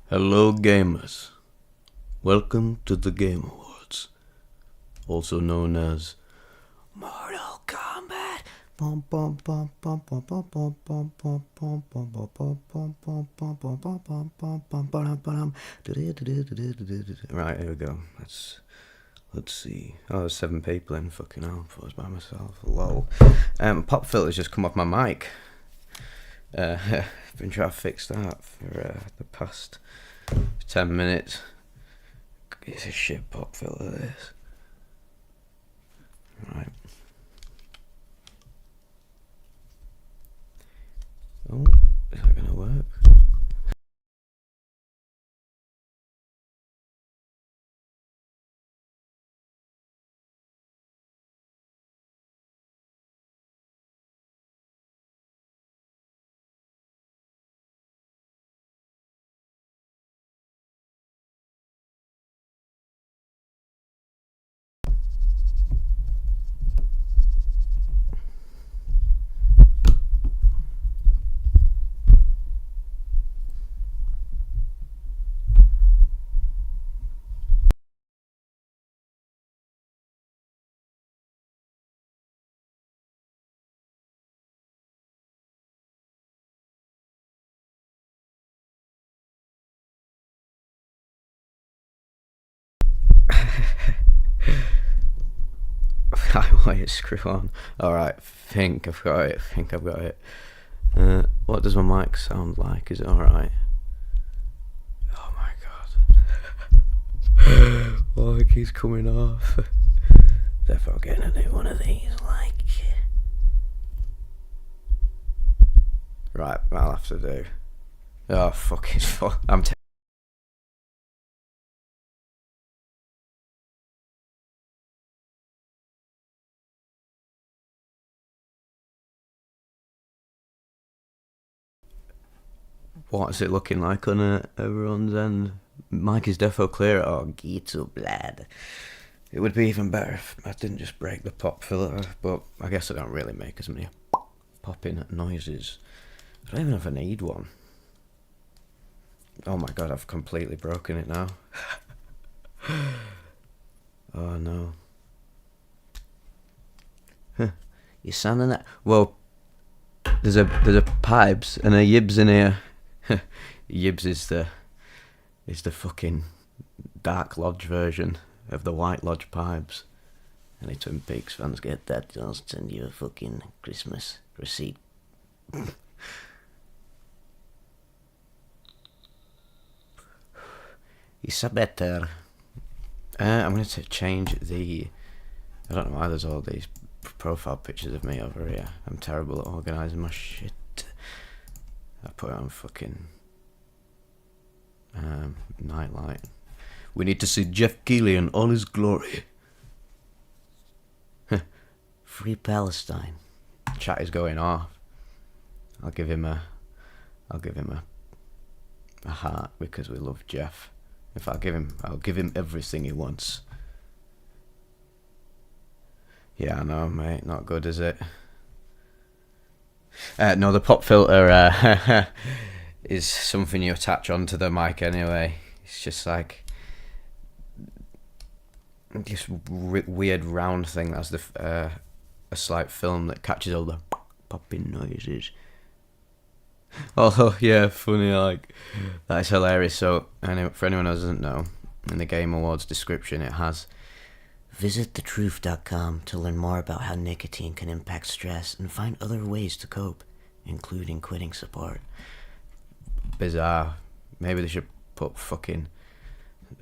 Hello gamers, welcome to the Game Awards, also known as Mortal Kombat. Right, here we go. Let's see. Oh, there's 7 people in. Fucking hell, I was by myself. Lol. Pop filter's just come off my mic. Been trying to fix that for the past 10 minutes. It's a shit pop filter, this. Right. Oh, is that gonna work? I want it, screw on. Alright, think I've got it. What does my mic sound like? Is it alright? Oh my god. Oh, it keeps coming off. Therefore getting a new one of these, like. Right, I'll have to do. Oh, fucking fuck. What's it looking like on everyone's end? Mic is defo clear. Oh, Gito Blad. It would be even better if I didn't just break the pop filter, but I guess I don't really make as many popping noises. I don't even know if I need one. Oh my god, I've completely broken it now. Oh no. You sounding that? Well, there's a pipes and a yibs in here. Yibs is the fucking Dark Lodge version of the White Lodge pipes. Any Twin Peaks fans get that? I'll send you a fucking Christmas receipt. It's better. I'm going to change the. I don't know why there's all these profile pictures of me over here. I'm terrible at organising my shit. I put it on fucking nightlight. We need to see Jeff Keighley in all his glory. Free Palestine. Chat is going off. I'll give him a heart because we love Jeff. If I'll give him everything he wants. Yeah, I know, mate. Not good, is it? No, the pop filter is something you attach onto the mic anyway. It's just like this weird round thing that's a slight film that catches all the popping noises. Oh yeah, funny, like that's hilarious. So for anyone who doesn't know, in the Game Awards description it has visit thetruth.com to learn more about how nicotine can impact stress and find other ways to cope, including quitting support. Bizarre. Maybe they should put fucking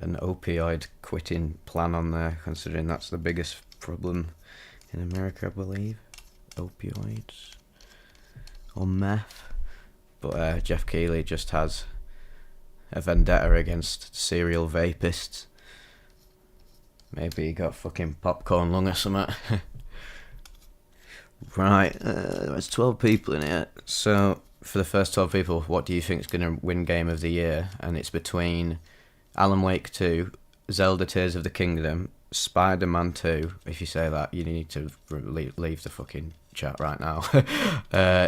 an opioid quitting plan on there, considering that's the biggest problem in America, I believe. Opioids or meth. But Jeff Keighley just has a vendetta against serial vapists. Maybe he got fucking popcorn lung or something. Right, there's 12 people in here. So, for the first 12 people, what do you think is going to win Game of the Year? And it's between Alan Wake 2, Zelda Tears of the Kingdom, Spider-Man 2. If you say that, you need to leave the fucking chat right now.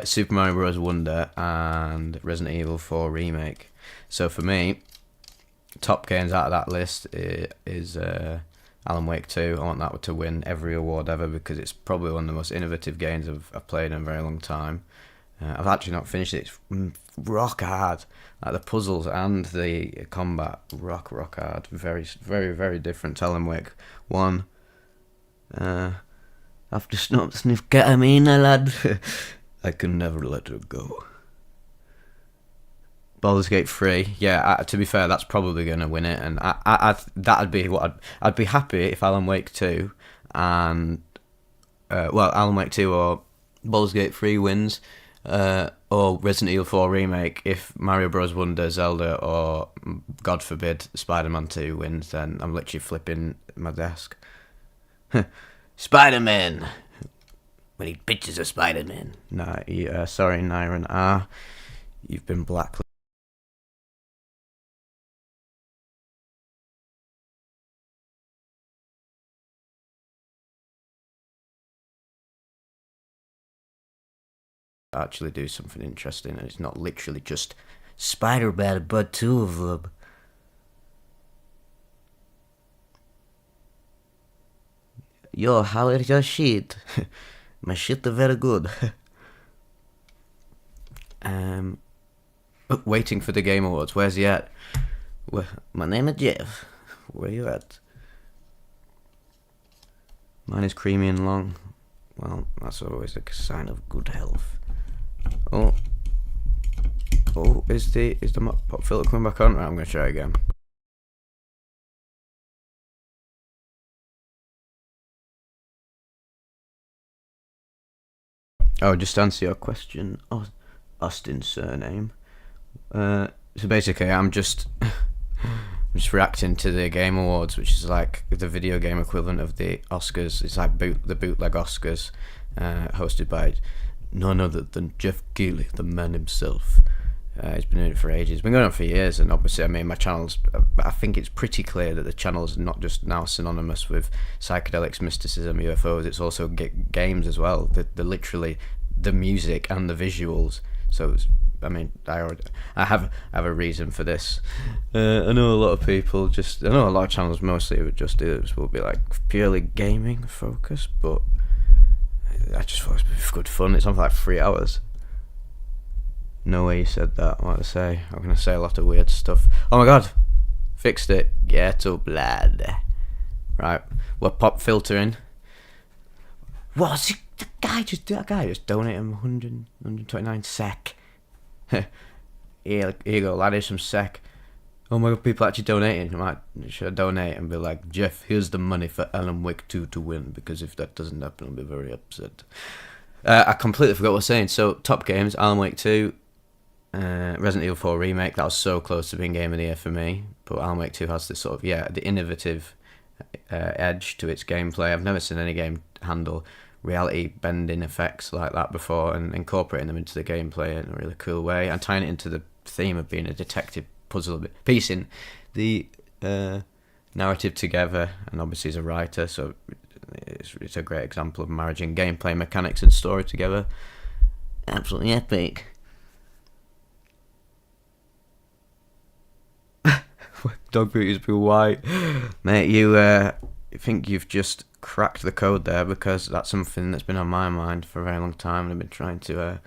Super Mario Bros. Wonder and Resident Evil 4 Remake. So for me, top games out of that list is Alan Wake 2. I want that to win every award ever because it's probably one of the most innovative games I've played in a very long time. I've actually not finished it. It's rock hard. Like the puzzles and the combat, rock hard. Very, very, very different to Alan Wake 1. After sniff ketamine, lad. I can never let her go. Baldur's Gate 3, yeah. To be fair, that's probably going to win it, and that'd be what I'd be happy if Alan Wake 2 and Alan Wake 2 or Baldur's Gate 3 wins, or Resident Evil 4 remake. If Mario Bros. Wonder, Zelda, or God forbid Spider-Man 2 wins, then I'm literally flipping my desk. Spider-Man. We need pictures of Spider-Man. Nah, sorry, Nyron. You've been blacklisted. Actually do something interesting, and it's not literally just Spider-Man, but two of them. Yo, how is your shit? My shit is very good. Waiting for the Game Awards. Where's he at? My name is Jeff. Where you at? Mine is creamy and long. Well, that's always a sign of good health. Oh, is the pop filter coming back on? Right, I'm gonna try again. Oh, just to answer your question, Austin's surname. So basically, I'm just reacting to the Game Awards, which is like the video game equivalent of the Oscars. It's like the bootleg Oscars, hosted by none other than Jeff Keighley, the man himself. He's been doing it for ages. It's been going on for years, and obviously, I mean, my channel's. I think it's pretty clear that the channel's not just now synonymous with psychedelics, mysticism, UFOs. It's also games as well. The literally the music and the visuals. So, I mean, I have a reason for this. I know a lot of people I know a lot of channels mostly would just do this. Will be like purely gaming focused, but I just thought it was good fun. It's on for like 3 hours. No way you said that. What to say? I'm gonna say a lot of weird stuff. Oh my god, fixed it. Ghetto blood. Right, we're pop filtering. What's that guy just donated him 129 sec. Here you go, lad. Here's some sec. Oh my god, people actually donating. Should I donate and be like, Jeff, here's the money for Alan Wake 2 to win, because if that doesn't happen, I'll be very upset. I completely forgot what I was saying. So, top games, Alan Wake 2, Resident Evil 4 remake. That was so close to being Game of the Year for me, but Alan Wake 2 has this sort of, the innovative edge to its gameplay. I've never seen any game handle reality bending effects like that before, and incorporating them into the gameplay in a really cool way, and tying it into the theme of being a detective puzzle, piecing the narrative together. And obviously he's a writer, so it's a great example of marrying gameplay mechanics and story together. Absolutely epic. Dog beauties be white. Mate, you think you've just cracked the code there, because that's something that's been on my mind for a very long time, and I've been trying to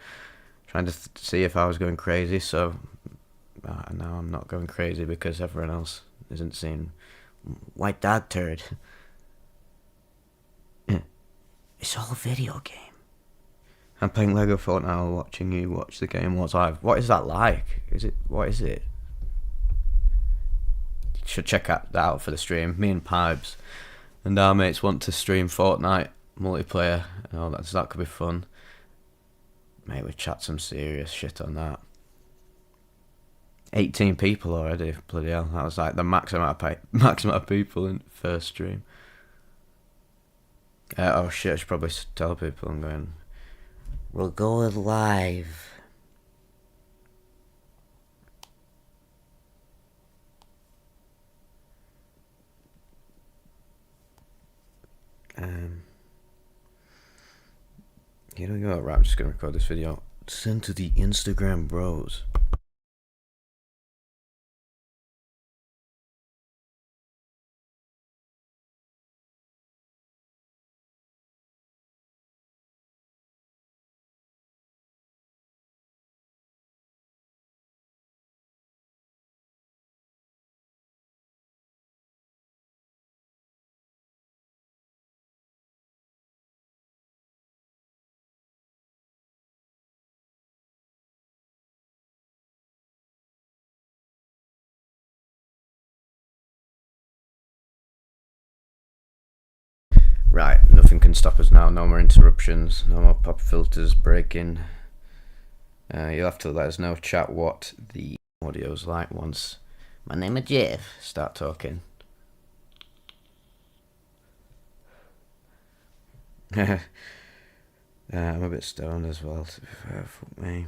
see if I was going crazy. So now I'm not going crazy because everyone else isn't seeing white dog turd. It's all a video game. I'm playing Lego Fortnite, watching you watch the Game Awards live. What is that like? What is it? You should check that out for the stream. Me and Pibes and our mates want to stream Fortnite multiplayer. Oh, that could be fun. Mate, we chat some serious shit on that. 18 people already, bloody hell. That was like the max amount of people in first stream. Oh shit, I should probably tell people I'm going. We'll go live. Here we go. Right, I'm just gonna record this video. Send to the Instagram bros. Right, nothing can stop us now. No more interruptions. No more pop filters breaking. You'll have to let us know, chat, what the audio's like once my name is Jeff start talking. I'm a bit stoned as well, to be fair. Fuck me.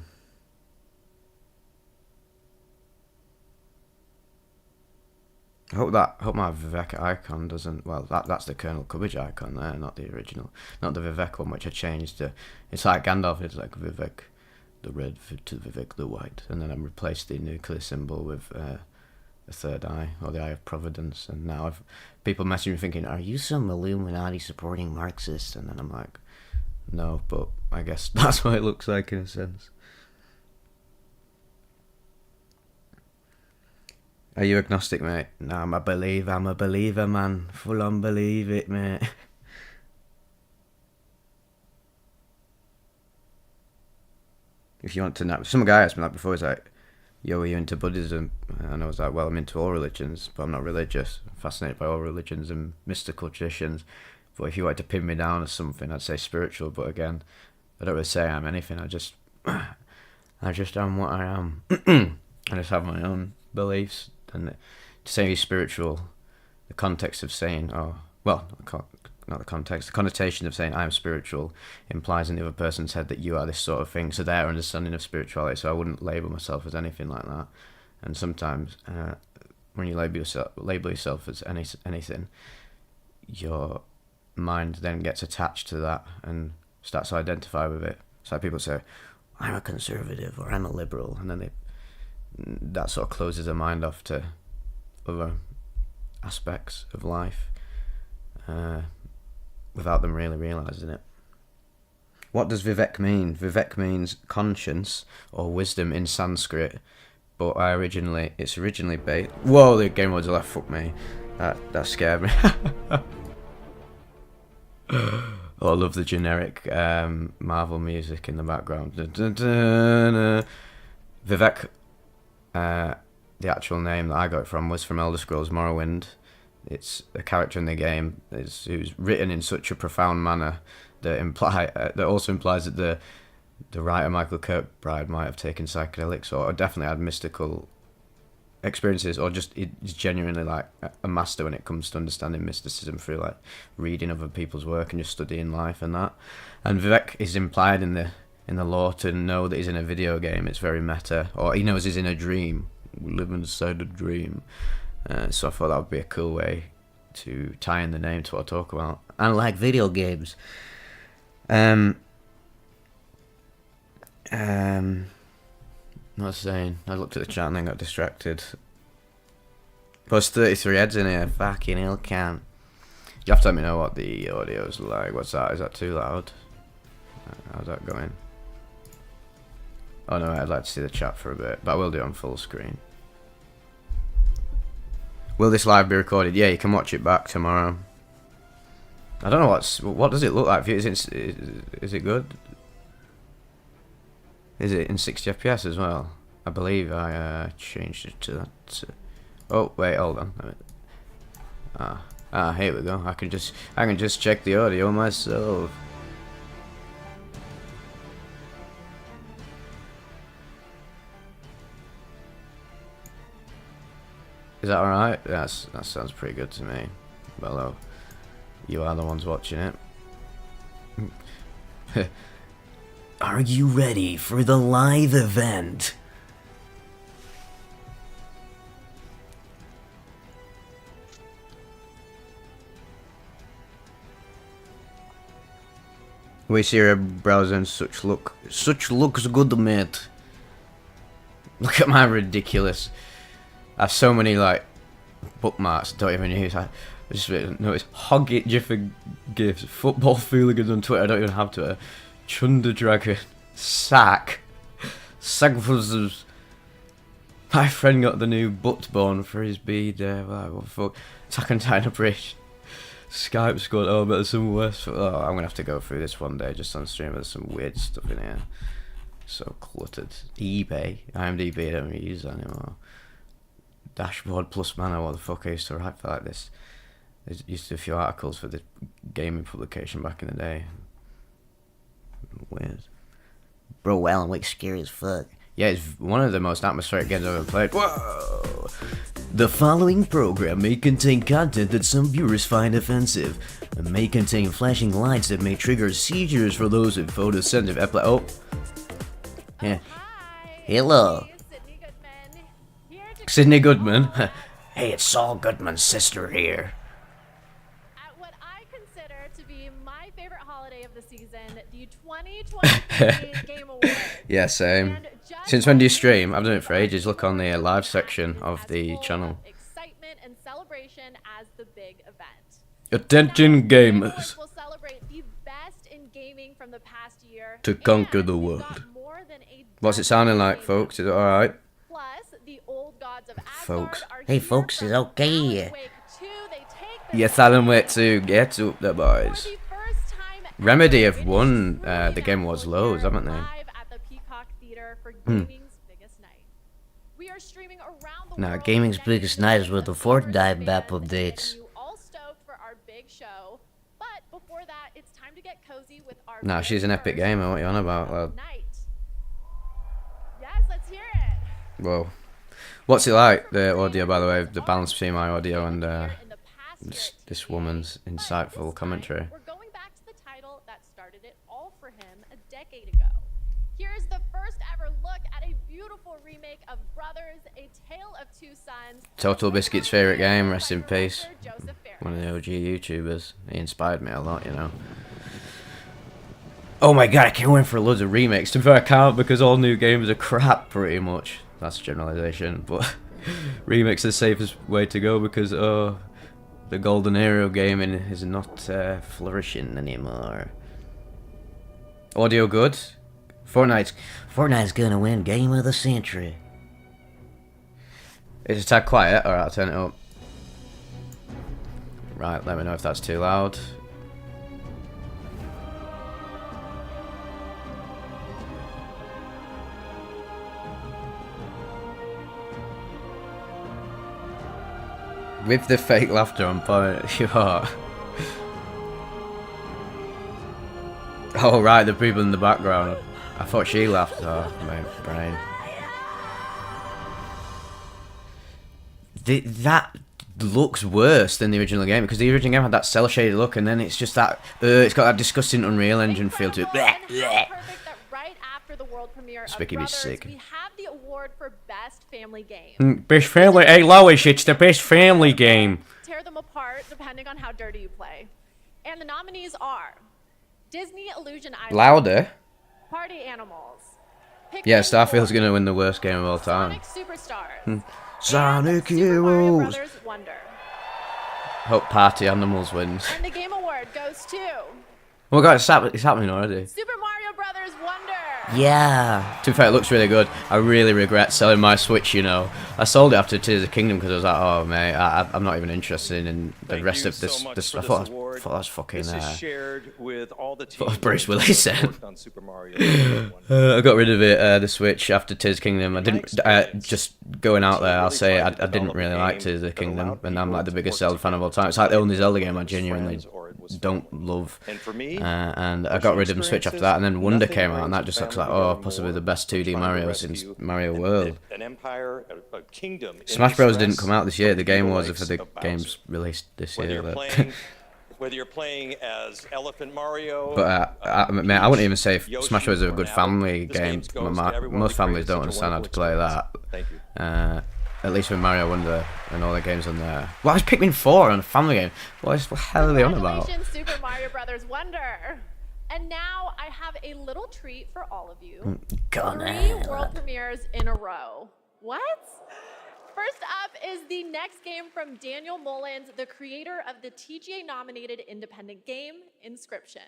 I hope my Vivec icon doesn't. Well, that's the Colonel Cubbage icon there, not the original, not the Vivec one, which I changed to. It's like Gandalf. It's like Vivec, the red to Vivec, the white, and then I replaced the nuclear symbol with a third eye, or the Eye of Providence. And now people messaging me thinking, "Are you some Illuminati supporting Marxist?" And then I'm like, "No, but I guess that's what it looks like in a sense." Are you agnostic, mate? No, I'm a believer, man. Full on believe it, mate. If you want to know, some guy asked me that before, he's like, "Yo, are you into Buddhism?" And I was like, "Well, I'm into all religions, but I'm not religious. I'm fascinated by all religions and mystical traditions. But if you wanted to pin me down as something, I'd say spiritual. But again, I don't really say I'm anything. I just am what I am. I just have my own beliefs. And to say he's spiritual, the context of saying, not the context, the connotation of saying I'm spiritual implies in the other person's head that you are this sort of thing. So their understanding of spirituality. So I wouldn't label myself as anything like that. And sometimes when you label yourself as anything, your mind then gets attached to that and starts to identify with it. So people say, "I'm a conservative" or "I'm a liberal," and then that sort of closes their mind off to other aspects of life without them really realising it. What does Vivec mean? Vivec means conscience or wisdom in Sanskrit, but it's originally based... Whoa, the game was left. Fuck me. That scared me. Oh, I love the generic Marvel music in the background. Vivec, the actual name that I got it from was from Elder Scrolls Morrowind. It's a character in the game who's written in such a profound manner that also implies that the writer Michael Kirkbride might have taken psychedelics or definitely had mystical experiences, or just is genuinely like a master when it comes to understanding mysticism through like reading other people's work and just studying life and that. And Vivec is implied in the lore to know that he's in a video game. It's very meta, or he knows he's in a dream. We live inside a dream. So I thought that would be a cool way to tie in the name to what I talk about. And like video games. What was I saying? I looked at the chat and then got distracted. There's 33 heads in here. Fucking hell, can. You have to let me know what the audio's like. What's that? Is that too loud? How's that going? Oh no, I'd like to see the chat for a bit, but I will do it on full screen. Will this live be recorded? Yeah, you can watch it back tomorrow. I don't know what does it look like? Is it good? Is it in 60 FPS as well? I believe I changed it to that. Oh wait, hold on. Here we go. I can just check the audio myself. Is that alright? That sounds pretty good to me. Well, you are the ones watching it. Are you ready for the live event? We see your browser and such looks good, mate. Look at my ridiculous. I have so many like bookmarks I don't even use. I just noticed Hoggit Jiffer gifts, football fooligans on Twitter. I don't even have Twitter. Chunder Dragon, Sack, Sagfuzz. My friend got the new butt bone for his B-day. What the fuck? Attack on Titan Bridge. Skype squad. Oh, but there's some worse. Oh, I'm gonna have to go through this one day just on stream. There's some weird stuff in here. So cluttered. eBay, IMDb. I don't really use that anymore. Dashboard plus mana. What the fuck? I used to write for like this There used to be a few articles for the gaming publication back in the day. Weird. Bro, Alan Wake's scary as fuck. Yeah, it's one of the most atmospheric games I've ever played. Whoa! The following program may contain content that some viewers find offensive, and may contain flashing lights that may trigger seizures for those with photosensitive Oh. Yeah. Hello. Sydney Goodman. Hey, it's Saul Goodman's sister here. At what I consider to be my favorite holiday of the season, the 2023 Game Awards. Yeah, same. Since when do you stream? I've done it for ages. Look on the live section of the channel. Excitement and celebration as the big event. Attention gamers. We'll celebrate the best in gaming from the past year to conquer the world. What's it sounding like, folks? Is it alright? Plus, the old gods of Asgard Folks. are Hey, here folks, for it's okay. Alan Wake 2. They take Yes, Alan Wake 2. Get up there, boys. For the first time ever, Remedy have it is won truly the Game Awards magical loads, haven't they? live at the Peacock Theater for gaming's biggest night. We are streaming around the Nah, world gaming's next biggest to night is with the millions of Fortnite fans map and getting updates. you all stoked for our big show. But before that, it's time to get cozy with our Nah, she's an epic very gamer. What are you on about, first lad? night. Yes, let's hear it. Whoa. What's it like, the audio, by the way? The balance between my audio and this woman's insightful commentary. We're going back to the title that started it all for him a decade ago. Here's the first ever look at a beautiful remake of Brothers, A Tale of Two Sons. Total Biscuit's favourite game, rest in peace. Joseph Fares. One of the OG YouTubers. He inspired me a lot, you know. Oh my god, I can't wait for loads of remakes. To be fair, I can't because all new games are crap, pretty much. That's a generalisation, but remakes are the safest way to go because, the golden era of gaming is not flourishing anymore. Audio good? Fortnite's gonna win Game of the Century. Is it a tad quiet? Alright, I'll turn it up. Right, let me know if that's too loud. With the fake laughter on point, you are. Oh right, the people in the background. I thought she laughed. Oh, my brain. That looks worse than the original game because the original game had that cel shaded look, and then it's just that it's got that disgusting Unreal Engine feel to it. Right after the world premiere of Spiky be Brothers, sick. we have the award for best family game. Best family. Hey Lois, it's the best family game. Tear them apart depending on how dirty you play. And the nominees are Disney Illusion Island, Louder. Party Animals, Yeah, Pikmin Starfield's 4, gonna win the worst game of all time. Sonic Superstars, Sonic and Super Mario Heroes. Brothers Wonder. Hope Party Animals wins. And the Game Award goes to Oh my god, it's happening already. Super Mario Brothers Wonder. Yeah. To be fair, it looks really good. I really regret selling my Switch, you know. I sold it after Tears of the Kingdom because I was like, oh, mate, I'm not even interested in the rest of this. I thought that was fucking... shared with all the what Bruce Willis said. on Super Mario. I got rid of it, the Switch, after Tears of the Kingdom. I didn't... just going out there, I'll say I didn't really like Tears of the Kingdom, and I'm like the biggest Zelda fan of all time. It's like the only Zelda game I genuinely don't love. And for me, And I got rid of the Switch after that, and then Wonder came out, and that just looks like, oh, possibly the best 2D Mario since Mario World. an empire, a kingdom. in Smash Bros distress, didn't come out this year. The Game Awards are for the about. games released this Whether year. you're But, whether you're playing as Elephant Mario, mate, I wouldn't even say if Yoshi, Smash Bros is a or good now, family this game. game's goes to everyone Most who families created don't such a understand how to wonderful play that. experience. Thank you. At least with Mario Wonder and all the games on there. Why is Pikmin 4 on a family game? What the hell are they on about? Congratulations, Super Mario Brothers Wonder. And now I have a little treat for all of you. 3 world premieres in a row. What? First up is the next game from Daniel Mullins, the creator of the TGA-nominated independent game, Inscription.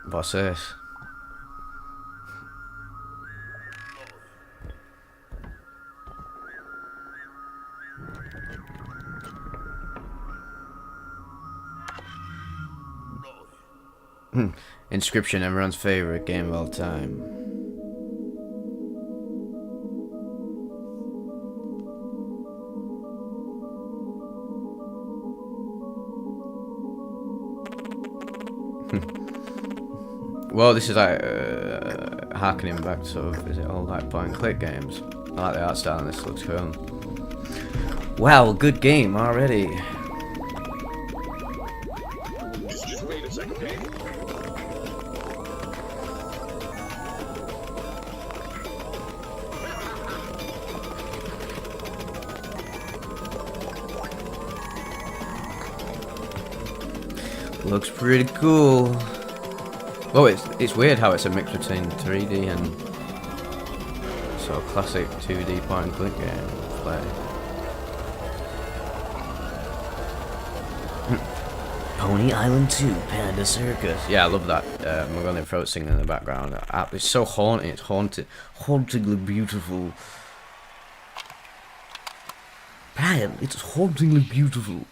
What's this? Inscription, everyone's favorite game of all time. Well, this is like harkening back to sort of, is it all like point and click games? I like the art style and this looks cool. Wow, good game already. Wait a second, hey. Looks pretty cool. Oh, it's weird how it's a mix between 3D and sort of classic 2D point and click game play. Pony Island 2, Panda Circus. Yeah, I love that. Magnolia throat singing in the background. It's so haunting. It's hauntingly beautiful. Brian, it's hauntingly beautiful.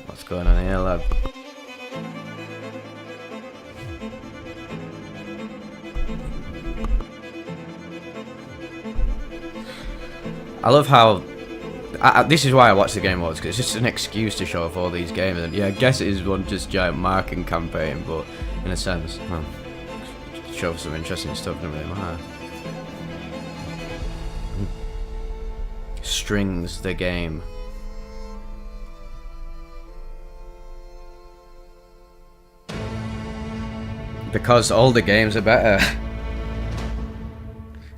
What's going on here, lad? I love how this is why I watch the Game Awards, because it's just an excuse to show off all these games. And yeah, I guess it is one just giant marketing campaign, but in a sense, well, show some interesting stuff. Doesn't really matter. Strings the game. Because all the games are better.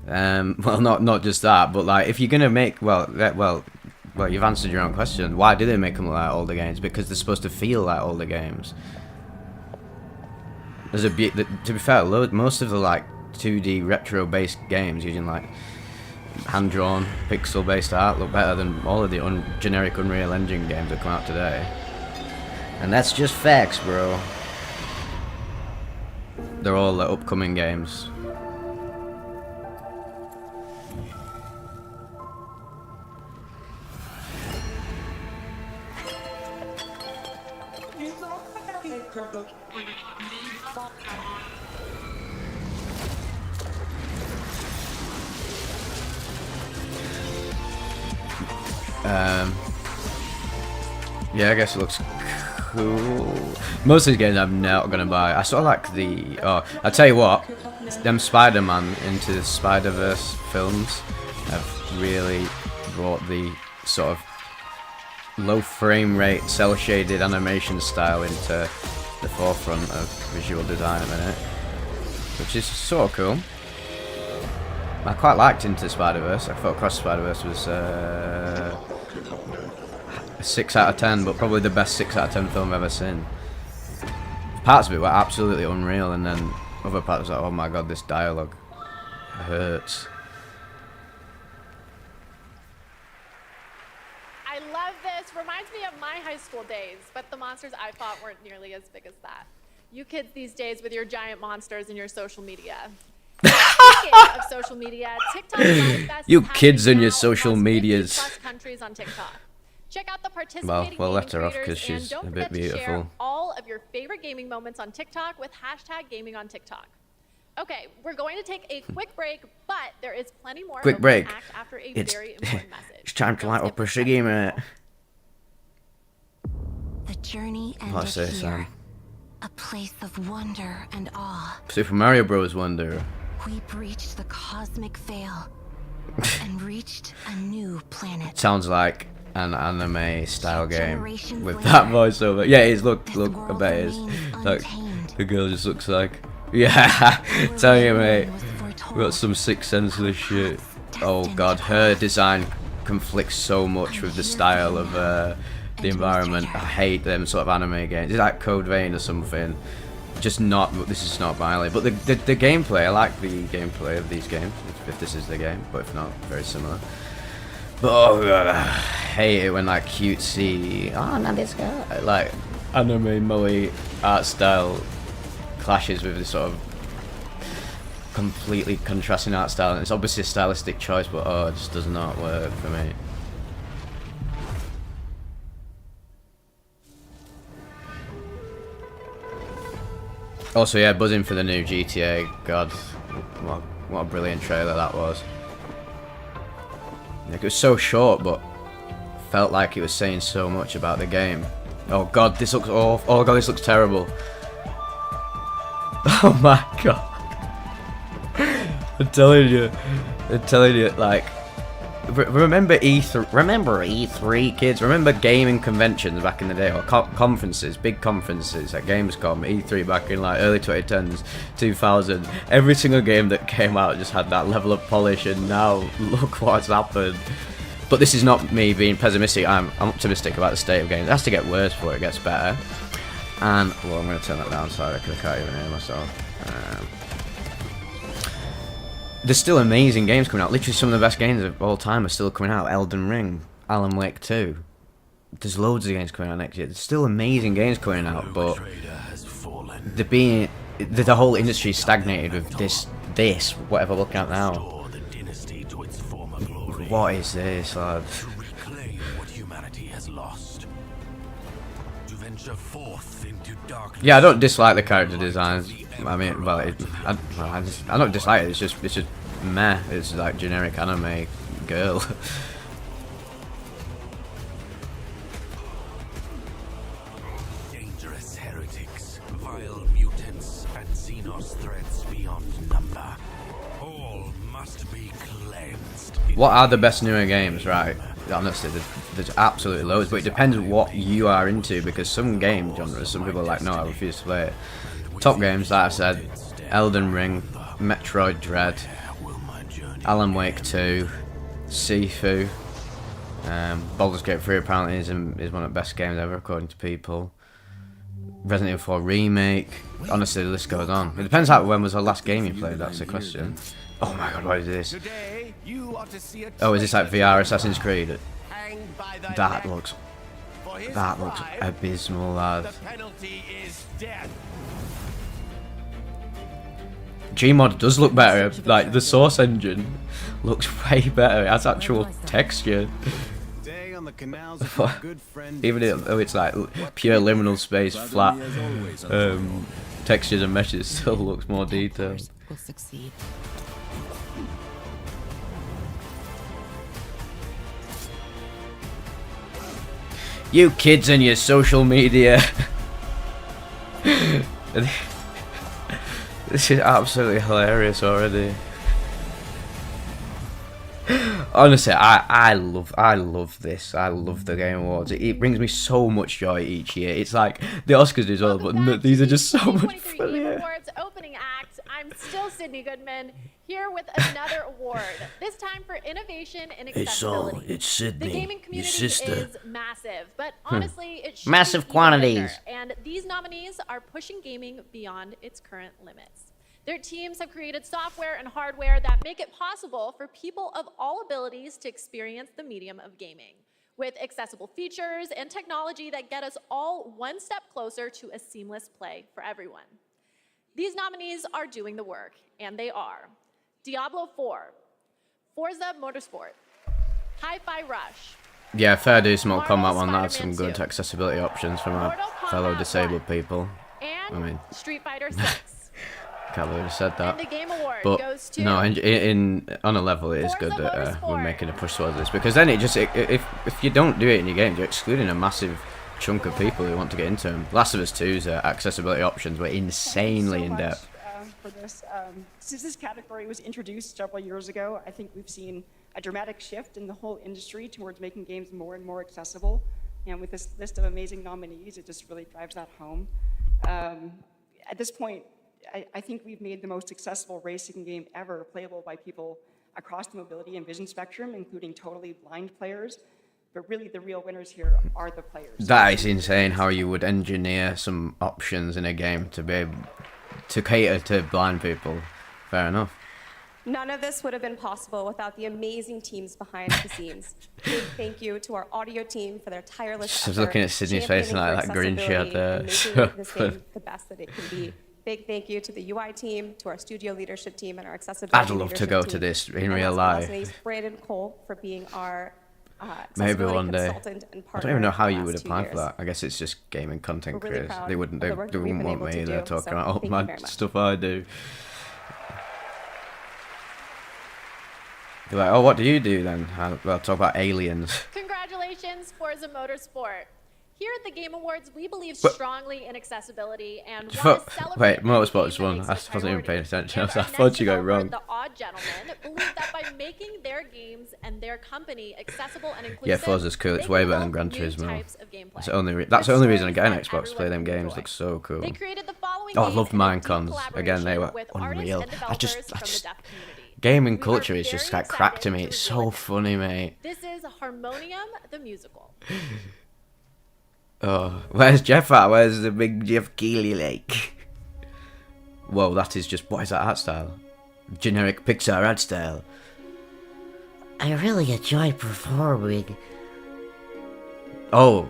Well, not just that, but like if you're gonna make well, you've answered your own question. Why do they make them like older games? Because they're supposed to feel like older games. There's a to be fair, most of the like 2D retro-based games using like hand-drawn, pixel-based art look better than all of the generic Unreal Engine games that come out today. And that's just facts, bro. They're all the upcoming games. Yeah, I guess it looks cool. Most of these games I'm not gonna buy. I sort of like the. Oh, I tell you what, them Spider-Man into the Spider-Verse films have really brought the sort of low frame rate, cel shaded animation style into the forefront of visual design at the minute, which is sort of cool. I quite liked Into Spider-Verse. I thought Across Spider-Verse was a 6 out of 10, but probably the best 6 out of 10 film I've ever seen. Parts of it were absolutely unreal, and then other parts were like, oh my god, this dialogue hurts. I love this. Reminds me of my high school days, but the monsters I fought weren't nearly as big as that. You kids these days with your giant monsters and your social media. Speaking of social media, TikTok Live Fest You is kids and happening your now social across 50+ medias. countries on TikTok. Check out the participating Well, let gaming her off creators, 'cause she's and don't a bit forget to share beautiful. all of your favorite gaming moments on TikTok with #GamingOnTikTok. Okay, we're going to take a quick break, but there is plenty more. Quick break. After a It's very important message. it's time to Don't light skip up a this ciggy, section. mate. The journey ended What's this, here. A place of wonder and awe. Super Mario Bros. Wonder. We breached the cosmic veil and reached a new planet. Sounds like an anime style game Generations with later, that voiceover. Yeah, it is. Look, this I world bet it is. remains Like, untamed. the girl just looks like. Yeah, tell you, mate. Was foretold. We got some Sixth Sense of this shit. Paths Oh destined god, to her cross. design conflicts so much with the style of the environment. I hate them sort of anime games. It's like Code Vein or something. Just not. This is not my but the gameplay. I like the gameplay of these games. If this is the game, but if not, very similar. But oh god, I hate it when like cutesy. Oh, not this guy. Like anime moe art style clashes with this sort of completely contrasting art style. And it's obviously a stylistic choice, but oh, it just does not work for me. Also, yeah, buzzing for the new GTA. God, what a brilliant trailer that was. Like, it was so short, but felt like it was saying so much about the game. Oh God, this looks awful. Oh God, this looks terrible. Oh my God. I'm telling you, like, remember E3? Remember E3, kids? Remember gaming conventions back in the day, or conferences, big conferences at Gamescom, E3 back in like early 2010s, 2000. Every single game that came out just had that level of polish, and now look what's happened. But this is not me being pessimistic. I'm optimistic about the state of games. It has to get worse before it gets better. And well, I'm going to turn that down so I can't even hear myself. There's still amazing games coming out. Literally some of the best games of all time are still coming out. Elden Ring, Alan Wake 2. There's loads of games coming out next year. There's still amazing games coming out, but the whole industry stagnated with this, whatever we're looking at now. What is this, lads? Yeah, I don't dislike the character designs. I mean, well, I don't dislike it. It's just meh. It's like generic anime girl. Dangerous heretics, vile mutants, and Xenos threats beyond number. All must be cleansed. What are the best newer games, right? Honestly, there's absolutely loads, but it depends what you are into, because some game genres, some people are like, no, I refuse to play it. Top games, like I said, Elden Ring, Metroid Dread, Alan Wake 2, Sifu, Baldur's Gate 3 apparently is one of the best games ever according to people. Resident Evil 4 Remake, honestly the list goes on. It depends when was the last game you played, that's the question. Oh my God, what is this? Oh, is this like VR Assassin's Creed? That looks abysmal, lad. Gmod does look better, like the Source engine looks way better, it has actual texture. Even though it's like pure liminal space, flat textures and meshes, still looks more detailed. Will succeed. You kids and your social media. This is absolutely hilarious already. Honestly, I love this. I love the Game Awards. It brings me so much joy each year. It's like the Oscars as well, but these are just so much funnier. Awards opening act. I'm still Sydney Goodman, here with another award. This time for innovation and accessibility. It's all, it's Sydney, the gaming community your sister. is massive, but honestly, it should Massive be even quantities. bigger. And these nominees are pushing gaming beyond its current limits. Their teams have created software and hardware that make it possible for people of all abilities to experience the medium of gaming, with accessible features and technology that get us all one step closer to a seamless play for everyone. These nominees are doing the work, and they are Diablo 4, Forza Motorsport, Hi-Fi Rush. Yeah, fair do, Small Marvel Combat one. That's Spider-Man some good 2, accessibility options for my Mortal fellow Kombat disabled 1, people. and I mean, Street Fighter 6. can't believe I said that. And the Game Award But goes to no, on a level, it is good Forza that we're Motorsport. making a push towards this, because then if you don't do it in your games, you're excluding a massive chunk of people who want to get into them. Last of Us 2's accessibility options were insanely in depth. For this. Since this category was introduced several years ago, I think we've seen a dramatic shift in the whole industry towards making games more and more accessible. And with this list of amazing nominees, it just really drives that home. At this point, I think we've made the most accessible racing game ever playable by people across the mobility and vision spectrum, including totally blind players. But really, the real winners here are the players. That is insane how you would engineer some options in a game to be able to cater to blind people. Fair enough. None of this would have been possible without the amazing teams behind the scenes. Big thank you to our audio team for their tireless Just effort, looking at Sydney's face and championing like for that grin she had accessibility there. and So making this funny. game the best that it can be. Big thank you to the UI team, to our studio leadership team, and our accessibility I'd love to leadership go team. to this in And real last but not life. least, Brandon Cole for being our Maybe one day. consultant and I partner don't even know how the you last would 2 apply for years. that. I guess it's just gaming content We're really creators. proud They wouldn't. of They the work that we've wouldn't been want able me to there do, talking so about all thank you my very much. stuff I do. You're like, oh, what do you do then? Well, talk about aliens. Congratulations, Forza Motorsport. Here at the Game Awards, we believe strongly in accessibility and want to celebrate Wait, any Motorsports game won. that I makes it a wasn't even paying priority. attention. And I our thought next you got it developer, wrong. The Odd Gentleman, believe that by making their games and their company accessible and inclusive, Yeah, Forza's cool. It's they way can better than develop Gran new Turismo. types of gameplay. That's the With only reason I stories get an that Xbox to play them everyone can games. enjoy. Looks so cool. They created the following Oh, I games loved in a deep Minecons. Again, they collaboration were with unreal. artists and I just developers from the deaf community. gaming We are culture is very just like crack to excited me. It's reveal so it. funny, mate. This is Harmonium the Musical. Oh, where's Jeff at? Where's the big Jeff Keighley like? Whoa, that is just, what is that art style? Generic Pixar art style. I really enjoy performing. Oh,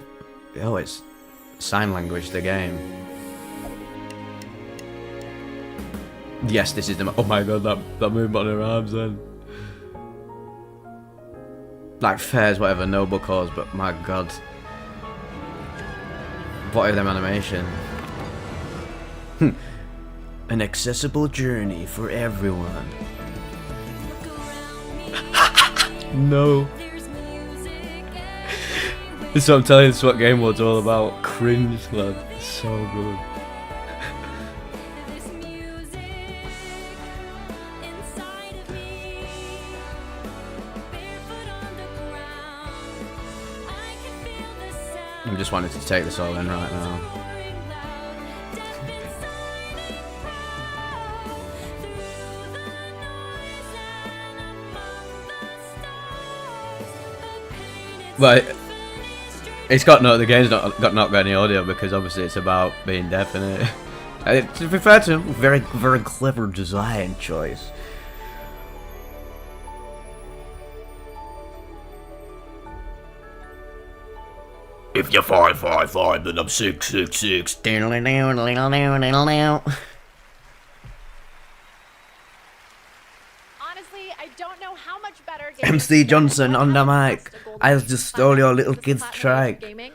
it's sign language, the game. Yes, this is the. Oh my god, that movement on her arms then. Like fairs, whatever, noble cause, but my god. What are them animation? An accessible journey for everyone. No. This is what I'm telling you, this is what Game Awards all about. Cringe, lad. It's so good. I'm just wanting to take this all in right now. But it's got the game's not got any audio because obviously it's about being deaf, innit? To be fair to him, Very clever design choice. if you're 555, then I'm 666. Honestly, I don't know how much better MC Johnson on the mic. I just stole your little kid's track. Gaming.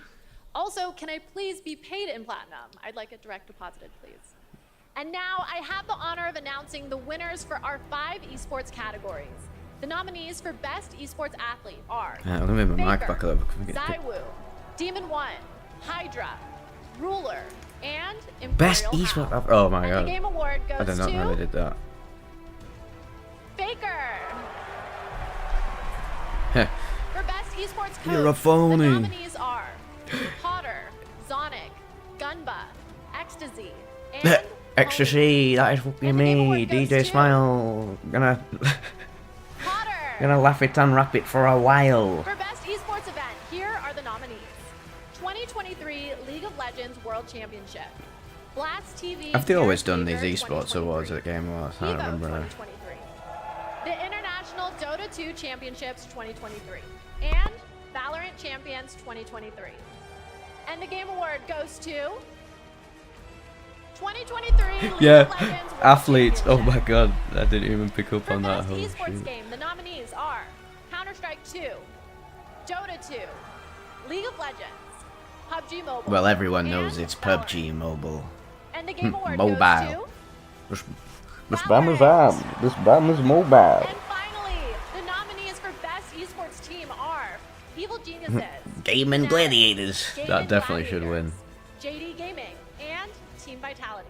Also, can I please be paid in platinum? I'd like it direct deposited, please. And now I have the honor of announcing the winners for our 5 esports categories. The nominees for Best Esports Athlete are Let me move my mic back a little. Zywoo, Demon One, Hydra, Ruler, and Imperial Best Howl. esports. Oh my And god. the game award I goes did not know they to did that. Faker. Heh. For Best Esports Coach, You're a phony. the nominees are Potter, Zonic, Gunba, Ecstasy, and Ecstasy, that is fucking And the game me, award goes DJ to- Smile. Gonna Potter. laugh it and rap it for a while. For Best Esports Event, here are the nominees. 2023 League of Legends World Championship. Blast TV. Have they always done Year these Saver esports awards at Game Awards? I don't Vivo remember. 2023. The International Dota 2 Championships 2023. And Valorant Champions 2023. And the Game Award goes to 2023 League Yeah, of Legends World athletes. Oh Championship. my god, I didn't even pick up For on that Best whole Esports shoot. Game, the nominees are Counter-Strike 2, Dota 2, League of Legends, PUBG Mobile. Well, everyone knows and it's Valorant. PUBG Mobile. And the Game Award Mobile. goes to This Valorant. This bomb is mobile. And finally, the nominees for Best Esports Team are Evil Geniuses, Game and Fnatic, Gladiators. Game That and definitely should win. Gladiators, JD Gaming, and Team Vitality.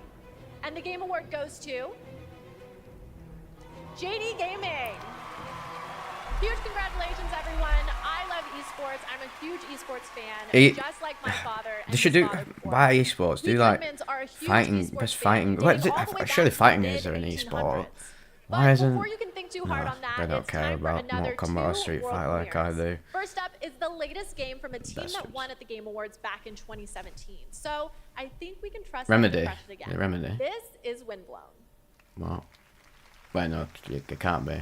And the Game Award goes to JD Gaming. Huge congratulations, everyone. I love esports. I'm a huge esports fan, just like my father. And They should his do father before buy me. esports. We Do like Goodmans are a huge fighting, esports best fan, fighting. dating What is it? all the way Surely back to fighting the is an esport. mid-1800s. Why But isn't? before you can think too hard Nah, on that, they don't it's care time for about another Mortal Kombat or 2 Street world Fight like I premieres. do. First up is the latest game from a team Best that ones. won at the Game Awards back in 2017. So I think we can trust Remedy. them to crush it again. Yeah, Remedy. This is Windblown. What? Wait, no, it can't be.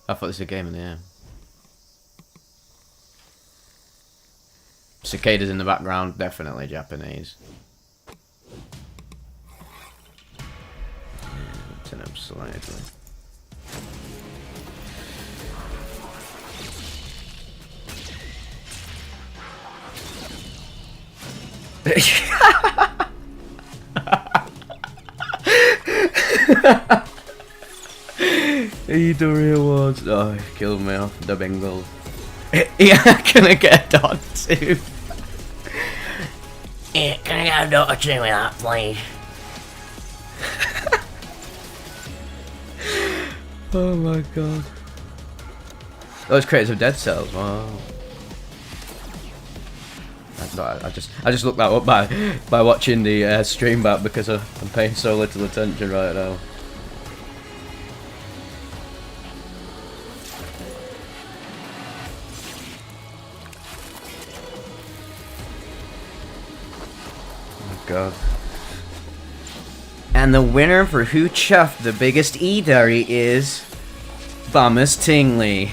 I thought this was a game in the air. Cicadas in the background, definitely Japanese. Turn up slightly. E-Dory Awards. Oh, he killed me off the Bengals. Yeah, can I get a dot too? Yeah, can I get a Dota 2 with that, please? Oh my god. Those creators of Dead Cells, wow. I just looked that up by watching the stream back because I'm paying so little attention right now. Oh god. And the winner for who chuffed the biggest E-Dory is Thomas Tingley.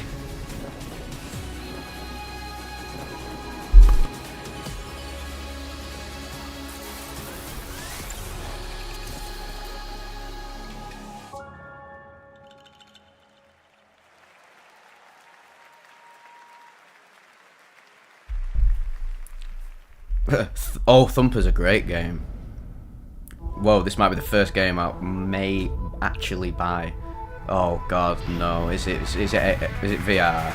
Oh, Thumper's a great game. Whoa, this might be the first game I may actually buy. Oh god, no. Is it VR?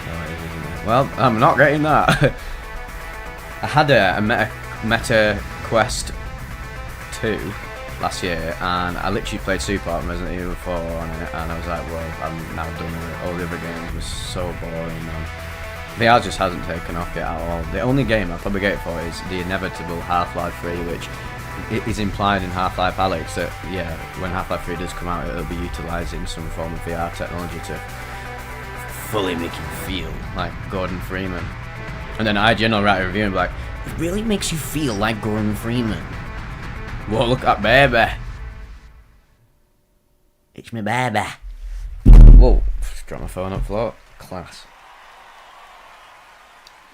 No, it isn't. Well, I'm not getting that. I had a Meta Quest 2 last year, and I literally played Super and Resident Evil 4 on it, and I was like, well, I'm now done with it. All the other games were so boring, man. VR just hasn't taken off yet at all. The only game I'll probably get it for is the inevitable Half-Life 3, which it is implied in Half-Life Alyx that, yeah, when Half-Life 3 does come out, it'll be utilising some form of VR technology to fully make you feel like Gordon Freeman. And then IGN will write a review and be like, It really makes you feel like Gordon Freeman. whoa, look at that baby. It's me baby. Whoa, drop my phone up floor. Class.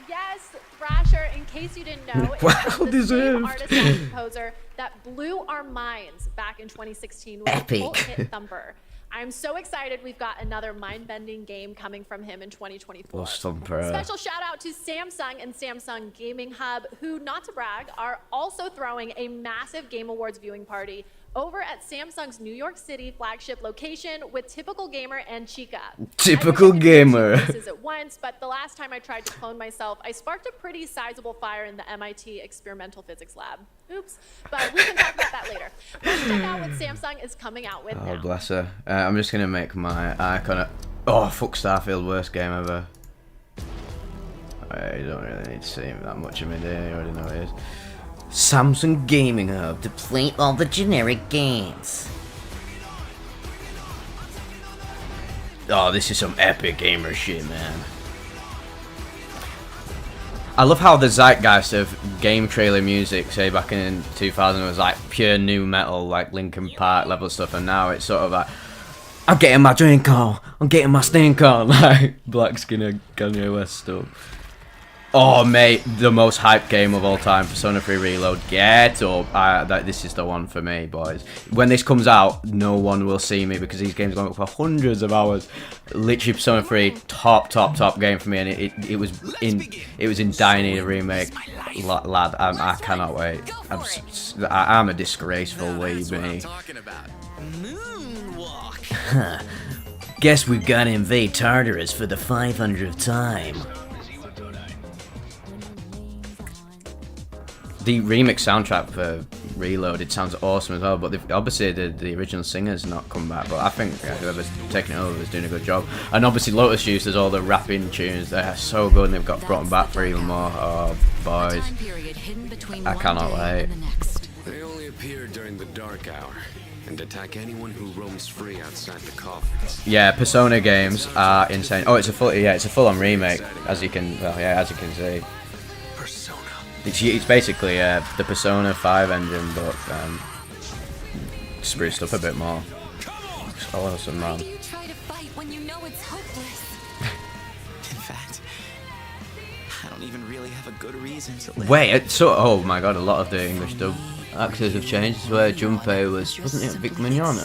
Yes, Thrasher, in case you didn't know, is Well the same artist and composer that blew our minds back in 2016 with Epic. the cult hit Thumper. I'm so excited we've got another mind-bending game coming from him in 2024. Thumper. Special shout out to Samsung and Samsung Gaming Hub, who, not to brag, are also throwing a massive Game Awards viewing party over at Samsung's New York City flagship location with Typical Gamer and Chica. Typical I wish I could do Gamer. two places at once, but the last time I tried to clone myself, I sparked a pretty sizable fire in the MIT experimental physics lab. Oops, but we can talk about that later. Let's check out what Samsung is coming out with Oh, now. bless her. I'm just going to make my icon. Oh, fuck Starfield, worst game ever. You don't really need to see that much of me, do you? You already know it is. Samsung Gaming Hub to play all the generic games. Oh, this is some epic gamer shit, man. I love how the zeitgeist of game trailer music, say back in 2000, was like pure new metal, like Linkin Park level stuff, and now it's sort of like, I'm getting my drink on, I'm getting my stink on, like Black Skinner, Kanye West stuff. Oh mate, the most hyped game of all time, Persona 3 Reload. Get up! This is the one for me, boys. When this comes out, no one will see me because these games go up for hundreds of hours. Literally, Persona 3, top game for me, and it was in dire need of remake. Lad, I cannot wait. I'm a disgraceful weebie. Guess we've got to invade Tartarus for the 500th time. The remix soundtrack for Reloaded sounds awesome as well, but obviously the original singer's not come back, but I think whoever's taking it over is doing a good job. And obviously Lotus Juice does all the rapping tunes, they're so good, and they've got brought them back for even more. Oh boys, I cannot wait. They only appear during the dark hour and attack anyone who roams free outside the coffins. Yeah, Persona games are insane. Oh, it's a full-on remake, as you can see. It's basically the Persona 5 engine, but spruced up a bit more. It's awesome, man. Why do you try to fight when you know it's hopeless? In fact, I don't even really have a good reason to live. Wait, oh my god, a lot of the English dub actors have changed. Where Junpei wasn't it Vic Mignogna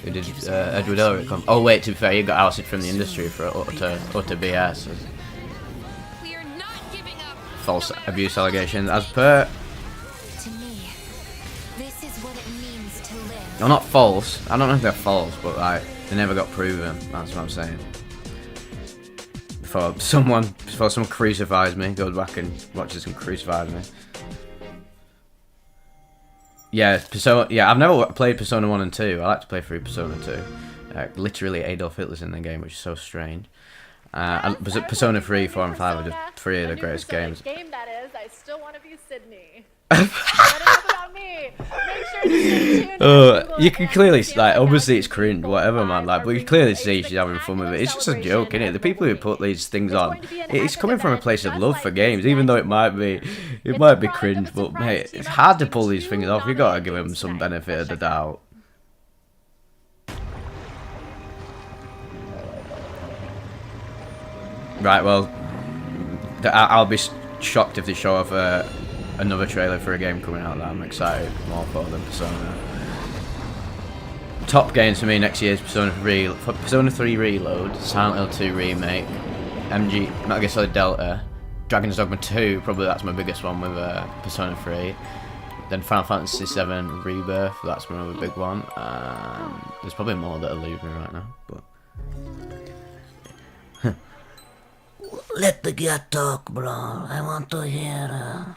who did Edward Elric? Oh wait, to be fair, he got ousted from the industry for utter BS. False abuse allegations, as per Well, not false. I don't know if they're false, but like they never got proven. That's what I'm saying. Before someone crucifies me, goes back and watches them crucify me. Yeah, I've never played Persona 1 and 2. I like to play through Persona 2. Literally Adolf Hitler's in the game, which is so strange. Persona 3, 4, and 5 are just 3 of the greatest games. Game that is, I still want to be Sydney. But enough about me. Make sure to stay tuned. You can clearly, like, obviously it's cringe, whatever, man, like, but you can clearly see she's having fun with it. It's just a joke, innit? The people who put these things on, it's coming from a place of love for games, even though it might be cringe, but, mate, it's hard to pull these things off. You gotta give them some benefit of the doubt. Right, well, I'll be shocked if they show off another trailer for a game coming out that I'm excited more for than Persona. Top games for me next year is Persona 3 Reload, Silent Hill 2 Remake, Metal Gear Solid Delta, Dragon's Dogma 2, probably that's my biggest one with Persona 3. Then Final Fantasy 7 Rebirth, that's another big one. There's probably more that elude me right now, but... Let the cat talk, bro. I want to hear.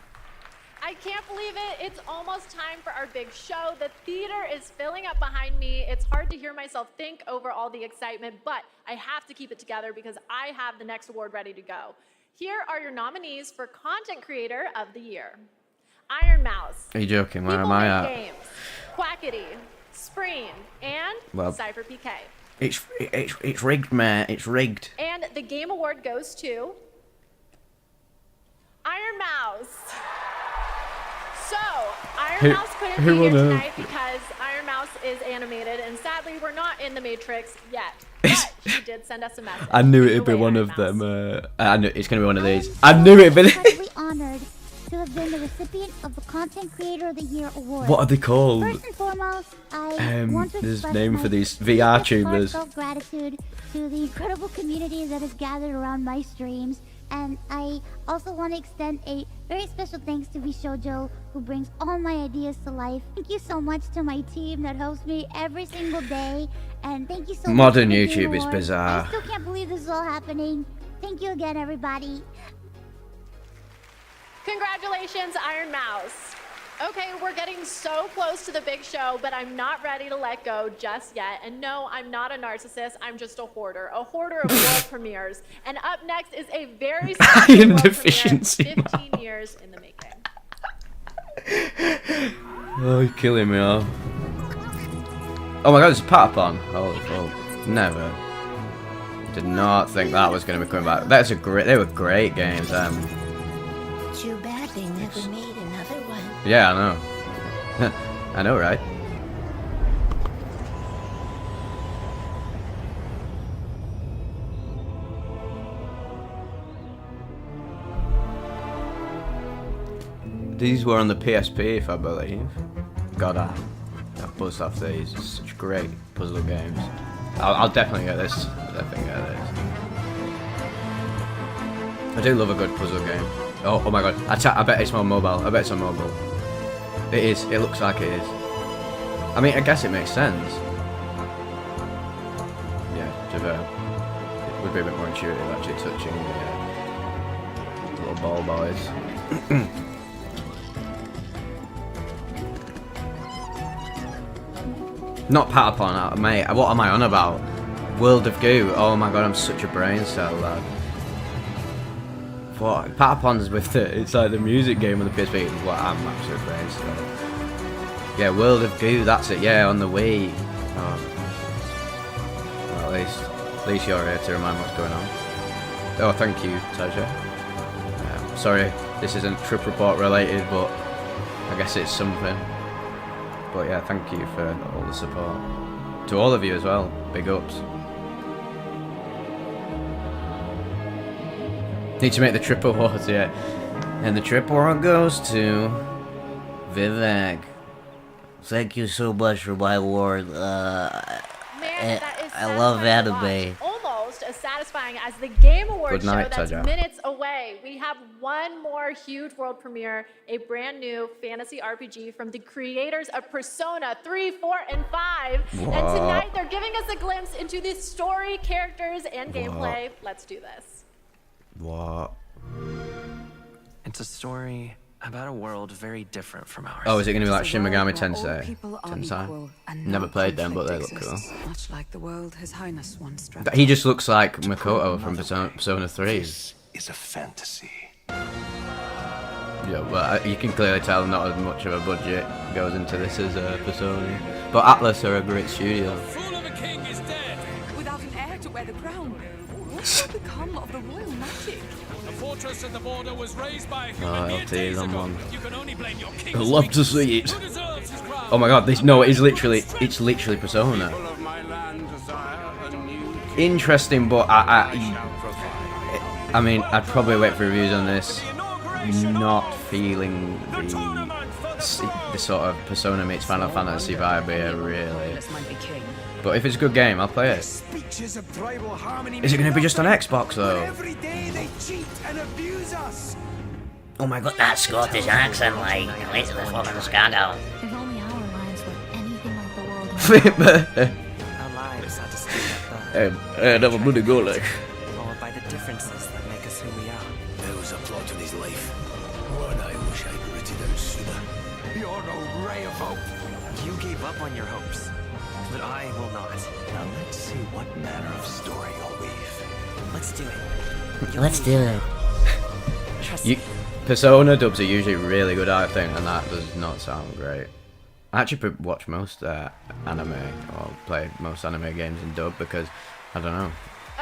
I can't believe it. It's almost time for our big show. The theater is filling up behind me. It's hard to hear myself think over all the excitement, but I have to keep it together because I have the next award ready to go. Here are your nominees for Content Creator of the Year. Iron Mouse. Are you joking? Where am I at? Games, Quackity, Spreen, and Cypher PK. It's rigged, man. It's rigged. And the Game Award goes to Iron Mouse. So, Iron Mouse couldn't be here tonight because Iron Mouse is animated, and sadly, we're not in the Matrix yet. But she did send us a message. I knew it'd be one of them. I knew it's gonna be one of these. I knew it'd be. Incredibly honored to have been the recipient of the Content Creator of the Year award. What are they called? First and foremost, I want to there's express name my for these VR tubers. heartfelt gratitude to the incredible community that has gathered around my streams, and I also want to extend a very special thanks to Bishojo, who brings all my ideas to life. Thank you so much to my team that helps me every single day, and thank you so much. Modern YouTube is bizarre. I still can't believe this is all happening. Thank you again, everybody. Congratulations, Iron Mouse. Okay, we're getting so close to the big show, but I'm not ready to let go just yet. And no, I'm not a narcissist. I'm just a hoarder of world premieres. And up next is a very special world deficiency. premiere, 15 years in the making. Oh, you're killing me off. Oh my god, it's a Patapon. Holy fuck. Never. Did not think that was going to be coming back. They were great games. Too bad they never made another one. Yeah, I know. I know, right? These were on the PSP, if I believe. God, I buzzed off these. It's such great puzzle games. I'll definitely get this. I do love a good puzzle game. Oh my god. I bet it's on mobile. I bet it's on mobile. It is. It looks like it is. I mean, I guess it makes sense. Yeah, to it would be a bit more intuitive actually touching the little ball boys. Not Patapon, mate. What am I on about? World of Goo. Oh my god, I'm such a brain cell, lad. What? Patapon's with it's like the music game on the PSP. What? I'm absolute brain cell. Yeah, World of Goo. That's it. Yeah, on the Wii. Oh. Well, at least you're here to remind what's going on. Oh, thank you, Taja. Sorry, this isn't Trip Report related, but I guess it's something. But yeah, thank you for all the support. To all of you as well, big ups. Need to make the Trip Awards, yeah. And the Trip Award goes to Vivec. Thank you so much for my award. Man, that is I love satisfying to anime. watch. Almost as satisfying terrifying as the Game Awards Good night, show that's Taja. minutes away. We have one more huge world premiere, a brand new fantasy RPG from the creators of Persona 3, 4, and 5. What? And tonight they're giving us a glimpse into the story, characters, and gameplay. Let's do this. What? It's a story about a world very different from ours. Oh, is it going to be like Shin Megami People are Tensei? equal and Never no played them, but they look conflict cool. exists, much like the world His Highness once dreamt. He just looks like Makoto from Persona 3. This is a fantasy. Yeah, but you can clearly tell not as much of a budget goes into this as Persona. But Atlas are a great studio. Fool of a king is dead. Without an heir to wear the crown, what will become of the royal magic? The fortress at the border was raised by a human Oh, mere LT days is on ago. one. You can only blame your king. I'd love to see it. Who deserves his crown? Oh my god, it's literally Persona. Interesting, but I mean, I'd probably wait for reviews on this. Not feeling the sort of Persona meets Final Fantasy vibe here, really. But if it's a good game, I'll play it. Is it going to be just on Xbox though? Oh my god, that Scottish accent, like, wait till the fucking Chicago. If only our lives were anything like the world. Our lives are distinct at birth, Never bloody go like. followed by the differences that make us who we are. There was a plot in his life. One I wish I'd written out sooner. You're no ray of hope. You gave up on your hopes, but I will not. Now let's see what manner of story you'll weave. Let's do it. Let's do it. Trust You, me. Persona dubs are usually really good, I think, and that does not sound great. I actually watch most anime, or play most anime games in dub because, I don't know.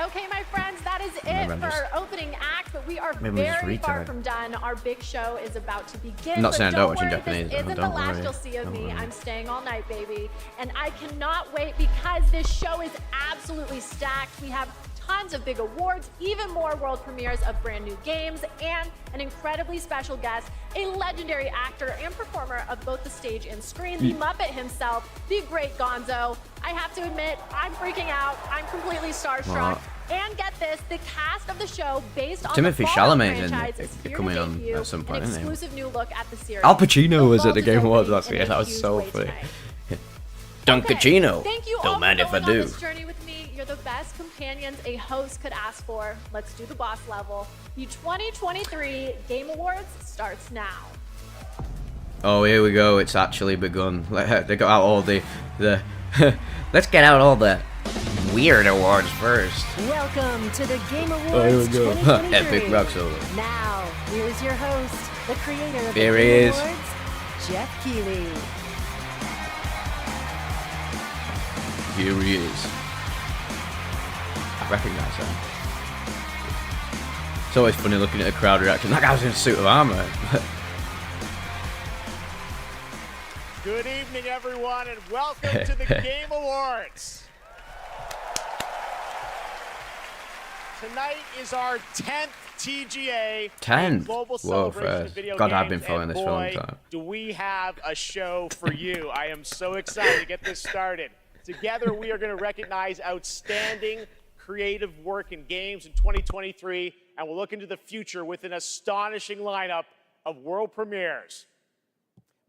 Okay, my friends, that is Maybe it I'm for just- our opening act, but we are Maybe I'm just very far retard. from done. Our big show is about to begin. I'm not but saying I don't watch in worry, Japanese, This though, isn't the don't last worry. you'll see of Don't me. worry. I'm staying all night, baby. And I cannot wait because this show is absolutely stacked. We have tons of big awards, even more world premieres of brand new games, and an incredibly special guest, a legendary actor and performer of both the stage and screen, the Muppet himself, the great Gonzo. I have to admit, I'm freaking out. I'm completely starstruck. What? And get this, the cast of the show based on Timothy the Fallout Chalamet's in franchise it. is They're here coming to on debut at some point, an isn't he? exclusive new look at the series. Al Pacino was at the vault Game is Awards opening last in year. a That was huge so way funny. tonight. Dunkachino. Thank you all Don't mind for if I going on do. this journey with me. You're the best companions a host could ask for. Let's do the boss level. The 2023 Game Awards starts now. Oh, here we go. It's actually begun. They got out all the let's get out all the weird awards first. Welcome to the Game Awards Oh, here we go. 2023. Epic rock solo. Now, here's your host, the creator of Here the he Game is. Awards, Jeff Keighley. Here he is. I recognize him. It's always funny looking at a crowd reaction. That guy's in a suit of armor. Good evening, everyone, and welcome to the Game Awards. Tonight is our 10th TGA 10th? Global Whoa, Celebration of first. Video God, Games. I've been following and this for a long boy, time. do we have a show for you. I am so excited to get this started. Together, we are going to recognize outstanding creative work in games in 2023, and we'll look into the future with an astonishing lineup of world premieres.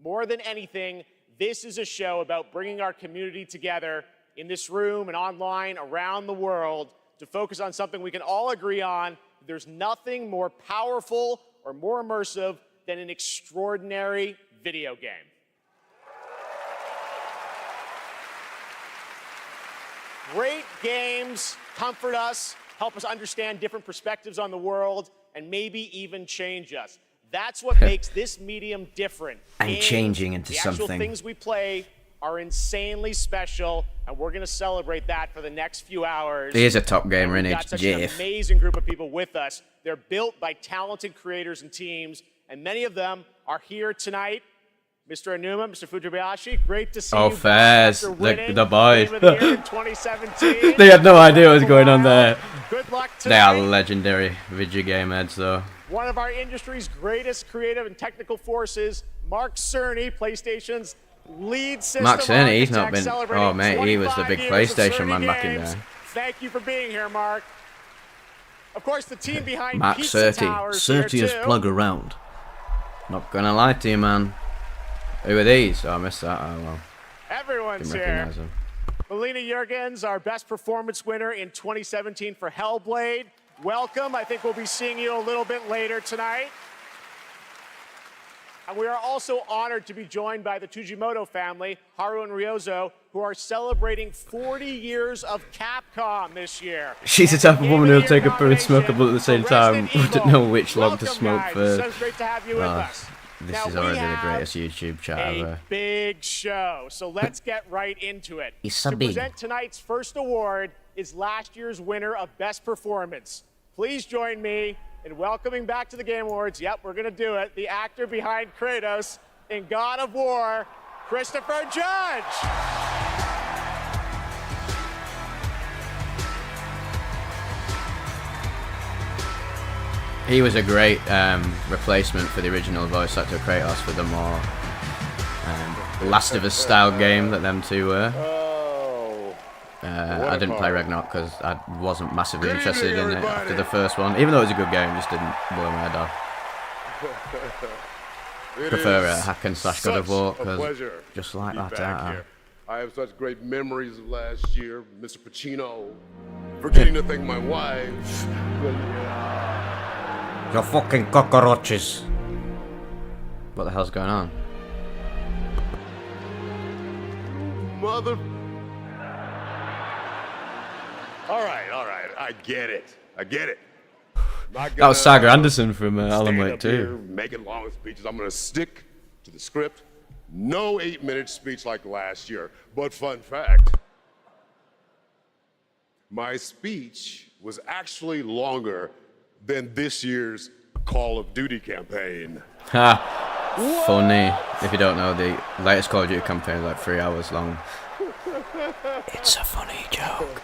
More than anything, this is a show about bringing our community together in this room and online around the world to focus on something we can all agree on. There's nothing more powerful or more immersive than an extraordinary video game. Great games comfort us, help us understand different perspectives on the world, and maybe even change us. That's what makes this medium different. I'm Games, changing into the actual something. things we play are insanely special, and we're going to celebrate that for the next few hours. He is a top gamer, And isn't we've he? got such an Jeff. amazing group of people with us. They're built by talented creators and teams, and many of them are here tonight. Mr. Anuma, Mr. Fujibayashi, great to see Oh, you Faz, after winning the boys. Game of the Year in 2017. They had no idea what was going on there. Good luck They are tonight. legendary video game heads, though. One of our industry's greatest creative and technical forces, Mark Cerny, PlayStation's lead system Mark Cerny, he's not architect, been. celebrating Oh, mate, he was the 25 big years of PlayStation Cerny man back in games. there. Thank you for being here, Mark. Of course, the team behind Mark Pizza 30. Towers here 30th too. plug around. Not gonna lie to you, man. Who are these? Oh, I missed that. Oh, well. Everyone's Didn't here. recognize them. Melina Jurgens, our best performance winner in 2017 for Hellblade. Welcome. I think we'll be seeing you a little bit later tonight. And we are also honored to be joined by the Tujimoto family, Haru and Ryozo, who are celebrating 40 years of Capcom this year. She's the type of woman who'll take a poo and smoke a blunt at the same time. Wouldn't know which log to smoke first. So great to have you with us. This Now is we already the have greatest YouTube chat a ever. big show, so let's get right into it. It's so To big. present tonight's first award is last year's winner of Best Performance. Please join me in welcoming back to the Game Awards, yep, we're gonna do it, the actor behind Kratos in God of War, Christopher Judge. He was a great replacement for the original voice actor Kratos for the more Last of Us style game that them two were. I didn't play Ragnarok because I wasn't massively interested in it after the first one. Even though it was a good game, it just didn't blow my head off. Prefer a hack and slash God of War because just like that. I have such great memories of last year, Mr. Pacino. Forgetting to thank my wife. You're fucking cockroaches. What the hell's going on? Mother. All right. I get it. That was Saga Anderson from Alan Wake 2. Making long speeches. I'm going to stick to the script. No 8-minute speech like last year. But fun fact, my speech was actually longer than this year's Call of Duty campaign. Ha! Funny. If you don't know, the latest Call of Duty campaign is like 3 hours long. It's a funny joke.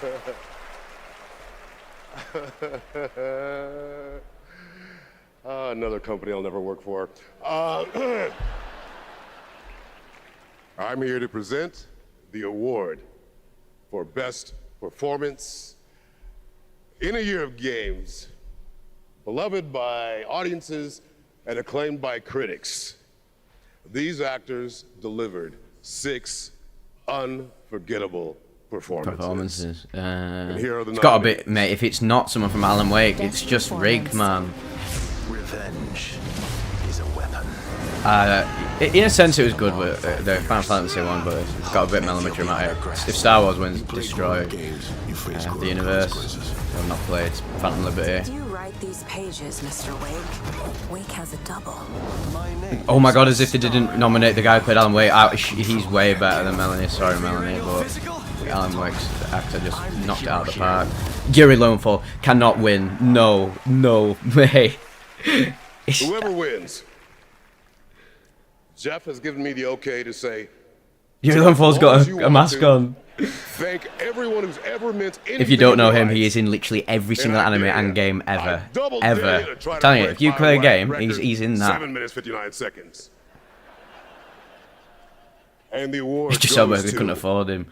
Another company I'll never work for. I'm here to present the award for Best Performance in a year of games, beloved by audiences and acclaimed by critics. These actors delivered 6 unforgettable performances. And here are the It's got a bit, mate. If it's not someone from Alan Wake, it's just rigged, man. Revenge is a weapon. In a sense, it was good with the Final Fantasy one, but it's got a bit melodramatic. If Star Wars wins Destroy the Universe, I've not played Phantom Liberty. You write these pages, Mr. Wake. Wake has a double. Oh my god, as if they didn't nominate the guy who played Alan Wake. He's way better than Melanie. Sorry, Melanie, but Alan Wake's actor just knocked it out of the park. Gary Lowenthal cannot win. No way. Whoever wins, Jeff has given me the okay to say. Gary Lowenthal's got a mask on. Thank everyone who's ever meant anything. If you don't know him, he is in literally every single anime and game ever. Ever. I'm telling you, if you play a game, he's in that. 7 minutes 59 seconds. And the award It's just so goes bad they couldn't afford him.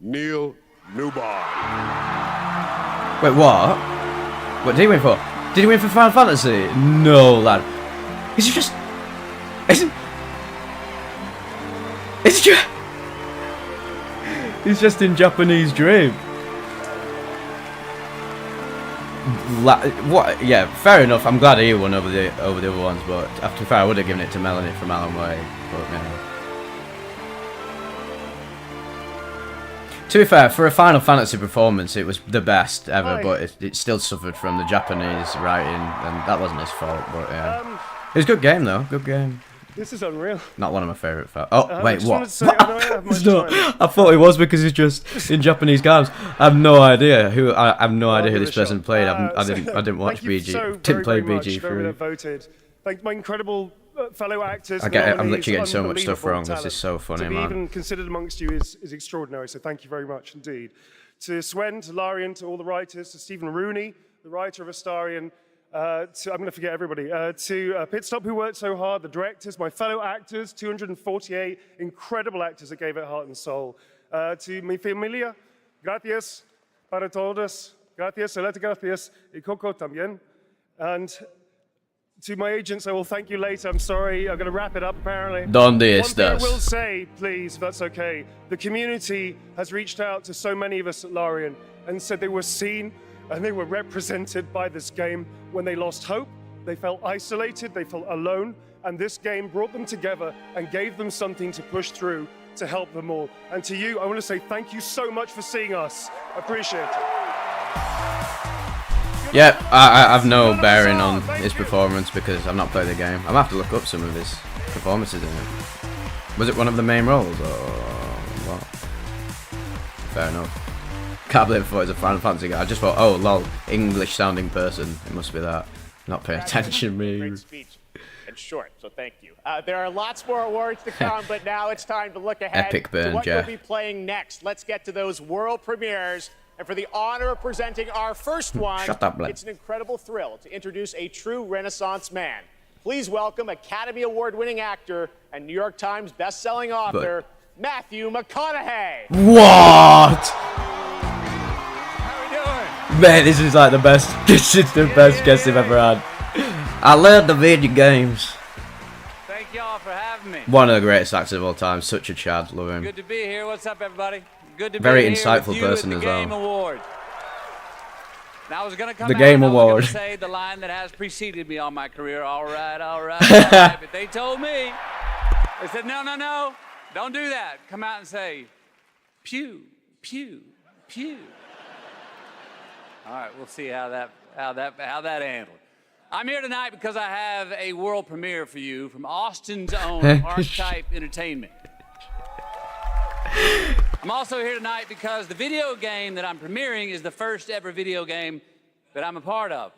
Neil Newbar. Wait, what? What did he win for? Did he win for Final Fantasy? No, lad. Is it just... He's just in Japanese Dream. What? Yeah, fair enough. I'm glad he won over the other ones, but after fair, I would have given it to Melanie from Alan Wake. But yeah. To be fair, for a Final Fantasy performance, it was the best ever, but it still suffered from the Japanese writing, and that wasn't his fault. But yeah, it was a good game though. Good game. This is unreal. Not one of my favourite films. Oh, wait, what? Say, I thought it was because it's just in Japanese games. I have no idea who. I have no idea who this person played. I didn't watch BG. Didn't play BG for. Voted. Thank my incredible fellow actors. I get it. I'm literally getting so much stuff wrong. This is so funny, man. To be man. even considered amongst you is extraordinary. So thank you very much indeed. To Swen, to Larian, to all the writers, to Stephen Rooney, the writer of Astarion. I'm going to forget everybody. To Pitstop, who worked so hard, the directors, my fellow actors, 248 incredible actors that gave it heart and soul. To mi familia, gracias. para todos. Gracias, Aleta, gracias, y Coco también. And to my agents, I will thank you later. I'm sorry, I'm going to wrap it up apparently. ¿Dónde One thing I estás? will say, please, if that's okay, the community has reached out to so many of us at Larian and said they were seen and they were represented by this game when they lost hope, they felt isolated, they felt alone, and this game brought them together and gave them something to push through to help them all. And to you, I want to say thank you so much for seeing us. I appreciate it. Yep, I have no bearing on his performance because I've not played the game. I'm gonna have to look up some of his performances in it. Was it one of the main roles or what? Fair enough. Can't believe I thought it was a Final Fantasy guy. I just thought, oh lol, English sounding person. It must be that. Not paying attention, me. Great speech and short, so thank you. There are lots more awards to come, but now it's time to look ahead Epic burn, to what Jeff. we'll be playing next. Let's get to those world premieres. And for the honor of presenting our first one, Shut up, Blaine. it's an incredible thrill to introduce a true Renaissance man. Please welcome Academy Award-winning actor and New York Times best-selling author, Matthew McConaughey. What? How we doing? Man, this is like the best. This is the best guest I've ever had. I love the video games. Thank y'all for having me. One of the greatest actors of all time. Such a Chad. Love him. Good to be here. What's up, everybody? Good to Very be here insightful with you person at the as well. Game Award. Now I was gonna come The out Game and I was Award. gonna say the line that has preceded me all my career. All right, all right, all right. But they told me. They said, no, no, no, don't do that. Come out and say, pew, pew, pew. All right, we'll see how that handled. I'm here tonight because I have a world premiere for you from Austin's own Archetype Entertainment. I'm also here tonight because the video game that I'm premiering is the first ever video game that I'm a part of.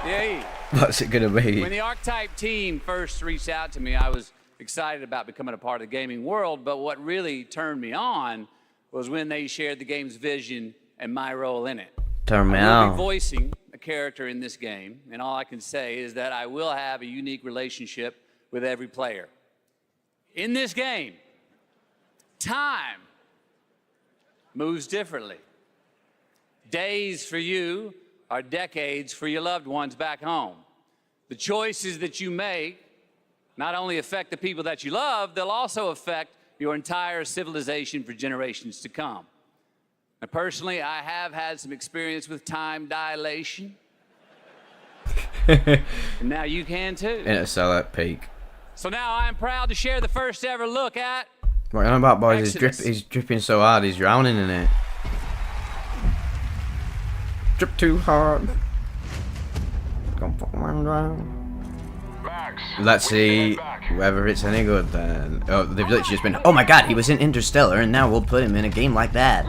Yay. What's it gonna be? When the Archetype team first reached out to me, I was excited about becoming a part of the gaming world, but what really turned me on was when they shared the game's vision and my role in it. Turn me I will on. be voicing a character in this game, and all I can say is that I will have a unique relationship with every player. In this game, time moves differently. Days for you are decades for your loved ones back home. The choices that you make not only affect the people that you love, they'll also affect your entire civilization for generations to come. Now, personally, I have had some experience with time dilation. And now you can too. Interstellar at peak. So now I am proud to share the first ever look at What on about, boys? Exodus. He's dripping so hard, he's drowning in it. Drip too hard. Gonna fuck around drown. Let's see whether it's any good then. Oh, they've literally just been. Oh my god, he was in Interstellar, and now we'll put him in a game like that.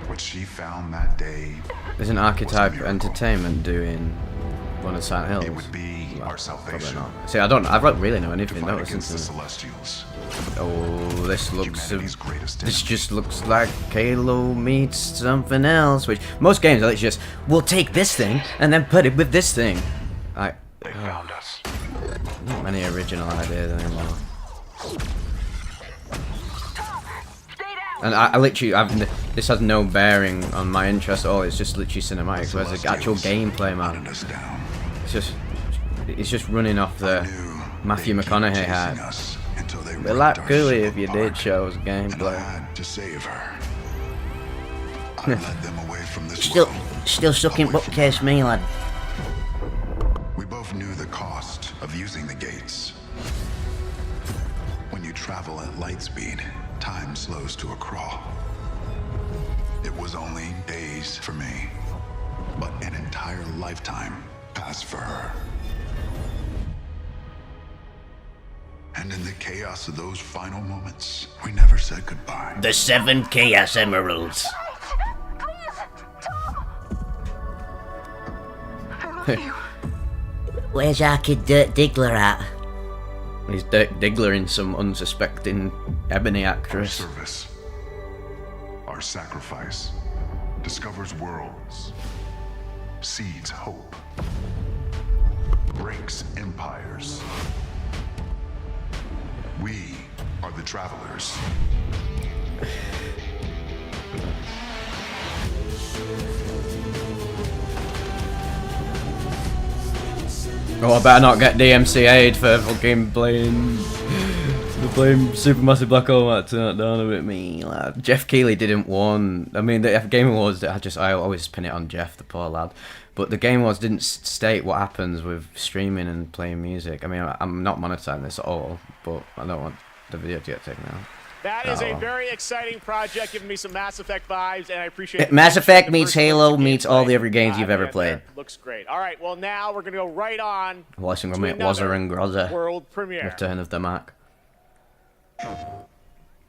What she found that day. Isn't Archetype Entertainment doing one of Silent Hills? It would be our salvation. Probably not. See, I don't really know anything. That was Against the into. Celestials. Oh, this looks. This just looks like Halo meets something else. Which most games are just, we'll take this thing and then put it with this thing. They found us. Not many original ideas anymore. And I literally, this has no bearing on my interest at all. It's just literally cinematic. Whereas the actual gameplay, man, it's just running off the Matthew McConaughey hat. It'd like Keighley if you did show us gameplay. To save her. I led them away from this Still world. stuck in bookcase, me, lad. We both knew the cost of using the gates. When you travel at light speed, time slows to a crawl. It was only days for me, but an entire lifetime passed for her. And in the chaos of those final moments, we never said goodbye. The 7 Chaos Emeralds. Where's our kid Dirt Diggler at? He's Diggler-ing some unsuspecting ebony actress. Our service, our sacrifice, discovers worlds, seeds hope, breaks empires, We are the travelers. Oh, I better not get DMCA'd for fucking playing Supermassive Black Hole. That turned down a bit, me lad. Jeff Keighley didn't won. I mean, the Game Awards. I always pin it on Jeff, the poor lad. But the Game Awards didn't state what happens with streaming and playing music. I mean, I'm not monetizing this at all, but I don't want the video to get taken out. That is a very exciting project, giving me some Mass Effect vibes, and I appreciate it. Mass Effect meets Halo meets all the other games you've ever played. Looks great. All right, well, now we're going to go right on Watching to Wazza and Grozza. world premiere. Return of the Mac.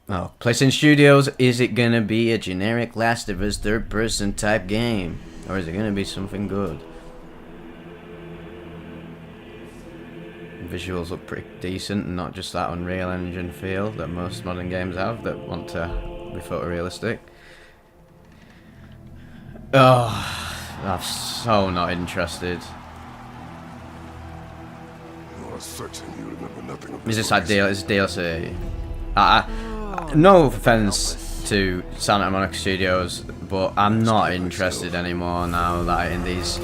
Oh, PlayStation Studios, is it gonna be a generic Last of Us third-person type game? Or is it gonna be something good? Visuals look pretty decent, and not just that Unreal Engine feel that most modern games have that want to be photorealistic. Oh, I'm so not interested. Is this ideal? Is DLC? No offense to Santa Monica Studios, but I'm not interested anymore now that in these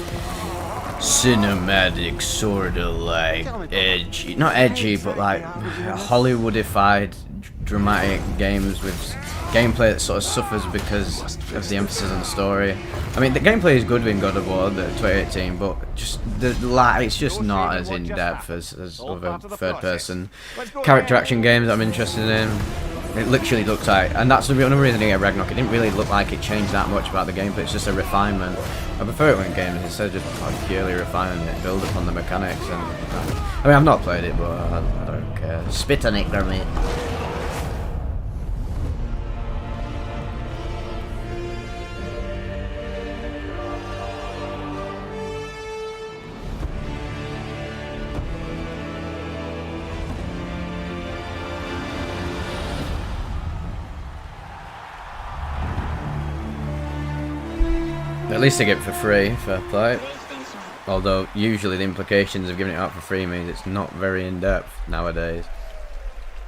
cinematic, sorta like edgy, not edgy, but like Hollywoodified, dramatic games with gameplay that sort of suffers because of the emphasis on the story. I mean, the gameplay is good in God of War, the 2018, but just it's just not as in depth as other third-person character action games I'm interested in. It literally looks like, and that's the only reason I get Ragnarok. It didn't really look like it changed that much about the gameplay. It's just a refinement. I prefer it when games, instead of just like purely refining it, build upon the mechanics. And I mean, I've not played it, but I don't care. Spit on it, Kermit. At least I get it for free, fair play. Although usually the implications of giving it out for free means it's not very in-depth nowadays.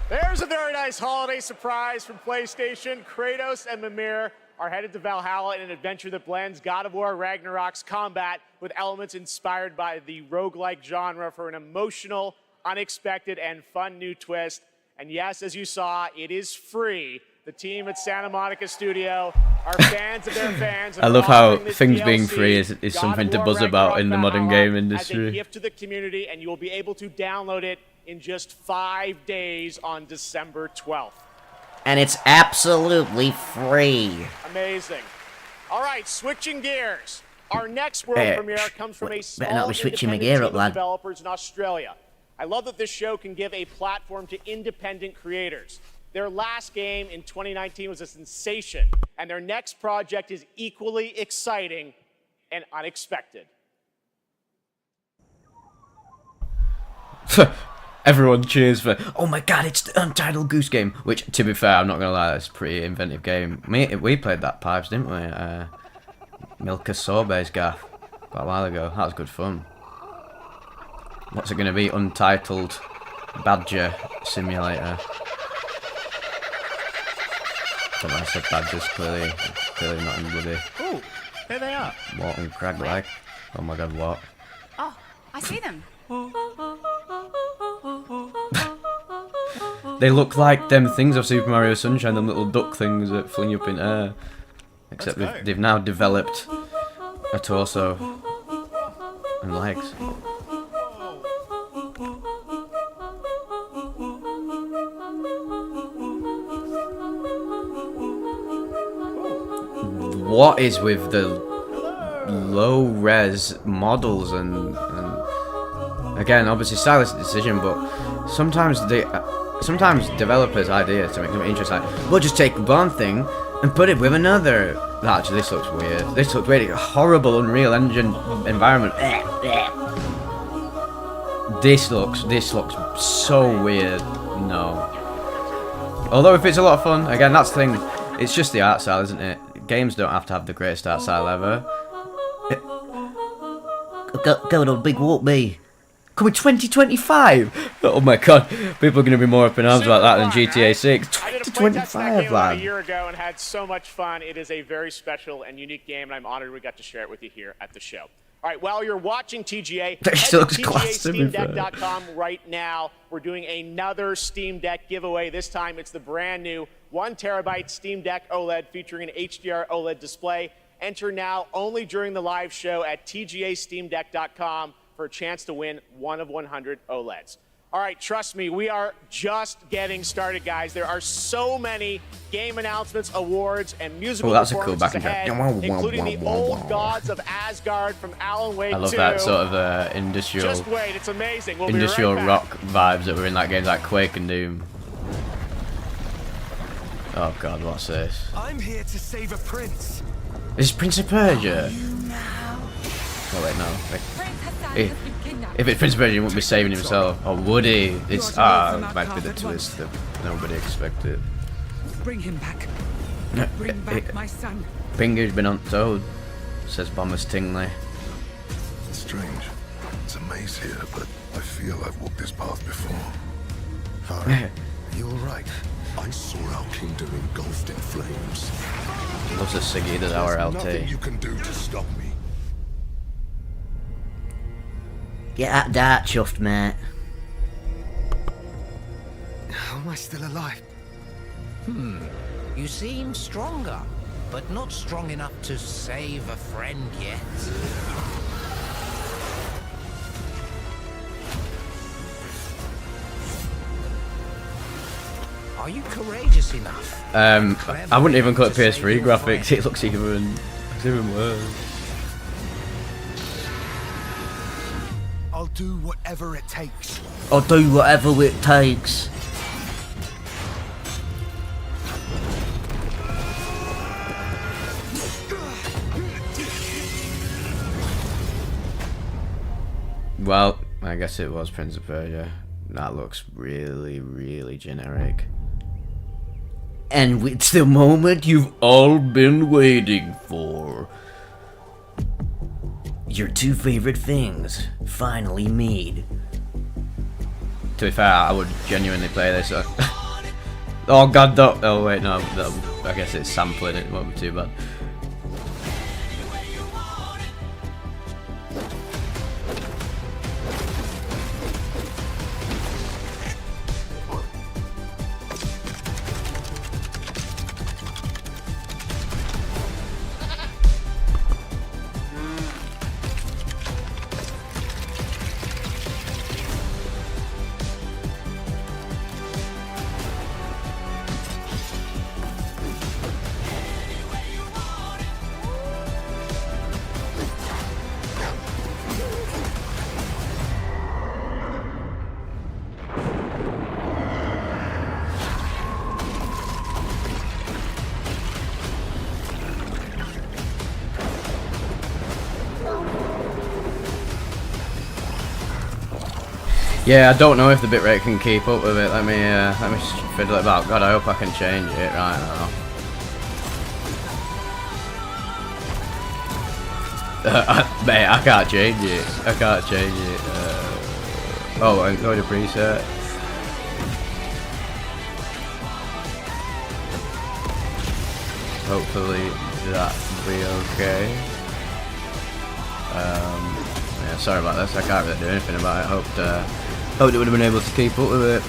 There's a very nice holiday surprise from PlayStation. Kratos and Mimir are headed to Valhalla in an adventure that blends God of War Ragnarok's combat with elements inspired by the roguelike genre for an emotional, unexpected, and fun new twist. And yes, as you saw, it is free. The team at Santa Monica Studio are fans of their fans. I love how things being free is something to buzz about in the modern game industry. As a gift to the community, and you will be able to download it in just 5 days on December 12th. And it's absolutely free. Amazing. All right, switching gears. Our next world premiere comes from a small independent team of developers in Australia. I love that this show can give a platform to independent creators. Their last game in 2019 was a sensation, and their next project is equally exciting and unexpected. Everyone cheers for, oh my god, it's the Untitled Goose Game, which, to be fair, I'm not going to lie, that's a pretty inventive game. We played that Pipes, didn't we? Milka Sorbe's gaff quite a while ago. That was good fun. What's it going to be? Untitled Badger Simulator. I don't know, I said badgers, clearly not in bloody. Oh, there they are. What and crag like. Oh my god, what? Oh, I see them. They look like them things of Super Mario Sunshine, them little duck things that fling you up in air. Except they've now developed a torso and legs. What is with the low-res models and again, obviously stylistic decision, but sometimes developers' ideas to make them interesting, like, we'll just take one thing and put it with another. Actually, this looks weird. This looks really horrible. Unreal Engine environment. This looks so weird. No. Although if it's a lot of fun, again, that's the thing. It's just the art style, isn't it? Games don't have to have the greatest art style ever. Go to a big walk, me. Coming 2025! Oh my god, people are going to be more up in arms about that than GTA 6. I did a 20 to playtest of that 25, game about a lad. year ago and had so much fun. It is a very special and unique game, and I'm honored we got to share it with you here at the show. All right, while you're watching TGA, That head still to looks class to me, bro. TGASteamDeck.com right now. We're doing another Steam Deck giveaway. This time it's the brand new 1 terabyte Steam Deck OLED featuring an HDR OLED display. Enter now only during the live show at TGASteamDeck.com for a chance to win one of 100 OLEDs. All right, trust me, we are just getting started, guys. There are so many game announcements, awards, and musical that's a cool performances back and ahead, including the old gods of Asgard from Alan Wake 2. I love that sort of industrial, Just wait, it's amazing. We'll industrial be right back. rock vibes that were in that game, like Quake and Doom. Oh god, what's this? I'm here to save a prince. This is Prince of Persia. Oh wait, no. Wait. If it's Prince of Persia, he wouldn't be saving himself. Or would he? It's might be the twist that nobody expected. Bring him back. Bring back my son. Finger's been untold, says Bomber Stingley. It's strange. It's a maze here, but I feel I've walked this path before. Harry, you alright? I saw our kingdom engulfed in flames. Loves that Siggy does our LT. Nothing you can do to stop me. Get that dart chuffed, mate. How am I still alive? You seem stronger, but not strong enough to save a friend yet. Are you courageous enough? I wouldn't even call it PS3 graphics. It looks even worse. I'll do whatever it takes. I'll do whatever it takes. Well, I guess it was Prince of Persia. That looks really, really generic. And it's the moment you've all been waiting for. Your two favorite things finally made. To be fair, I would genuinely play this. Oh god, don't. Oh wait, no. I guess it's sampling. It won't be too bad. Yeah, I don't know if the bitrate can keep up with it. Let me fiddle it about. God, I hope I can change it right now. Mate, I can't change it. I can't change it. Oh, I'm going to preset. Hopefully that'll be okay. Yeah, sorry about this. I can't really do anything about it. Hoped it would have been able to keep up with it.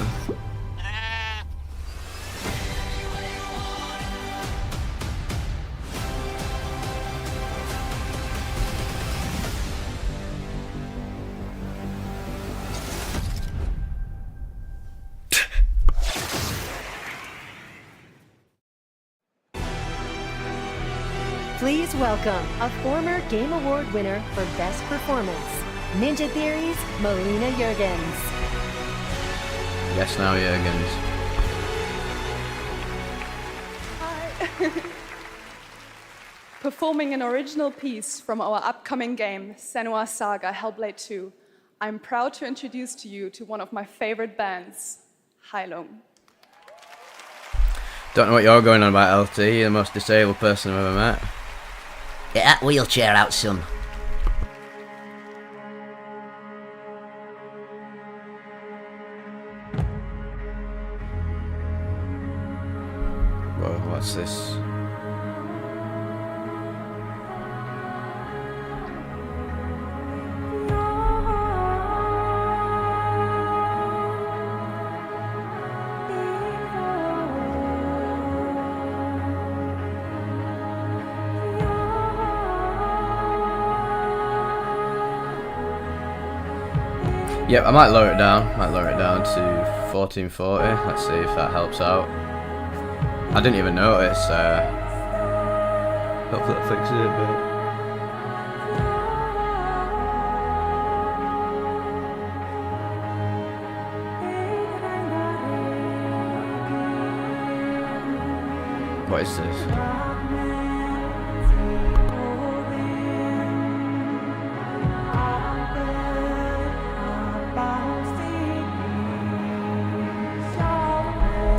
Please welcome a former Game Award winner for Best Performance, Ninja Theory's Melina Juergens. Yes, now Juergens. Hi. Performing an original piece from our upcoming game, Senua's Saga Hellblade 2, I'm proud to introduce to you to one of my favorite bands, Heilung. Don't know what you're going on about, LT. You're the most disabled person I've ever met. Get that wheelchair out, son. What's this? Yep, I might lower it down. Might lower it down to 1440. Let's see if that helps out. I didn't even notice. Hopefully that fixes it, but. What is this?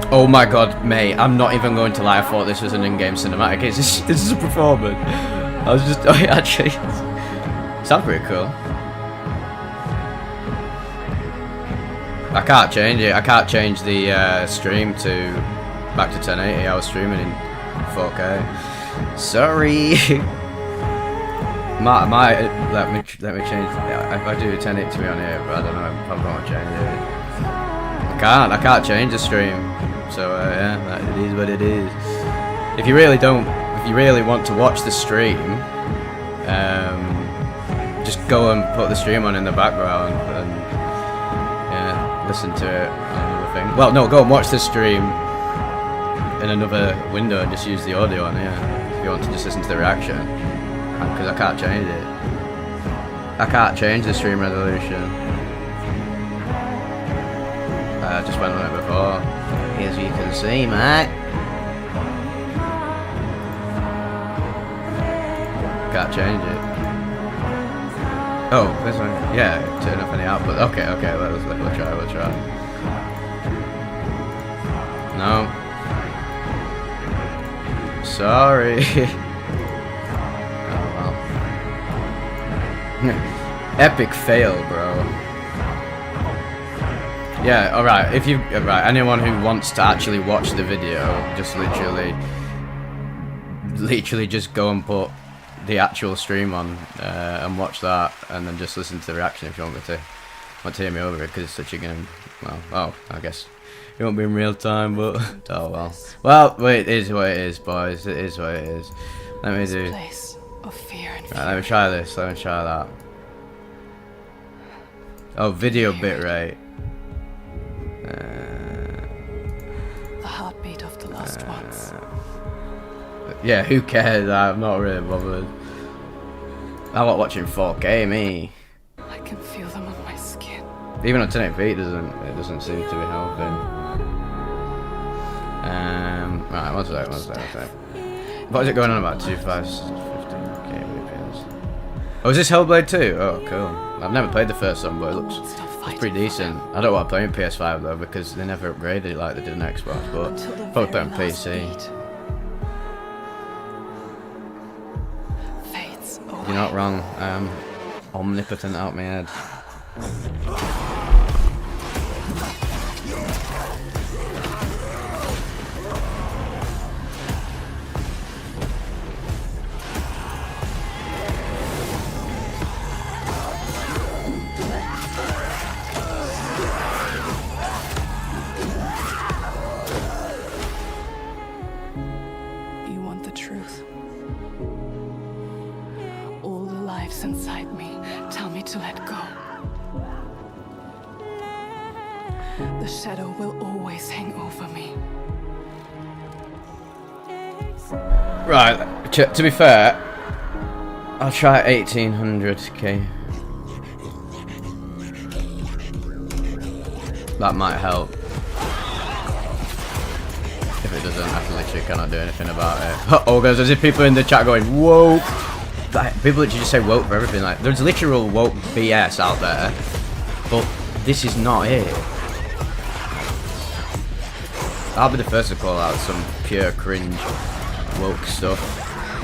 Oh my god, mate, I'm not even going to lie, I thought this was an in-game cinematic. This is a performance. I was just, actually, sounds pretty cool. I can't change it, I can't change the stream to back to 1080, I was streaming in 4K. Sorry. Let me change, if I do 1080 on here, but I don't know, I probably won't change it. I can't change the stream. So yeah, it is what it is. If you really want to watch the stream, just go and put the stream on in the background and yeah, listen to it on another thing. Well, no, go and watch the stream in another window and just use the audio on here if you want to just listen to the reaction. Because I can't change it. I can't change the stream resolution. I just went on it before. As you can see, mate. Can't change it. Oh, this one. Yeah, turn off any output. Okay, we'll try. No. Sorry. Oh well. Epic fail, bro. Yeah, alright, anyone who wants to actually watch the video, just literally just go and put the actual stream on and watch that, and then just listen to the reaction if you want to hear me over it, because it's such a game. Well, I guess it won't be in real time, but oh well. Well, it is what it is, boys. It is what it is. Let me do. Place of fear and right, let me try this. Let me try that. Oh, video bitrate. the heartbeat of the lost ones. Yeah, who cares? I'm not really bothered. I'm not watching 4K, me. I can feel them on my skin. Even on 1080p, it doesn't seem to be helping. Right, one sec. What is it going on about? 2515 kbps. Oh, is this Hellblade 2? Oh, cool. I've never played the first one, but it looks pretty decent. I don't want to play on PS5 though, because they never upgraded it like they did on Xbox, but probably play on PC. You're not wrong. I'm omnipotent out my head. You want the truth? All the lives inside me tell me to let go. The shadow will always hang over me. Right, to be fair, I'll try 1800k. That might help. If it doesn't, I literally cannot do anything about it. Oh, guys, there's people in the chat going, whoa! Like, people literally just say woke for everything. Like, there's literal woke BS out there, but this is not it. I'll be the first to call out some pure cringe woke stuff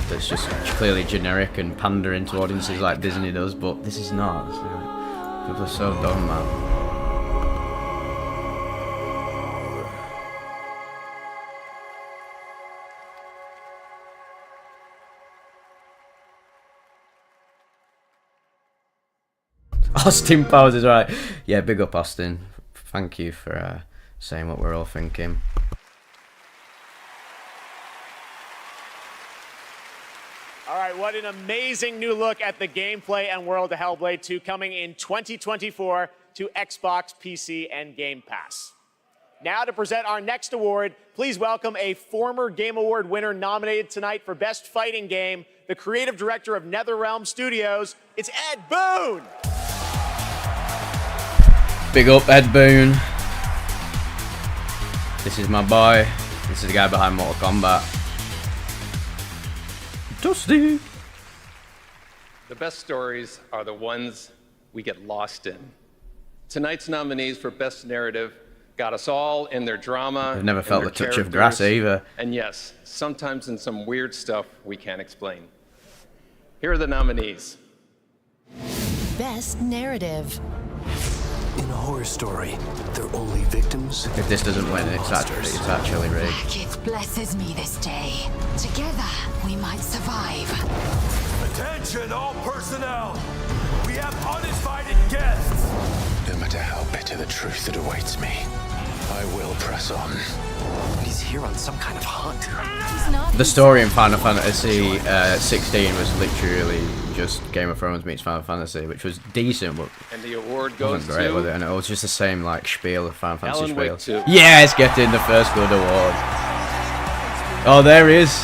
that's just clearly generic and pandering to audiences like Disney does, but this is not. People are so dumb, man. Austin Powers is right. Yeah, big up Austin. Thank you for saying what we're all thinking. All right, what an amazing new look at the gameplay and world of Hellblade 2 coming in 2024 to Xbox, PC, and Game Pass. Now to present our next award, please welcome a former Game Award winner nominated tonight for Best Fighting Game, the creative director of NetherRealm Studios. It's Ed Boon! Big up Ed Boon. This is my boy. This is the guy behind Mortal Kombat. Dusty! The best stories are the ones we get lost in. Tonight's nominees for Best Narrative got us all in their drama. I've never and felt their the touch of grass characters, either. And yes, sometimes in some weird stuff we can't explain. Here are the nominees. Best Narrative. In a horror story, they're only victims. If this doesn't win, it's actually rigged. It blesses me this day. Together, we might survive. Attention, all personnel! We have uninvited guests! No matter how bitter the truth that awaits me, I will press on. He's here on some kind of hunt. The story in Final Fantasy 16 was literally just Game of Thrones meets Final Fantasy, which was decent, but And the award goes wasn't great, to was it? And it was just the same like spiel of Final Fantasy Alan Wake spiel. 2. Yes, getting the first good award. Oh, there he is,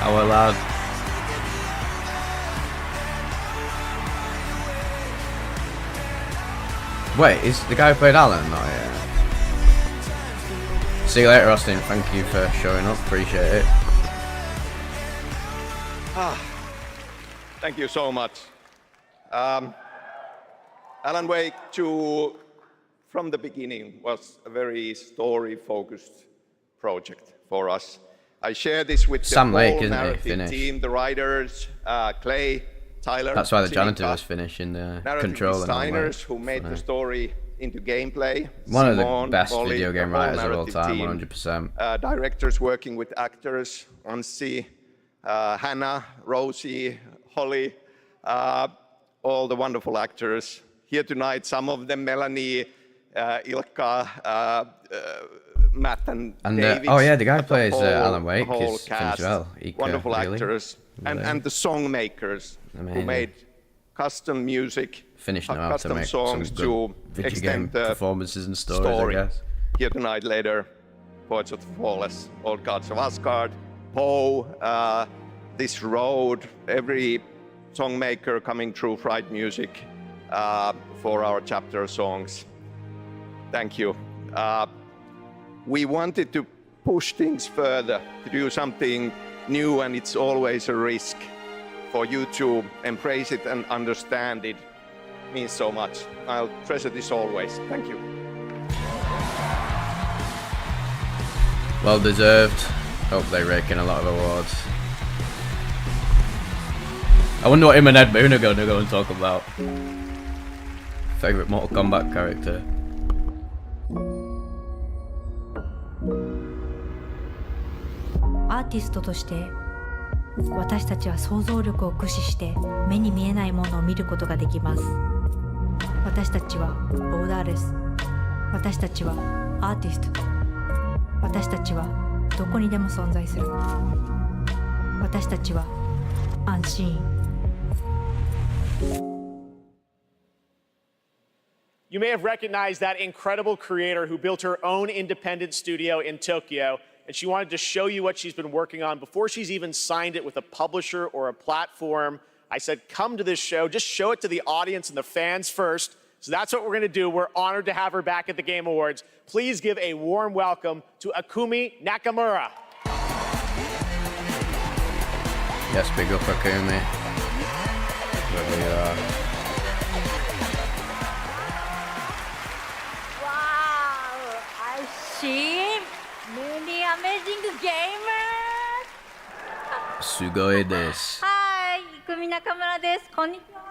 our lad. Wait, is the guy who played Alan not here? See you later, Austin. Thank you for showing up. Appreciate it. Thank you so much. Alan Wake 2, from the beginning, was a very story-focused project for us. I share this with Sam the Lake, whole isn't he? narrative Finished. team, the writers, Clay, Tyler. That's why the janitor Sinika, was finishing the narrative control and all designers that. who made the story into gameplay. One of the Simone, best Ollie, video game the whole writers of all narrative time, team, 100%. Directors working with actors, Ansi, Hannah, Rosie, Holly, all the wonderful actors here tonight. Some of them, Melanie, Ilkka, Matt and David. Oh yeah, the guy who plays whole- Alan Wake whole is cast, finished well. Ika, wonderful really. actors, and the song makers who Amazing. made custom music, Finished now how to custom make some songs good to video game extend the performances and stories, I story. guess. Here tonight, later, Poets of the Flawless, Old Gods of Asgard, Poe, This Road, every songmaker coming through Fright Music for our chapter songs. Thank you. We wanted to push things further, to do something new, and it's always a risk. For you to embrace it and understand it means so much. I'll treasure this always. Thank you. Well deserved. Hope they rake in a lot of awards. I wonder what him and Ed Boon are going to go and talk about. Favourite Mortal Kombat character.アーティストとして私たちは想像力を駆使して目に見えないものを見ることができます。私たちはボーダーレス。私たちはアーティスト。私たちはどこにでも存在する。私たちはアンシーン。You may have recognized that incredible creator who built her own independent studio in Tokyo, and she wanted to show you what she's been working on before she's even signed it with a publisher or a platform. I said, come to this show, just show it to the audience and the fans first. So that's what we're going to do. We're honored to have her back at the Game Awards. Please give a warm welcome to Akumi Nakamura. Yes, big up Akumi. Wherever you are. Wow! I see many amazing gamers! すごいです。はい、組中村です。こんにちは。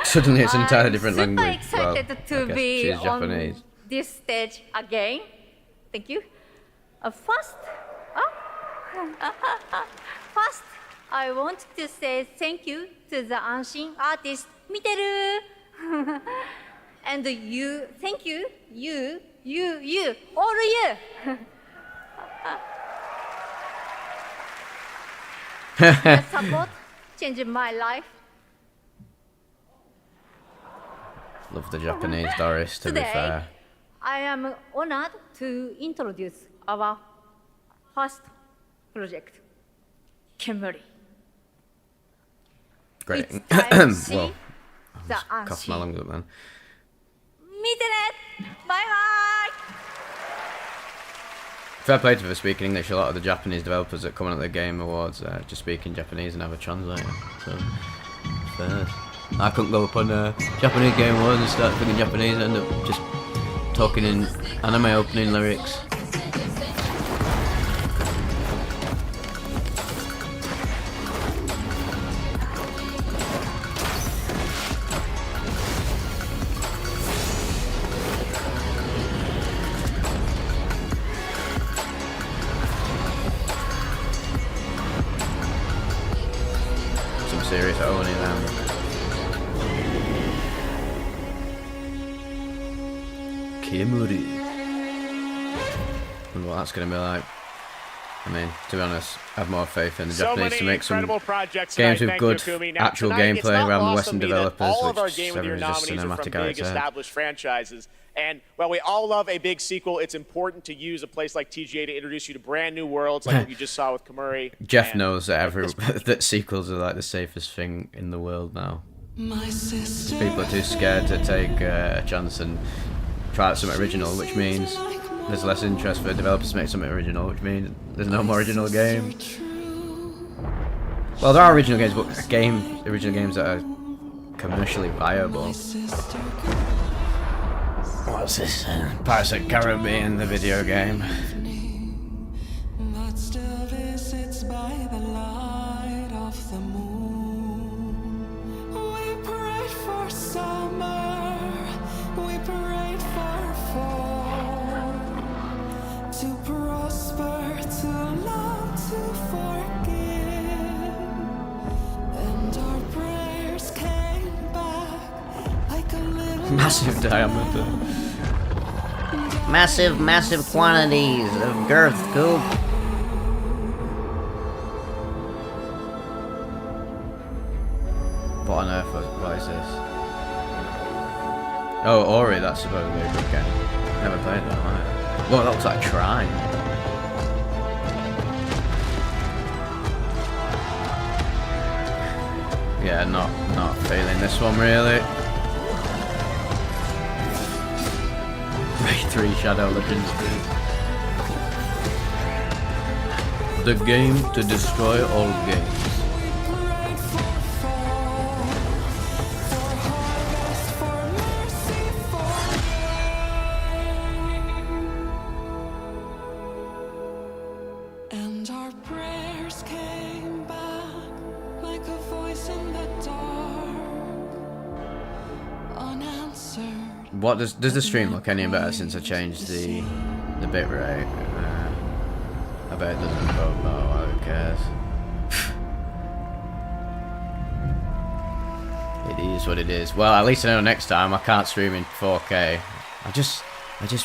Suddenly it's an entirely different I'm language. super excited Well, to I guess be she's on Japanese. this stage again. Thank you. First, I want to say thank you to the unseen artist, Miteru. And you, thank you, you, all you. Your support changed my life. Love the Japanese Doris, to be fair. I am honored to introduce our first project, Keighley. Great. It's time to Well, see the cough my lungs up then. Bye-bye! Fair play to for speaking English. A lot of the Japanese developers that come on at the Game Awards just speak in Japanese and have a translator. So, fair. I couldn't go up on Japanese Game Awards and start speaking Japanese and end up just talking in anime opening lyrics. Some serious owning them. Keighley. Wonder what that's going to be like. I mean, to be honest, I have more faith in the Japanese to make some games with good actual gameplay rather than Western developers, which is just cinematic art. Established franchises. And while we all love a big sequel, it's important to use a place like TGA to introduce you to brand new worlds, like what you just saw with Kamuri. Jeff knows that that sequels are like the safest thing in the world now. People are too scared to take a chance and try out something original, which means there's less interest for developers to make something original, which means there's no more original game. Well, there are original games, but original games that are commercially viable. What's this? Pirates of the Caribbean, the video game. Massive diameter. Massive quantities of girth, Coop. What on earth what is this? Oh, Ori, that's supposedly a good game. Never played that one. Well, that looks like Trine. Yeah, not feeling this one really. Ray 3 Shadow Legends 2. The game to destroy all games. And our prayers came back like a voice in the dark, unanswered. What does the stream look any better since I changed the bitrate? I bet it doesn't, but oh, who cares? It is what it is. Well, at least I know next time I can't stream in 4K. I just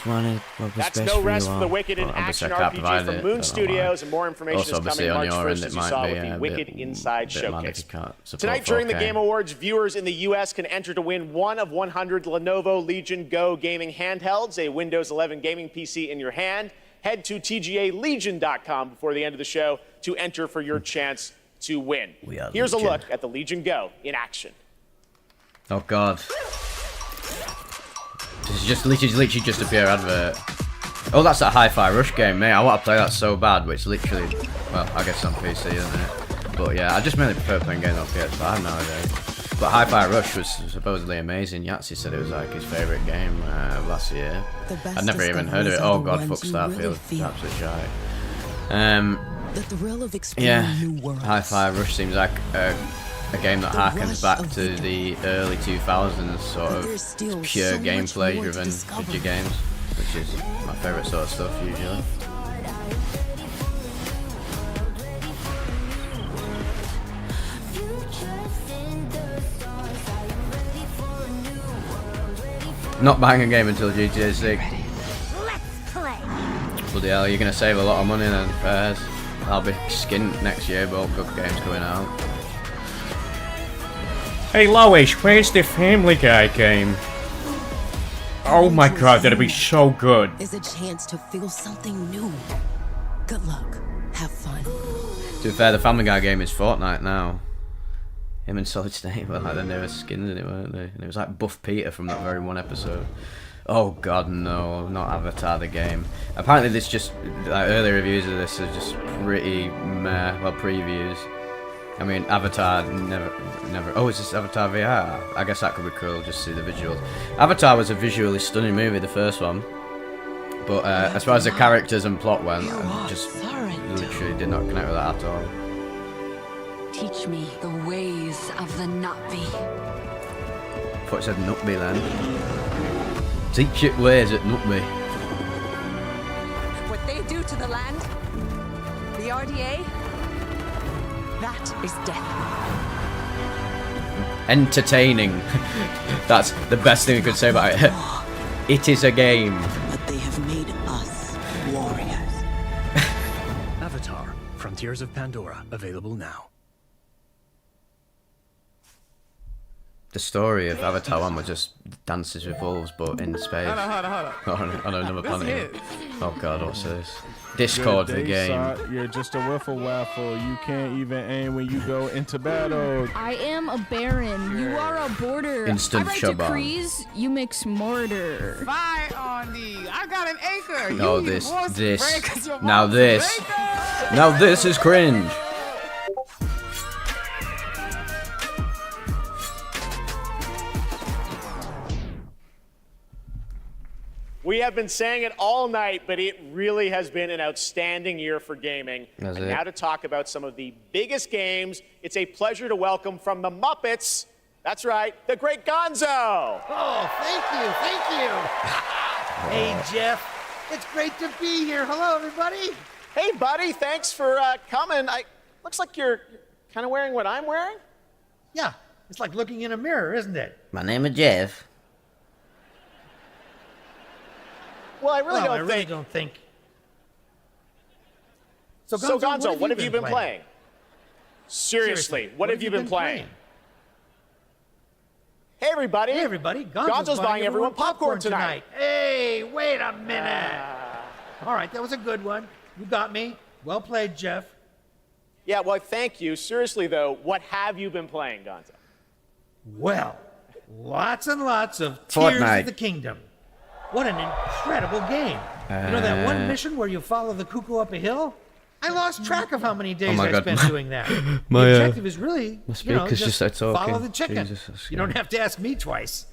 wanted what was That's best no for rest you for the all. Wicked and Well, Action obviously I can't RPG provide from it, Moon I don't know Studios, why. and more information Also, is obviously coming on March your 1st, end, as it you might saw be with the a Wicked bit Inside mad Showcase. if you can't support Tonight during the 4K. Game Awards, viewers in the U.S. can enter to win one of 100 Lenovo Legion Go gaming handhelds, a Windows 11 gaming PC in your hand. Head to TGALegion.com before the end of the show to enter for your chance to win. Here's a look at the Legion Go in action. Oh god. This is just literally just a pure advert. Oh, that's that Hi-Fi Rush game, mate. I want to play that so bad, but it's literally, well, I guess on PC, isn't it? But yeah, I just mainly prefer playing games on PS5 nowadays. But Hi-Fi Rush was supposedly amazing. Yahtzee said it was like his favourite game last year. I'd never even heard of it. Oh god, fuck Starfield. Absolute shite. Yeah, Hi-Fi Rush seems like a game that harkens back to the early 2000s, sort of pure gameplay driven video games, which is my favourite sort of stuff usually. Not buying a game until GTA 6. Let's play. Bloody hell, you're going to save a lot of money then, Fairs. I'll be skint next year, but good games coming out. Hey Lois, where's the Family Guy game? Oh my god, that'd be so good. Is a chance to feel something new. Good luck. Have fun. To be fair, the Family Guy game is Fortnite now. Him and Solid Snake were like the newest skins in it, weren't they? And it was like Buff Peter from that very one episode. Oh god, no, not Avatar the game. Apparently this just, like, early reviews of this are just pretty meh, well, previews. I mean, Avatar never, oh, is this Avatar VR? I guess that could be cool, just see the visuals. Avatar was a visually stunning movie, the first one. But as far as the characters and plot went, I just literally did not connect with that at all. Teach me the ways of the Na'vi. I thought it said Nutby then. Teach it ways at Nutby. What they do to the land, the RDA, that is death. Entertaining. That's the best thing we could say about it. It is a game. But they have made us warriors. Avatar: Frontiers of Pandora, available now. The story of Avatar 1 was just Dances with Wolves, but in space. Hold on. On another That's planet. it. Oh god, what's this? Discord, the game. You're just a wiffle waffle. You can't even aim when you go into battle. I am a baron. You are a border. Instant I write Shaban. decrees. You mix mortar. Fire on thee. I got an anchor. No, You this. voice breakers, your Now voice this. breakers. Now this is cringe. We have been saying it all night, but it really has been an outstanding year for gaming. That's And it. now to talk about some of the biggest games, it's a pleasure to welcome from the Muppets, that's right, the great Gonzo. Oh, thank you. Hey, Jeff. It's great to be here. Hello, everybody. Hey, buddy, thanks for coming. Looks like you're kind of wearing what I'm wearing. Yeah, it's like looking in a mirror, isn't it? My name is Jeff. Well, I really Well, don't think. So, So, Gonzo, Gonzo, what have you been playing? Seriously, what have you been playing? Hey, everybody. Hey, everybody. Gonzo's buying everyone popcorn tonight. Hey, wait a minute. All right, that was a good one. You got me. Well played, Jeff. Yeah, well, thank you. Seriously, though, what have you been playing, Gonzo? Well, lots and lots of Tears Fortnite. of the Kingdom. What an incredible game. You know that one mission where you follow the cuckoo up a hill? I lost track of how many days my I God. spent doing that. My, the objective is really, my speakers just started follow talking. the chicken. Jesus, that's you don't have to ask me twice.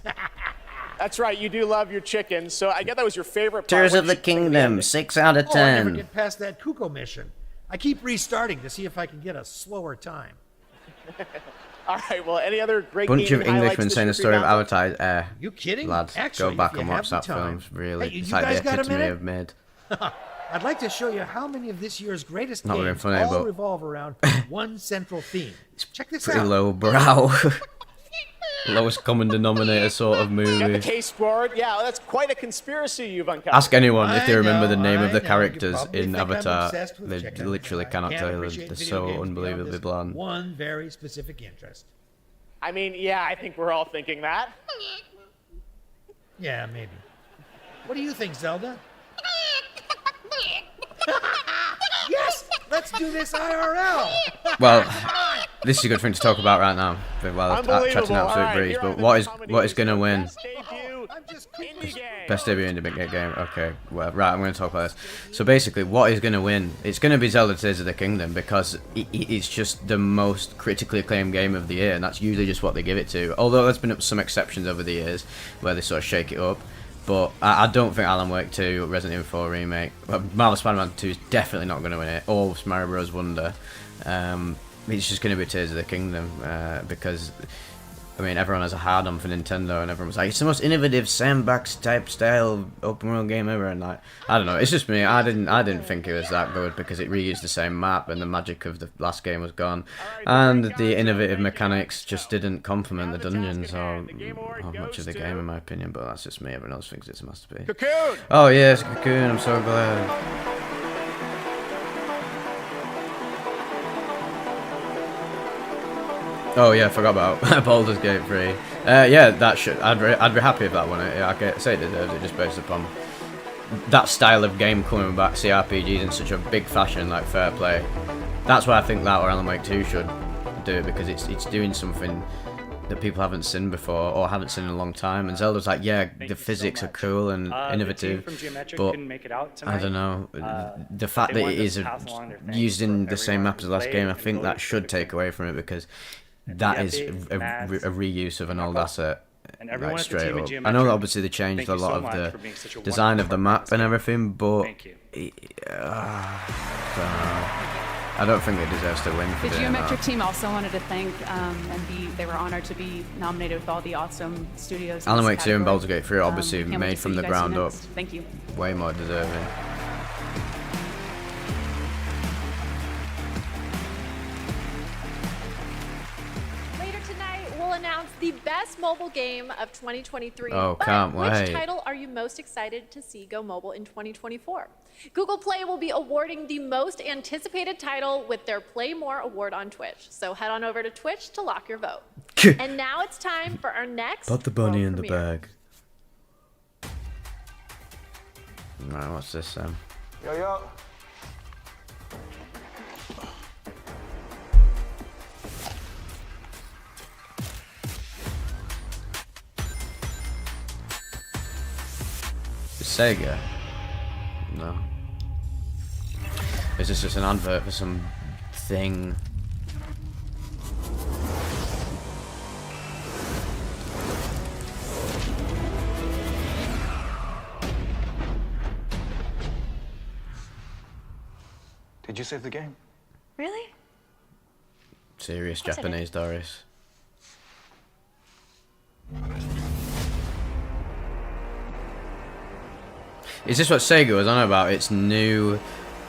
That's right, you do love your chicken, so I guess that was your favorite part. Tears What of did the you think Kingdom, 6 out of Oh, I never 10. get past that cuckoo mission. I keep restarting to see if I can get a slower time. All right, well, any other great Bunch of gaming highlights Englishmen this saying year the for story you, of Gonzo? Avatar is air. You kidding? Lads, Actually, go back if you and have watch the that time. film. Really, Hey, it's you like guys the got a epitome minute? of mid. I'd like to show you how many of this year's greatest Not very games funny, all but- revolve around one central theme. Check this Pretty out. low brow. Lowest common denominator sort of You got the movie. case board. Yeah, well, that's quite a conspiracy you've uncovered. Ask anyone if they I remember the know, name of the I know. You characters probably in think I'm Avatar. obsessed with They chickens. literally cannot Can't tell you. appreciate They're video so games beyond unbelievably this bland. One very specific interest. I mean, yeah, I think we're all thinking that. Yeah, maybe. What do you think, Zelda? Yes! Let's do this IRL! Well, this is a good thing to talk about right now. While chatting Unbelievable. absolute All right, breeze. here But are the what is nominees going to for win? Best debut indie game. Best debut indie game. Okay, well, right. I'm going to talk about this. So basically, what is going to win? It's going to be Zelda: Tears of the Kingdom because it's just the most critically acclaimed game of the year, and that's usually just what they give it to. Although there's been some exceptions over the years where they sort of shake it up. But I don't think Alan Wake 2, Resident Evil 4 Remake, Marvel Spider-Man 2 is definitely not going to win it, or Mario Bros. Wonder. It's just going to be Tears of the Kingdom because I mean, everyone has a hard-on for Nintendo, and everyone was like, it's the most innovative sandbox-type style open-world game ever, and like, I don't know, it's just me, I didn't think it was that good, because it reused the same map, and the magic of the last game was gone, and the innovative mechanics just didn't complement the dungeons, or much of the game, in my opinion, but that's just me, everyone else thinks it's a masterpiece. Cocoon! Oh yes, Cocoon, I'm so glad. Oh yeah, I forgot about Baldur's Gate 3. Yeah, that should. I'd be happy if that won it. Yeah, I say it deserves it just based upon that style of game coming back. CRPGs in such a big fashion, like fair play. That's why I think that or Alan Wake 2 should do it, because it's doing something that people haven't seen before or haven't seen in a long time. And Zelda's like, yeah, the physics are cool and innovative, but I don't know, the fact that it is using the same map as the last game, I think that should take away from it, because that is a reuse of an old asset, like straight up. I know that obviously they changed a lot of the design of the map and everything, but I don't think it deserves to win for The doing Geometric that. team also wanted to thank they were honored to be nominated with all the awesome studios. Alan Wake 2 and Baldur's Gate 3 are obviously can't wait made to see from you the guys do ground up. next. Thank you. Way more deserving. Announce the best mobile game of 2023. Oh, can't Which wait. title are you most excited to see go mobile in 2024? Google Play will be awarding the most anticipated title with their Play More award on Twitch. So head on over to Twitch to lock your vote. And now it's time for our next Put the bunny in world the premiere. bag. Right, what's this then? Yo. Sega? No. Is this just an advert for some thing? Did you save the game? Really? Serious Of course I did. Japanese Doris. Is this what Sega was on about? Its new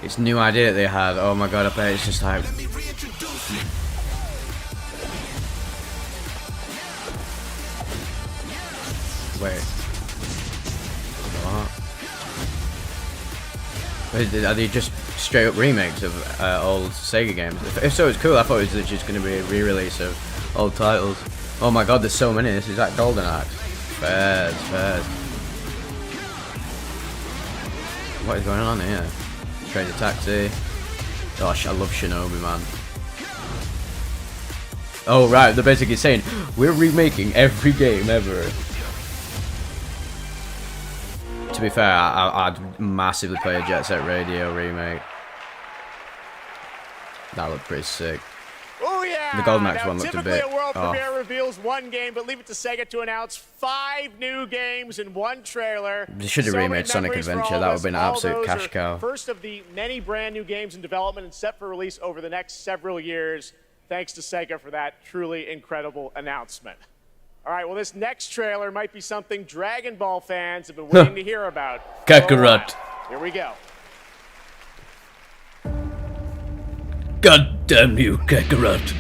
idea that they had. Oh my god, I bet it's just like. Wait. What? Are they just straight up remakes of old Sega games? If so, it's cool. I thought it was just going to be a re-release of old titles. Oh my god, there's so many. This is like Golden Axe. Fairs. What is going on here? Train to Taxi. Gosh, I love Shinobi, man. Oh right, they're basically saying we're remaking every game ever. To be fair, I'd massively play a Jet Set Radio remake. That looked pretty sick. Oh yeah! The Golden Axe now, one looked a typically bit a world off. premiere reveals one game, but leave it to Sega to announce 5 new games in one trailer. They should have So many remade Sonic memories for Adventure. all That of would have us. been an All absolute those cash are cow. First of the many brand new games in development and set for release over the next several years. Thanks to Sega for that truly incredible announcement. All right, well, this next trailer might be something Dragon Ball fans have been waiting to hear about. Kakarot. Here we go. God damn you, Kakarot.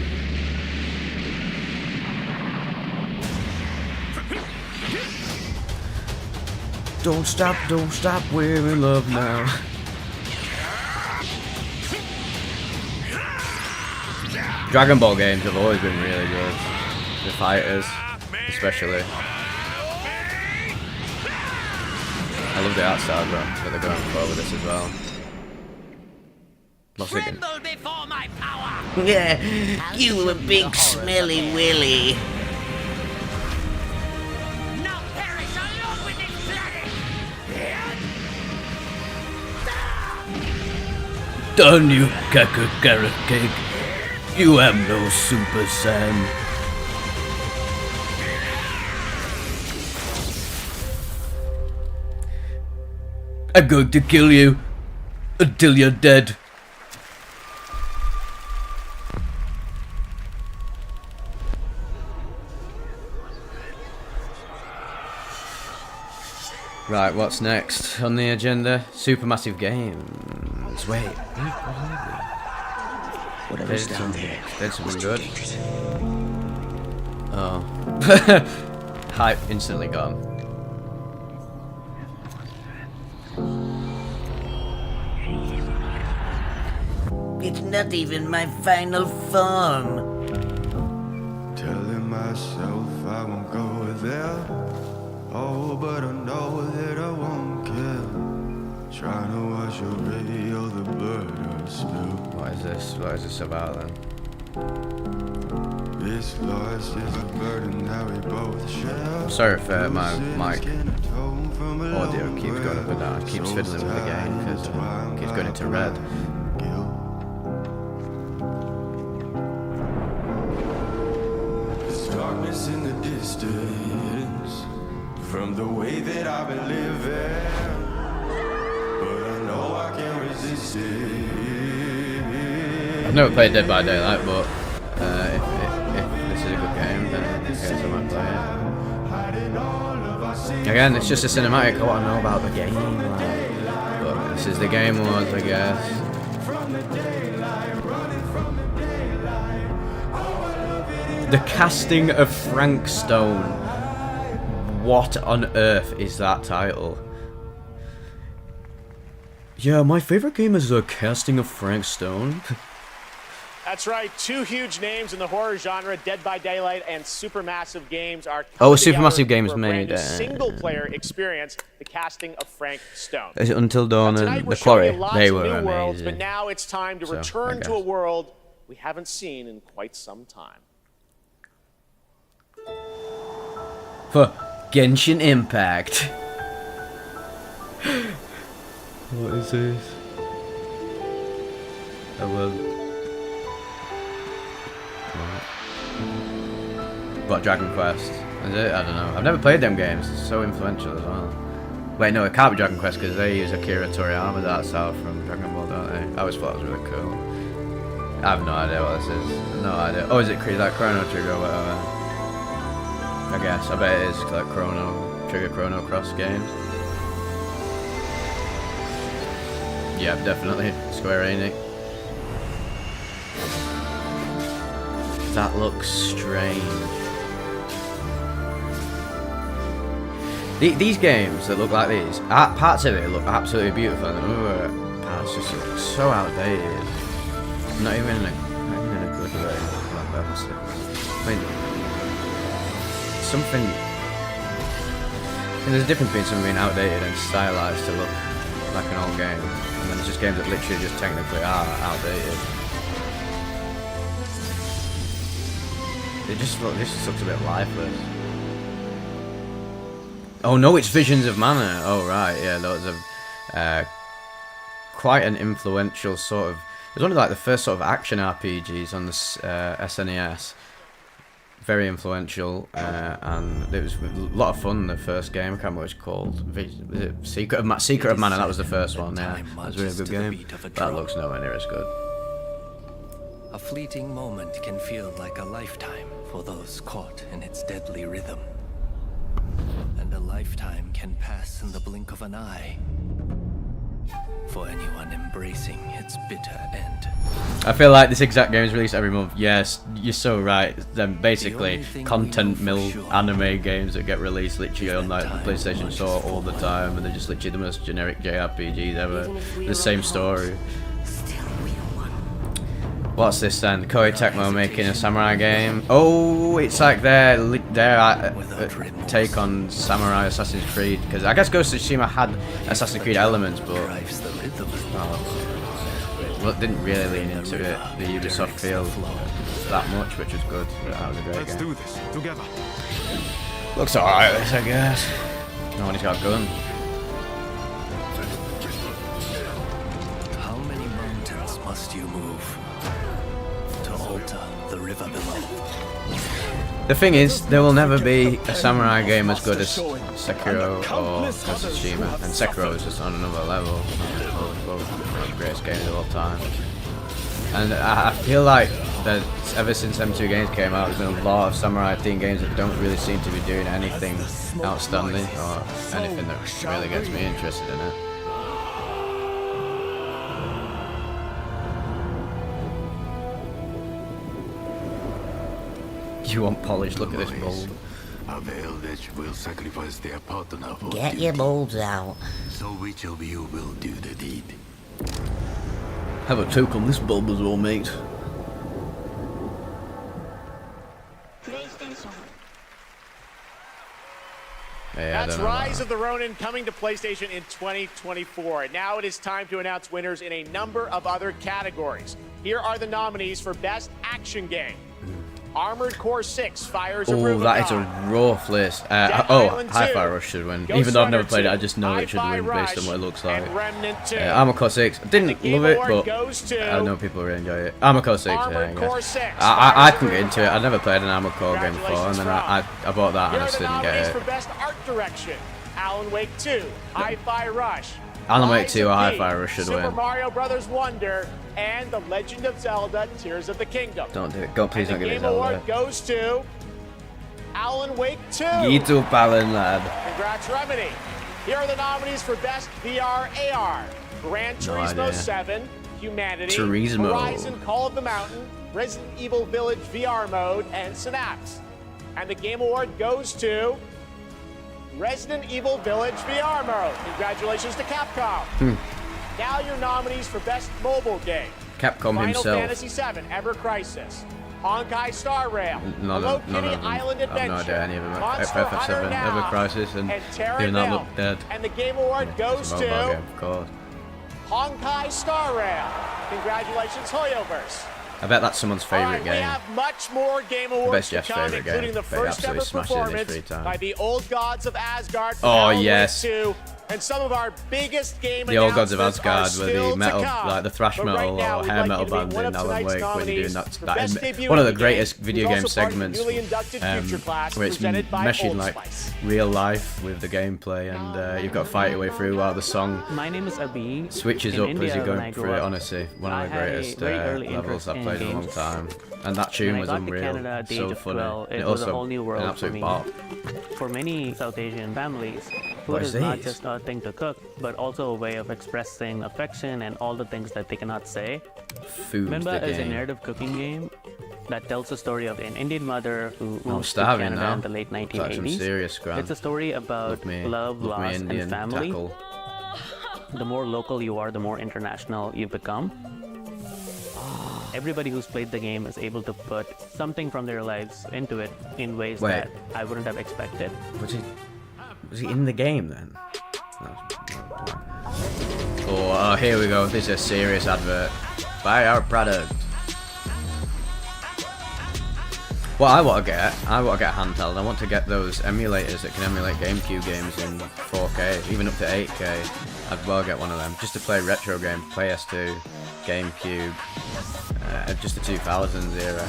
Don't stop, we're in love now. Dragon Ball games have always been really good. The fighters, especially. I love the art style that they're going for with this as well. Tremble before my power! Yeah, you a big smelly willy. Now perish along with this planet! Darn you, Carrot Cake. You have no Super Saiyan. I'm going to kill you until you're dead. Right, what's next on the agenda? Supermassive games. Wait. Whatever's down there. Did something good. Oh. Hype instantly gone. It's not even my final form. Telling myself I won't go there. Oh, but I know that I won't care. Trying to wash away all the blood I spilled. What is this? What is this about then? This loss is a burden that we both share. I'm sorry if my mic audio keeps going up and down. It keeps fiddling with the game because it keeps going into red. There's darkness in the distance from the way that I've been living, but I know I can't resist it. I've never played Dead by Daylight, but if this is a good game, then I guess I might play it. Again, it's just a cinematic. I want to know about the game, but this is the Game Awards, I guess. The casting of Frank Stone. What on earth is that title? Yeah, my favorite game is the casting of Frank Stone. That's right. Two huge names in the horror genre, Dead by Daylight and Supermassive Games, are Supermassive Games for a made single-player experience. The casting of Frank Stone. Until Dawn and The Quarry, they were amazing. Worlds, but now it's time to return to a world we haven't seen in quite some time. For Genshin Impact. What is this? Oh well. What, Dragon Quest? Is it? I don't know. I've never played them games. It's so influential as well. Wait, no, it can't be Dragon Quest because they use Akira Toriyama's art style from Dragon Ball, don't they? I always thought it was really cool. I have no idea what this is. No idea. Oh, is it like Chrono Trigger or whatever? I guess. I bet it is like Chrono Trigger, Chrono Cross games. Yeah, definitely. Square Enix. That looks strange. These games that look like these, parts of it look absolutely beautiful, and other parts just look so outdated. Not even in a good way. I mean, something. There's a difference between something being outdated and stylized to look like an old game, and then there's just games that literally just technically are outdated. It just looks a bit lifeless. Oh no, it's Visions of Mana. Oh right, yeah, those are quite an influential sort of. It was one of like the first sort of action RPGs on the SNES. Very influential, and it was a lot of fun. The first game, I can't remember what it's called. Was it Secret of Mana? That was the first one. Yeah, that was a really good game. That looks nowhere near as good. A fleeting moment can feel like a lifetime for those caught in its deadly rhythm. And a lifetime can pass in the blink of an eye for anyone embracing its bitter end. I feel like this exact game is released every month. Yes, you're so right. Then basically content mill anime games that get released literally on like the PlayStation Store all the time, and they're just literally the most generic JRPGs ever. The same story. What's this then? Koei Tecmo making a samurai game. Oh, it's like their take on samurai Assassin's Creed. Because I guess Ghost of Tsushima had Assassin's Creed elements, but well, it didn't really lean into it. The Ubisoft feel that much, which was good. That was a great game. Let's do this together. Looks alright, this I guess. No one has got a gun. How many mountains must you move to alter the river below? The thing is, there will never be a samurai game as good as Sekiro or Ghost of Tsushima, and Sekiro is just on another level. Both the greatest games of all time. And I feel like ever since M2 games came out, there's been a lot of samurai themed games that don't really seem to be doing anything outstanding or anything that really gets me interested in it. You want polish? Look at this bulb. A Village will sacrifice their partner for Get duty. your bulbs out. So which of you will do the deed? Have a toke on this bulb as well, mate. Yeah, That's Rise of the Ronin coming to PlayStation in 2024. Now it is time to announce winners in a number of other categories. Here are the nominees for Best Action Game. Armored Core 6, Fires of Oh, that is a rough list. Island 2, Hi-Fi Rush should win. Ghost Even though I've never Runner played it, 2, I just know it should Hi-Fi win based on what it looks like. and Remnant 2. Armored Core 6. I didn't Game love it, Award but goes to I know people really enjoy it. Armored Core 6, Armored yeah, Core I 6, guess. I Fires couldn't of get into it. I'd never played an Armored Core game before, and then I bought that and I just didn't get For it. Best Art Direction, Alan Wake 2, Hi-Fi Rush, Alan Wake Rise 2 or of Hi-Fi P, Rush should Super win. Mario Brothers Wonder, and The Legend of Zelda: Tears of the Kingdom. Don't do it. God, please don't And the give it Game Zelda. Award goes to Alan Wake 2. Get up, Alan, lad. Congrats, Remedy. Here are the nominees for Best VR AR: Gran Turismo idea. 7, Humanity, Turismo. Horizon Call of the Mountain, Resident Evil Village VR Mode, and Synapse. And the Game Award goes to Resident Evil Village VR Mode. Congratulations to Capcom. Now your nominees for Best Mobile Game. Capcom Final himself. Fantasy VII, Ever Crisis, Honkai Star Rail, None Hello of them. Kitty Island I have no Adventure, idea any of them. Monster Hunter FF7, Now, Ever Crisis, and Terra even that Nil. looked dead. And the Game Award goes It's a mobile to game, of course. Honkai Star Rail. Congratulations, Hoyoverse. I bet that's someone's All right, favourite we game. have much more Game Awards Best to Jeff's come, favourite including game. the Bet he first ever absolutely smashed it in his performance free time. by the Old Gods of Asgard from Oh, Alan Wake yes. 2, and some of our biggest game The Old Gods of announcements are Asgard were still the to metal, come. like the thrash But right metal now, or we'd hair like metal you to meet band one in of Alan tonight's Wake when you're doing nominees for Best Debut one of the Indie greatest Game, video who's game also part of the segments newly inducted Future Class, where it's presented by meshing Old like Spice. real life with the gameplay, and you've got to fight your way through while the song My name is Abi. switches In up India, as you're when going I grew through it. up, Honestly, one of I the had a greatest very early levels interest I've in played in a long games. time, and that tune When I was got to unreal, Canada at the age so of funny, 12, and it was a also whole new world an for absolute me. bop. For many South Asian families, What food is is not this? just a thing to cook, but also a way of expressing affection and all the things that they cannot say. Food, Mimba the is a game. narrative cooking game that tells the story of an Indian mother who I'm moved to starving Canada now. in the late It's like some 1980s. serious scram. It's a story about love, love me loss, Indian and family. tackle. The more local you are, the more international you become. Everybody who's played the game is able to put something from their lives into it in ways Wait. that I wouldn't have expected. Was he in the game then? Oh, here we go. This is a serious advert. Buy our product. What I want to get handheld. I want to get those emulators that can emulate GameCube games in 4K, even up to 8K. I'd well get one of them just to play retro games, PS2, GameCube, just the 2000s era,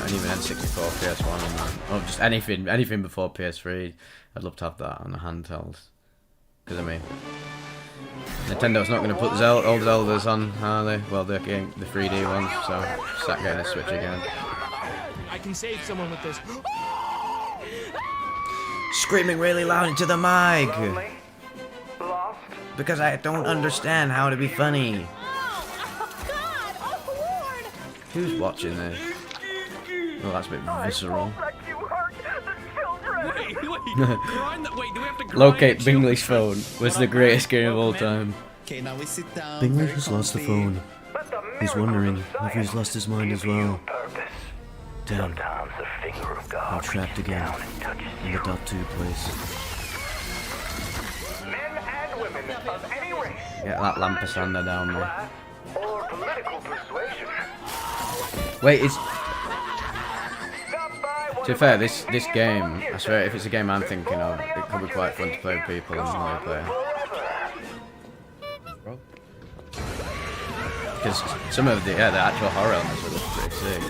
and even N64, PS1, and that. Or just anything before PS3. I'd love to have that on a handheld. Because I mean, Nintendo's not going to put old Zeldas on, are they? Well, the 3D ones, so start getting a Switch again. I can save someone with this. Screaming really loud into the mic. Because I don't understand how to be funny. Who's watching this? Oh, that's a bit visceral. Wait, do we have to grind Locate Bingley's phone was the greatest game of all time. Okay, now we sit down. Bingley very has lost the comfy. phone. He's wondering if he's lost his mind as well. Damn. I'm trapped again in the .2 place. Get that Lampasander down there. Wait, it's... To be fair, this game, I swear, if it's a game I'm thinking of, it could be quite fun to play with people in multiplayer. Because some of the actual horror elements are pretty sick.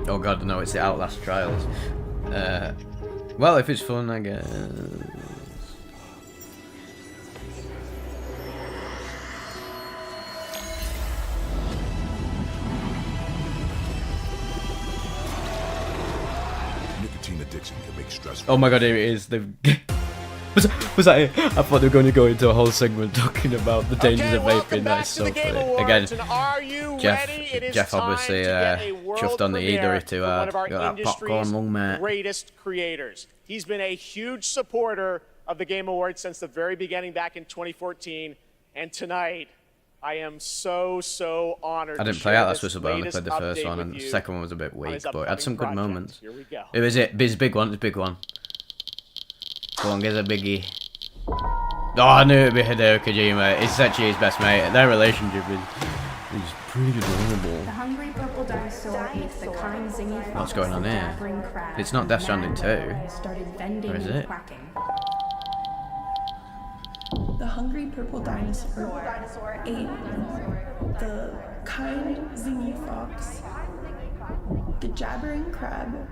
Oh god, no, it's the Outlast Trials. Well, if it's fun, I guess. relaxing can make stress. Oh my god, here it is. Was that it? I thought they were going to go into a whole segment talking about the dangers of vaping. That's so funny. Again, Jeff obviously chuffed on the E-Dory too hard. Got that popcorn lung, mate. Greatest creators. He's been a huge supporter of the Game Awards since the very beginning back in 2014. And tonight, I am so honored. I didn't play Atlas Whistle, I only played the first one, and the second one was a bit weak, but it had some good moments. Here we go. It was it. His big one. His big one. Go on, get a biggie. Oh, I knew it'd be Hideo Kojima. It's actually his best mate. Their relationship is pretty adorable. The hungry purple dinosaur eats the kind zingy fox. What's going on here? It's not Death Stranding 2. Or is it? The hungry purple dinosaur ate the kind zingy fox, the jabbering crab,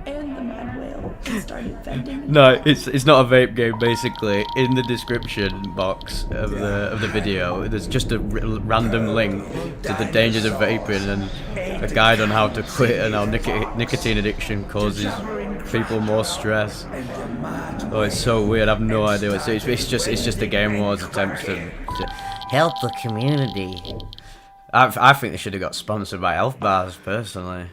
and the mad whale, and started vending. No, it's not a vape game. Basically, in the description box of the video, there's just a random link to the dangers of vaping and a guide on how to quit and how nicotine addiction causes people more stress. Oh, it's so weird. I have no idea. It's just the Game Awards attempt to help the community. I think they should have got sponsored by Health Bars personally.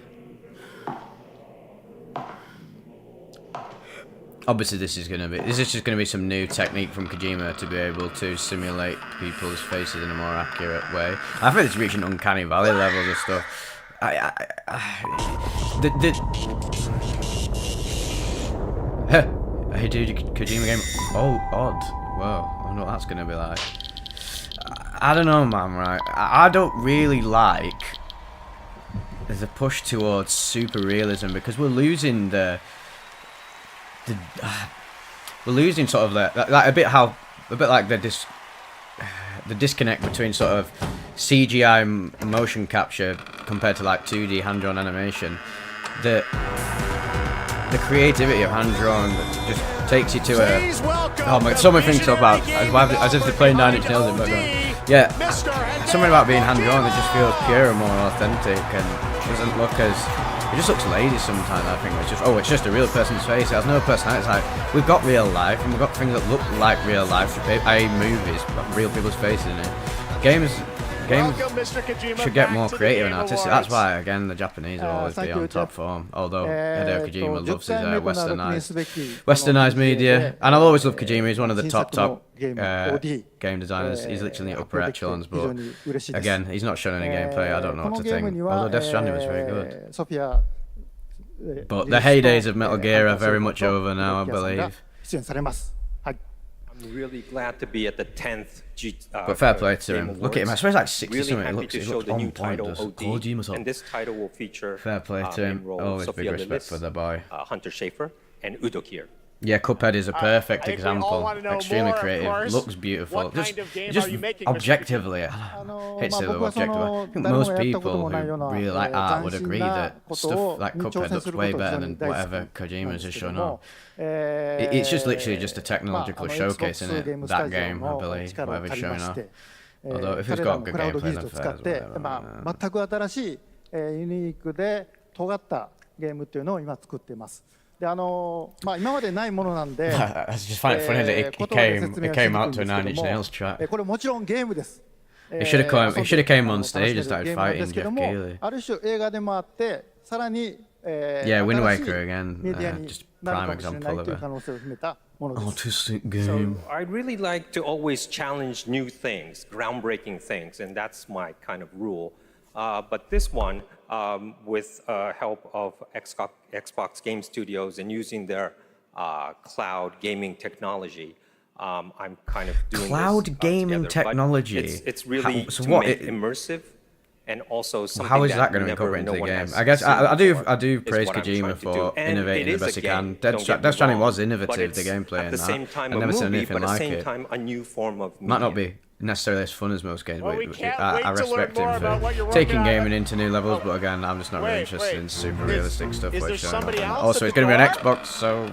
Obviously, this is just gonna be some new technique from Kojima to be able to simulate people's faces in a more accurate way. I think it's reaching uncanny valley levels of stuff. Hey dude, Kojima game. Oh, odd. Whoa, I wonder what that's gonna be like. I don't know, man. Right, I don't really like the push towards super realism because we're losing we're losing sort of like a bit like the disconnect between sort of CGI motion capture compared to like 2D hand-drawn animation. The creativity of hand-drawn just takes you to a oh my, so many things to talk about as if they're playing 9 Inch Nails in background. Yeah, something about being hand-drawn that just feels pure and more authentic and doesn't look as. It just looks lazy sometimes, I think. It's just a real person's face. It has no personality. It's like, we've got real life, and we've got things that look like real life, i.e. movies, but real people's faces in it. Games should get more creative and artistic. That's why, again, the Japanese will always be on top form. Although Hideo Kojima loves his westernized media. And I'll always love Kojima. He's one of the top game designers. He's literally in the upper echelons. But again, he's not shown any gameplay. I don't know what to think. Although Death Stranding was very good. But the heydays of Metal Gear are very much over now, I believe. I'm really glad to be at the 10th but fair play to him. Look at him. I swear it's like 60 really something. It looks on point. And this title will feature fair play to him. Always big respect for the boy. Hunter Schafer and Udo Kier. Yeah, Cuphead is a perfect example. Extremely creative, looks beautiful. Just objectively, I hate to say the word objectively. I think most people who really like art would agree that stuff like Cuphead looks way better than whatever Kojima's just shown off. It's just literally just a technological showcase in it, that game, I believe, whatever it's showing off. Although if it's got good gameplay, then fair I just find it funny that it came out to a 9 Inch Nails track. It should have came on stage and started fighting Jeff Keighley. Yeah, Wind Waker again, just prime example of it. Autistic game. So I'd really like to always challenge new things, groundbreaking things, and that's my kind of rule. But this one, with help of Xbox Game Studios and using their cloud gaming technology, I'm kind of doing cloud gaming technology. It's really immersive and also something how is that going to incorporate into the game? I guess I do praise Kojima for innovating the best he can. Death Stranding was innovative, the gameplay, and that. I've never seen anything like it. Might not be necessarily as fun as most games, but I respect him for taking gaming into new levels. But again, I'm just not really interested in super realistic stuff. Also, it's going to be an Xbox, so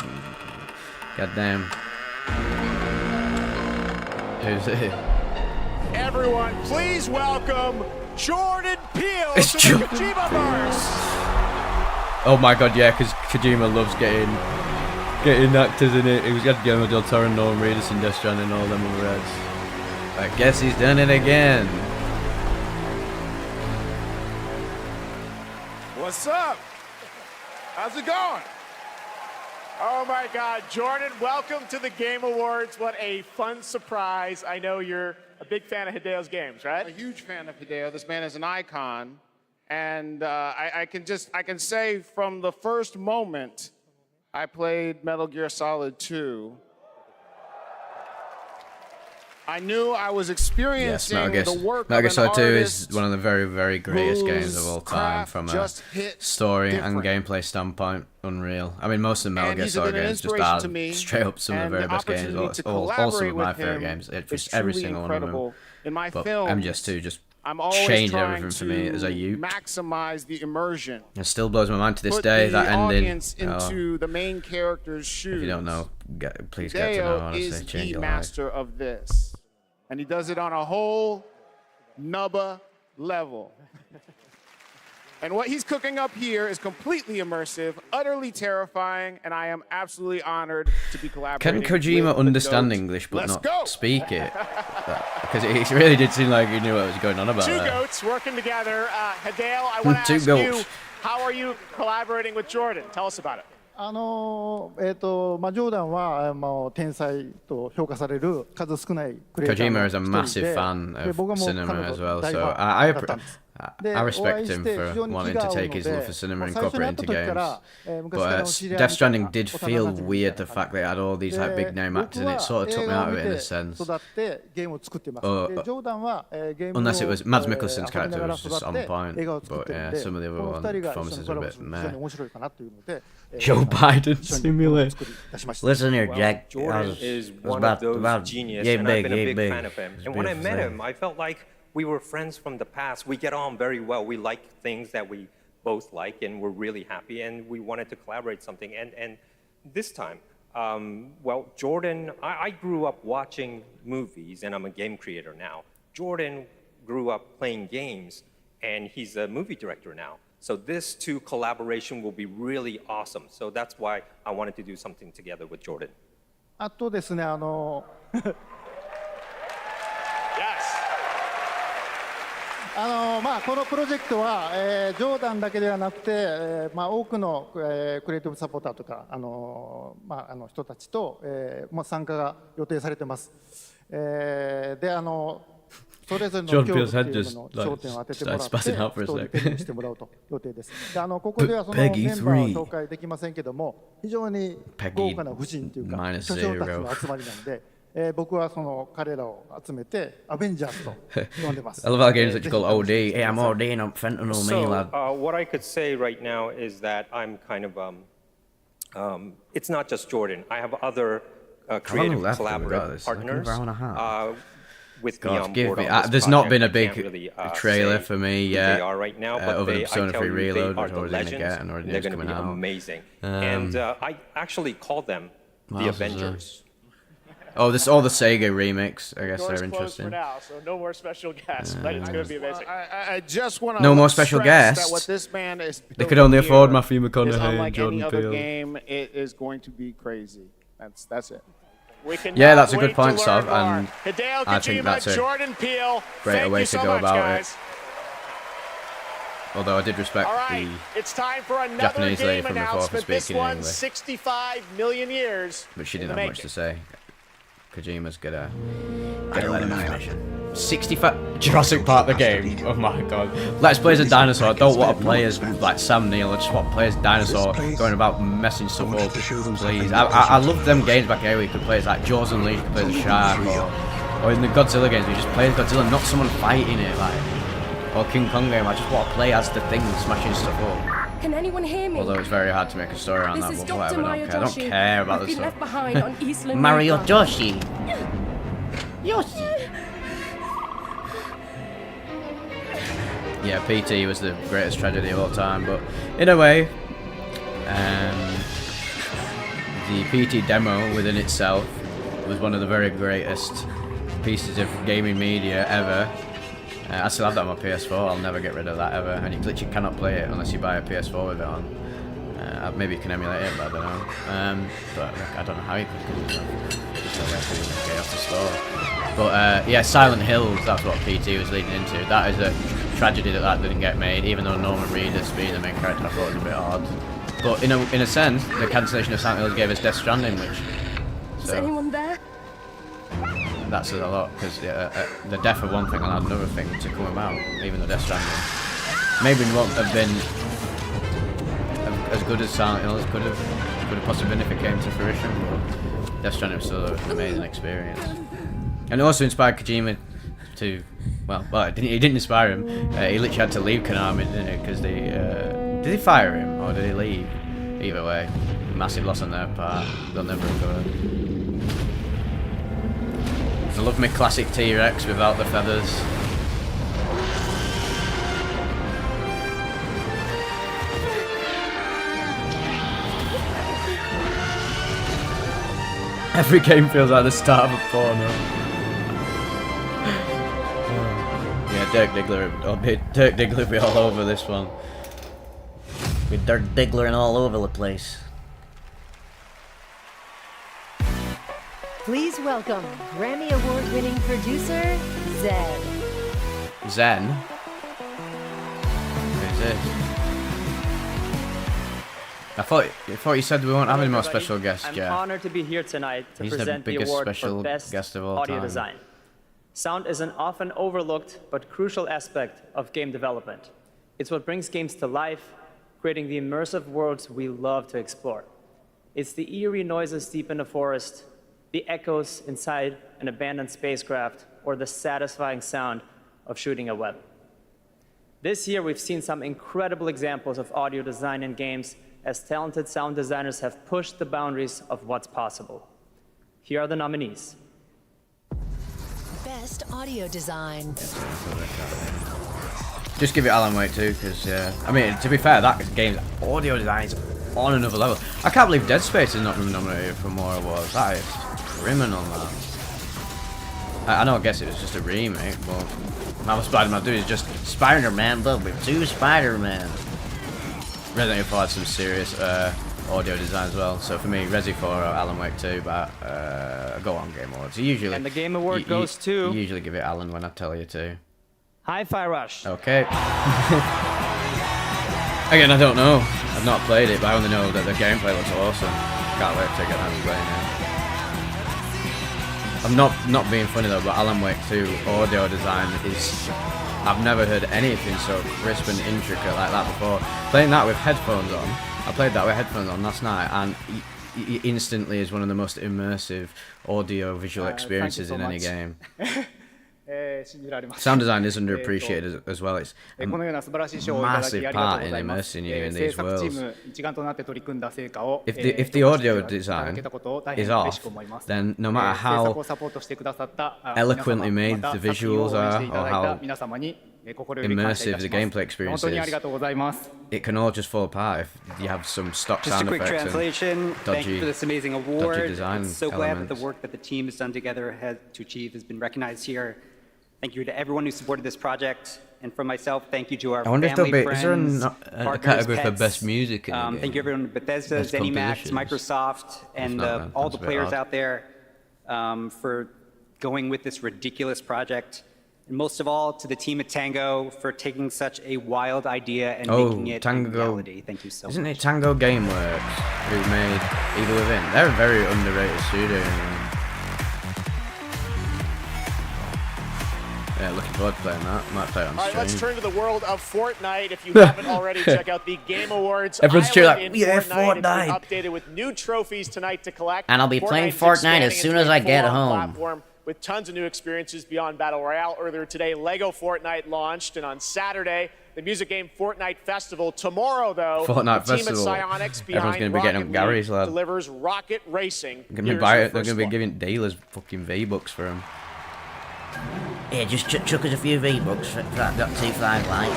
goddamn. Who's it? Everyone, please welcome Jordan Peele to the Kojima-verse. Oh my god, yeah, because Kojima loves getting actors in it. He was got Guillermo del Toro, Norman Reedus, and Death Stranding, and all them other reds. I guess he's done it again. What's up? How's it going? Oh my God, Jordan, welcome to the Game Awards. What a fun surprise. I know you're a big fan of Hideo's games, right? A huge fan of Hideo. This man is an icon. And I can say from the first moment I played Metal Gear Solid 2, I knew I was experiencing the work Metal Gear of Solid 2 an is one of the very, very greatest games of all time craft from a just hit story and different. gameplay standpoint. Unreal. I mean, most of the Metal And Gear he's Solid been an games just inspiration are to me, straight up some of the and very the best games. opportunity to All some of collaborate my with favourite him games. is Just every truly single one of them. incredible. In my But films, MGS2 just I'm always changed trying everything for me as a youth. maximize the immersion. It still blows my mind to this Put day, the that ending. audience into the main character's shoes. If you don't know, please get to know, Hideo honestly. is Change the your life. master of this. And he does it on a whole nubba level. And what he's cooking up here is completely immersive, utterly terrifying, and I am absolutely honored to be collaborating Can Kojima with understand the English but Let's not go. speak it? Because it really did seem like he knew what was going on about Two that. goats working together. Hideo, I want to Two ask goats. you, how are you collaborating with Jordan? Tell us about it. ジョーダンは天才と評価される数少ないクリエイター Kojima の is a 一人 massive で、 fan で of 僕はもう彼 cinema の as well, 大 so ファンだったんです。 I respect him for wanting to take his love for cinema and incorporate it into games. But Death Stranding did feel weird, the fact that it had all these like big name actors, and it sort of took me out of it in a sense. Unless it was Mads Mikkelsen's character was just on point, but yeah, some of the other performances were a bit meh. Joe Biden simulator. Listen here, Jack. Jordan is one of those genius, and I've been a big fan of him. And when I met him, I felt like we were friends from the past. We get on very well. We like things that we both like, and we're really happy, and we wanted to collaborate something. And this time, well, Jordan, I grew up watching movies, and I'm a game creator now. Jordan grew up playing games, and he's a movie director now. So this two collaboration will be really awesome. So that's why I wanted to do something together with Jordan. あとですね、このプロジェクトは、ジョーダンだけではなくて、多くの、クリエイティブサポーターとか、人たちと、参加が予定されています。で、それぞれの競技っていうのの焦点を当ててもらって、ストーリーテリングしてもらうと予定です。で、ここではそのメンバーは紹介できませんけども、非常に豪華な夫人というか、巨匠たちの集まりなので、僕はその彼らを集めてアベンジャーズと呼んでます。I love how games that you call OD. Hey, I'm OD and I'm fentanyl me, lad. What I could say right now is that I'm kind of it's not just Jordan. I have other creative collaborative partners with me on board. There's not been a big really, trailer for me yet. They are right now, but other than I Persona tell 3 you, Reload, they are which the already legends. gonna get and already They're is going to be coming out. amazing. And I actually call them the Avengers. Oh, this all the Sega remix. I guess they're interesting. For now, so no more special guests, but it's going to be amazing. I just want to no more special guests. That what this man is they could only afford here Matthew is McConaughey unlike and Jordan any other Peele. game. It is going to be crazy. That's it. Yeah, that's a good point, Sav, more. and Hideo I think Kojima, that's a Jordan Peele, greater thank way you to so go much, about guys. it. Although I did respect All right, the it's time for another Japanese lady game from before for announcement. This speaking in one's English. 65 million years. But she in didn't the have much to making. say. Kojima's gonna let him finish. 65 Jurassic Park the game. Oh my god. Let's play as a dinosaur. I don't want to play as like Sam Neill. I just want to play as dinosaur going about messing stuff up. Please. I love them games back here where you could play as like Jaws Unleashed, you could play as a shark, or in the Godzilla games we just play as Godzilla, not someone fighting it like. Or King Kong game, I just want to play as the thing smashing stuff up. Can anyone hear me? Although it's very hard to make a story around that, but whatever, I don't care about this stuff. Behind on Eastland Mario Yoshi. Yoshi. Yeah, PT was the greatest tragedy of all time, but in a way, the PT demo within itself was one of the very greatest pieces of gaming media ever. I still have that on my PS4, I'll never get rid of that ever, and you literally cannot play it unless you buy a PS4 with it on. Maybe you can emulate it, but I don't know. But I don't know how you could get it off the store. But yeah, Silent Hills, that's what PT was leading into. That is a tragedy that didn't get made, even though Norman Reedus being the main character I thought was a bit odd. But in a sense, the cancellation of Silent Hills gave us Death Stranding, which... Is anyone there? That says a lot, because the death of one thing allowed another thing to come about, even though Death Stranding maybe won't have been as good as Silent Hills could have possibly been if it came to fruition, but Death Stranding was still an amazing experience. And it also inspired Kojima to, well, he didn't inspire him, he literally had to leave Konami, didn't he, because did he fire him, or did he leave? Either way, massive loss on their part, they'll never recover. I love my classic T-Rex without the feathers. Every game feels like the start of a porno. Yeah, Dirk Diggler would be all over this one. With Dirk Diggler all over the place. Please welcome Grammy Award-winning producer, Zen. Zen? Who is this? I thought you said we won't have any more special guests, Jeff. I'm honored to be here tonight to He's present the award special for Best guest of all Audio time. Design. Sound is an often overlooked but crucial aspect of game development. It's what brings games to life, creating the immersive worlds we love to explore. It's the eerie noises deep in the forest, the echoes inside an abandoned spacecraft, or the satisfying sound of shooting a web. This year, we've seen some incredible examples of audio design in games as talented sound designers have pushed the boundaries of what's possible. Here are the nominees. Best Audio Design. Just give it Alan Wake 2, because, I mean, to be fair, that game's audio design is on another level. I can't believe Dead Space is not been nominated for more awards. That is criminal, man. I know, I guess it was just a remake, but Marvel Spider-Man 2 is just Spider-Man, but with 2 Spider-Man. Resident Evil had some serious audio design as well, so for me, Resi 4 or Alan Wake 2, but go on Game Awards. Usually, And the Game Award goes to... You usually give it Alan when I tell you to. Hi-Fi Rush. Okay. Again, I don't know. I've not played it, but I only know that the gameplay looks awesome. Can't wait to get around to playing it. I'm not being funny though, but Alan Wake 2 audio design is... I've never heard anything so crisp and intricate like that before. Playing that with headphones on, I played that with headphones on last night, and instantly is one of the most immersive audio visual experiences in any game. Sound design is underappreciated as well. It's a massive part in immersing you in these worlds. If the audio design is off, then no matter how eloquently made the visuals are or how immersive the gameplay experience is, it can all just fall apart if you have some stock Just a sound quick effects translation. and dodgy, Thank you for this amazing award. dodgy design I'm so glad that elements. the work that the team has done together to achieve has been recognized here. Thank you to everyone who supported this project. And from myself, thank you to our I wonder if there'll family, be, is friends, there a partners, category for pets. best music in the game? Thank you everyone at Bethesda, Best ZeniMax, compositions. Microsoft, and not, then all that's the a bit players odd. out there for going with this ridiculous project. And most of all, to the team at Tango for taking such a wild idea and making it a reality. Thank you so much. Isn't it Tango Gameworks who made Evil Within? They're a very underrated studio. Yeah, looking forward to playing that. Might play it on All right, stream. let's turn to the world of Fortnite. If you haven't already, check out the Game Awards. Everyone's cheering Island like, in "Yeah, Fortnite. Fortnite." It's been updated with new trophies tonight to collect. And I'll be playing Fortnite's Fortnite as expanding soon into as a I get full-on home. Platform with tons of new experiences beyond Battle Royale. Earlier today, Lego Fortnite launched, and on Saturday, the music game Fortnite Festival. Tomorrow, though, Fortnite the team Festival. at Psyonix Everyone's behind gonna be getting Rocket Gary's League lad. delivers Rocket Racing. They're gonna Here's buy your it. They're first gonna be look. giving dealers fucking V-Bucks for him. Yeah, just chuck us a few V-Bucks for that .25 light.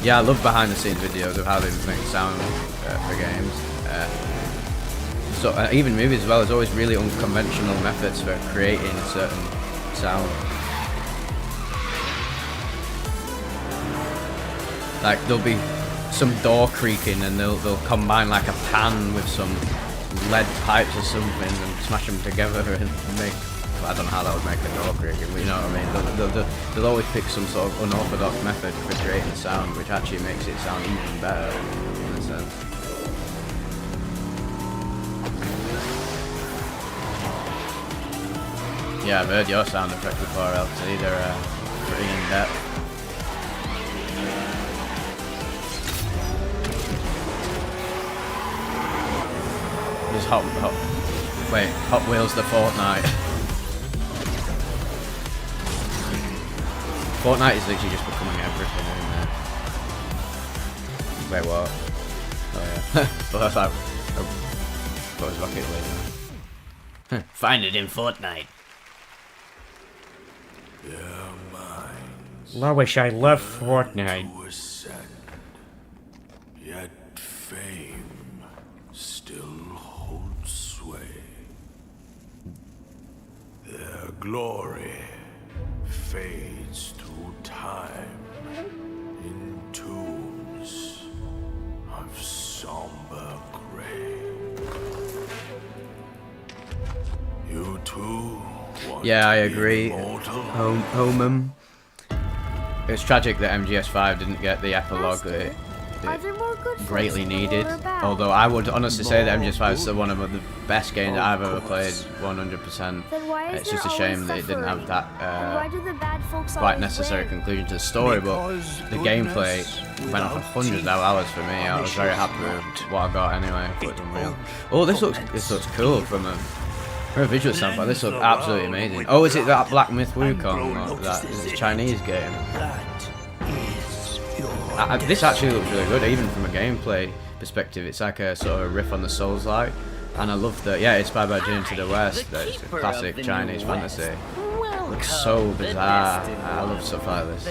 Yeah, I love behind the scenes videos of how they make sound for games. So even movies as well, there's always really unconventional methods for creating certain sound. Like there'll be some door creaking and they'll combine like a pan with some lead pipes or something and smash them together and make. I don't know how that would make a door creaking, but you know what I mean. They'll always pick some sort of unorthodox method for creating sound, which actually makes it sound even better in a sense. Yeah, I've heard your sound effects before, LT. They're pretty in depth. Just Hot Wheels the Fortnite. Fortnite is literally just becoming everything, isn't it? Wait, what? Oh yeah. But that's like, what was Rocket League? Find it in Fortnite. I wish I loved Fortnite. Yet fame still holds sway. Their glory fades through time in tombs of somber gray. You too. Yeah, I agree. Homem. It's tragic that MGS5 didn't get the epilogue that it greatly needed. Although I would honestly say that MGS5 is still one of the best games that I've ever played, 100%. It's just a shame that it didn't have that quite necessary conclusion to the story, but the gameplay went on for hundreds of hours for me. I was very happy with what I got anyway. It's unreal. Oh, this looks cool from a visual standpoint. This looks absolutely amazing. Oh, is it that Black Myth Wukong? That is a Chinese game. This actually looks really good, even from a gameplay perspective. It's like a sort of a riff on the Souls-like, and I love that. Yeah, it's by Journey to the West. It's a classic Chinese fantasy. Looks so bizarre. I love stuff like this.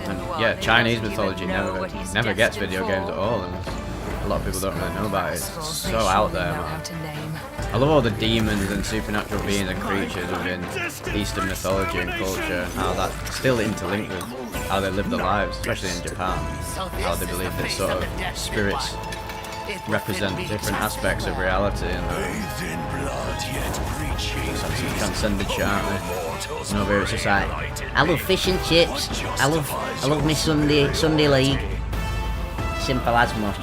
And yeah, Chinese mythology never gets video games at all, and a lot of people don't really know about it. It's so out there, man. I love all the demons and supernatural beings and creatures within Eastern mythology and culture, how that's still interlinked with how they live their lives, especially in Japan. How they believe that sort of spirits represent different aspects of reality and some transcended shit, aren't they? And over here it's just like, I love fish and chips. I love my Sunday league. Simple as much.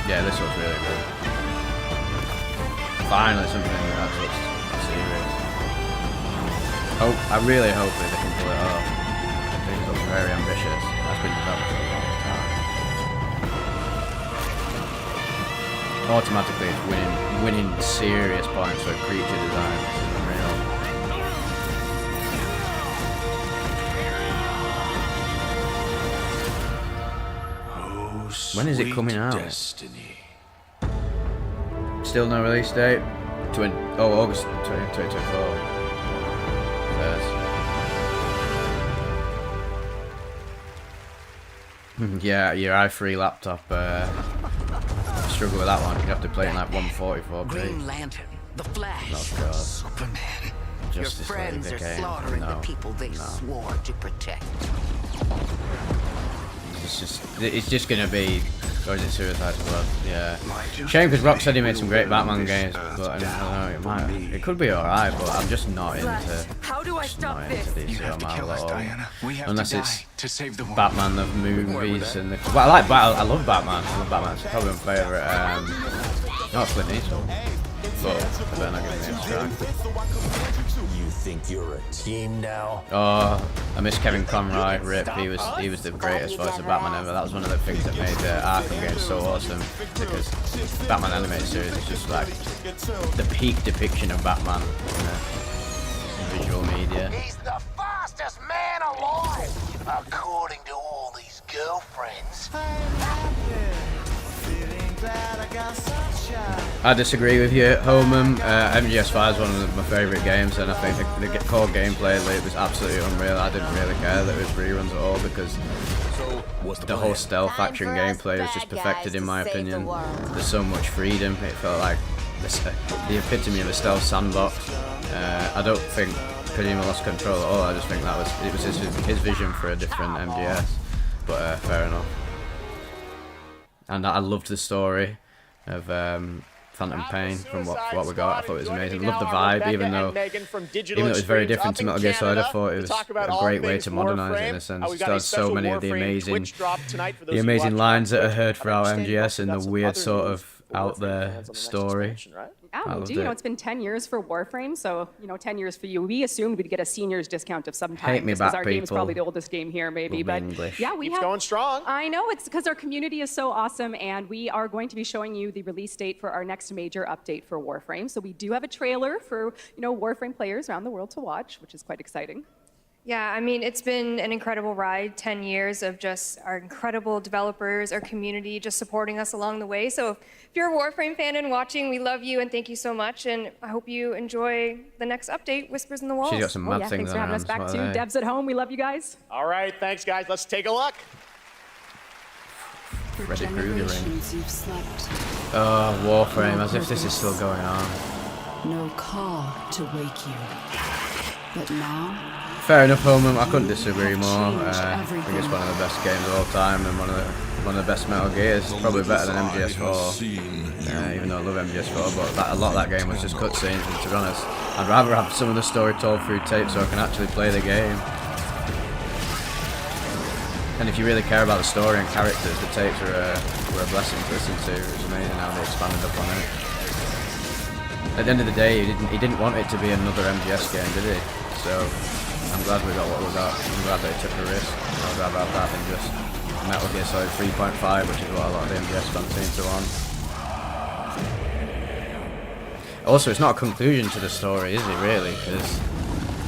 Yeah, this looks really good. Finally something that looks serious. Oh, I really hope that they can pull it off. Things look very ambitious. That's been developed for a long time. Automatically it's winning serious points for creature design. This is unreal. When is it coming out? Destiny. Still no release date. August 2024. Yeah, your i3 laptop. Struggle with that one. You have to play it in like 144p. Green Lantern, the Flash, Oh god. Superman. Your Justice friends League are again. slaughtering the No. people they swore to protect. It's just gonna be, or is it Suicide Squad? Yeah. Shame because Rocksteady made some great Batman games, but I don't know, it could be alright, but I'm just not into. How do I stop this? DC or Marvel at all. We have Unless to it's die to save the world. Batman of movies and the. Well, I love Batman. I love Batman. It's probably my favourite. Not Clint Eastwood, but I better not give me a strike. You think you're a team now? Oh, I miss Kevin Conroy. Rip. He was the greatest voice of Batman ever. That was one of the things that made the Arkham games so awesome, because Batman animated series is just like the peak depiction of Batman in visual media. He's the fastest man alive, according to all these girlfriends. I disagree with you, Homem. MGS5 is one of my favourite games, and I think the core gameplay loop was absolutely unreal. I didn't really care that it was reruns at all, because the whole stealth action gameplay was just perfected in my opinion. There's so much freedom. It felt like the epitome of a stealth sandbox. I don't think Kojima lost control at all. I just think it was his vision for a different MGS. But fair enough. And I loved the story of Phantom Pain from what we got. I thought it was amazing. I loved the vibe, even though it was very different to Metal Gear Solid. I thought it was a great way to modernise it in a sense. It has so many of the amazing lines that are heard throughout MGS and the weird sort of out there story. Yeah, we do. You know, it's been 10 years for Warframe, so 10 years for you. We assumed we'd get a seniors discount of some time. Hate me because back, our game is people. probably the oldest game here, maybe. But English. yeah, we Keeps have going strong. I know, it's because our community is so awesome, and we are going to be showing you the release date for our next major update for Warframe. So we do have a trailer for Warframe players around the world to watch, which is quite exciting. Yeah, I mean, it's been an incredible ride, 10 years of just our incredible developers, our community just supporting us along the way. So if you're a Warframe fan and watching, we love you and thank you so much. And I hope you enjoy the next update, Whispers in the Walls. She's got some mad things Thanks for having us back too. Devs at home, we love you guys. All right, thanks guys. Let's take a look. Freddy Krueger ring. Oh, Warframe, as if this is still going on. No call to wake you. But now... Fair enough, Holman. I couldn't disagree more. I think it's one of the best games of all time and one of the best Metal Gears. Probably better than MGS4. Even though I love MGS4, but a lot of that game was just cutscenes. And to be honest, I'd rather have some of the story told through tape so I can actually play the game. And if you really care about the story and characters, the tapes were a blessing to listen to. It was amazing how they expanded upon it. At the end of the day, he didn't want it to be another MGS game, did he? So I'm glad we got what we got. I'm glad they took a risk. I'd rather have that than just Metal Gear Solid 3.5, which is what a lot of the MGS fans seem to want. Also, it's not a conclusion to the story, is it really? Because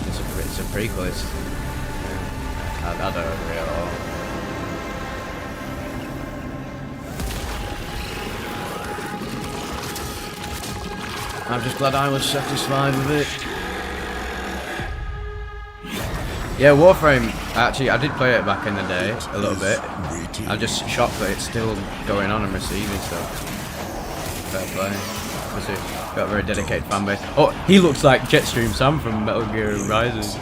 it's a prequel. I don't agree at all. I'm just glad I was satisfied with it. Yeah, Warframe, actually, I did play it back in the day, a little bit. I'm just shocked that it's still going on and receiving stuff. Fair play. Because it's got a very dedicated fan base. Oh, he looks like Jetstream Sam from Metal Gear Rising.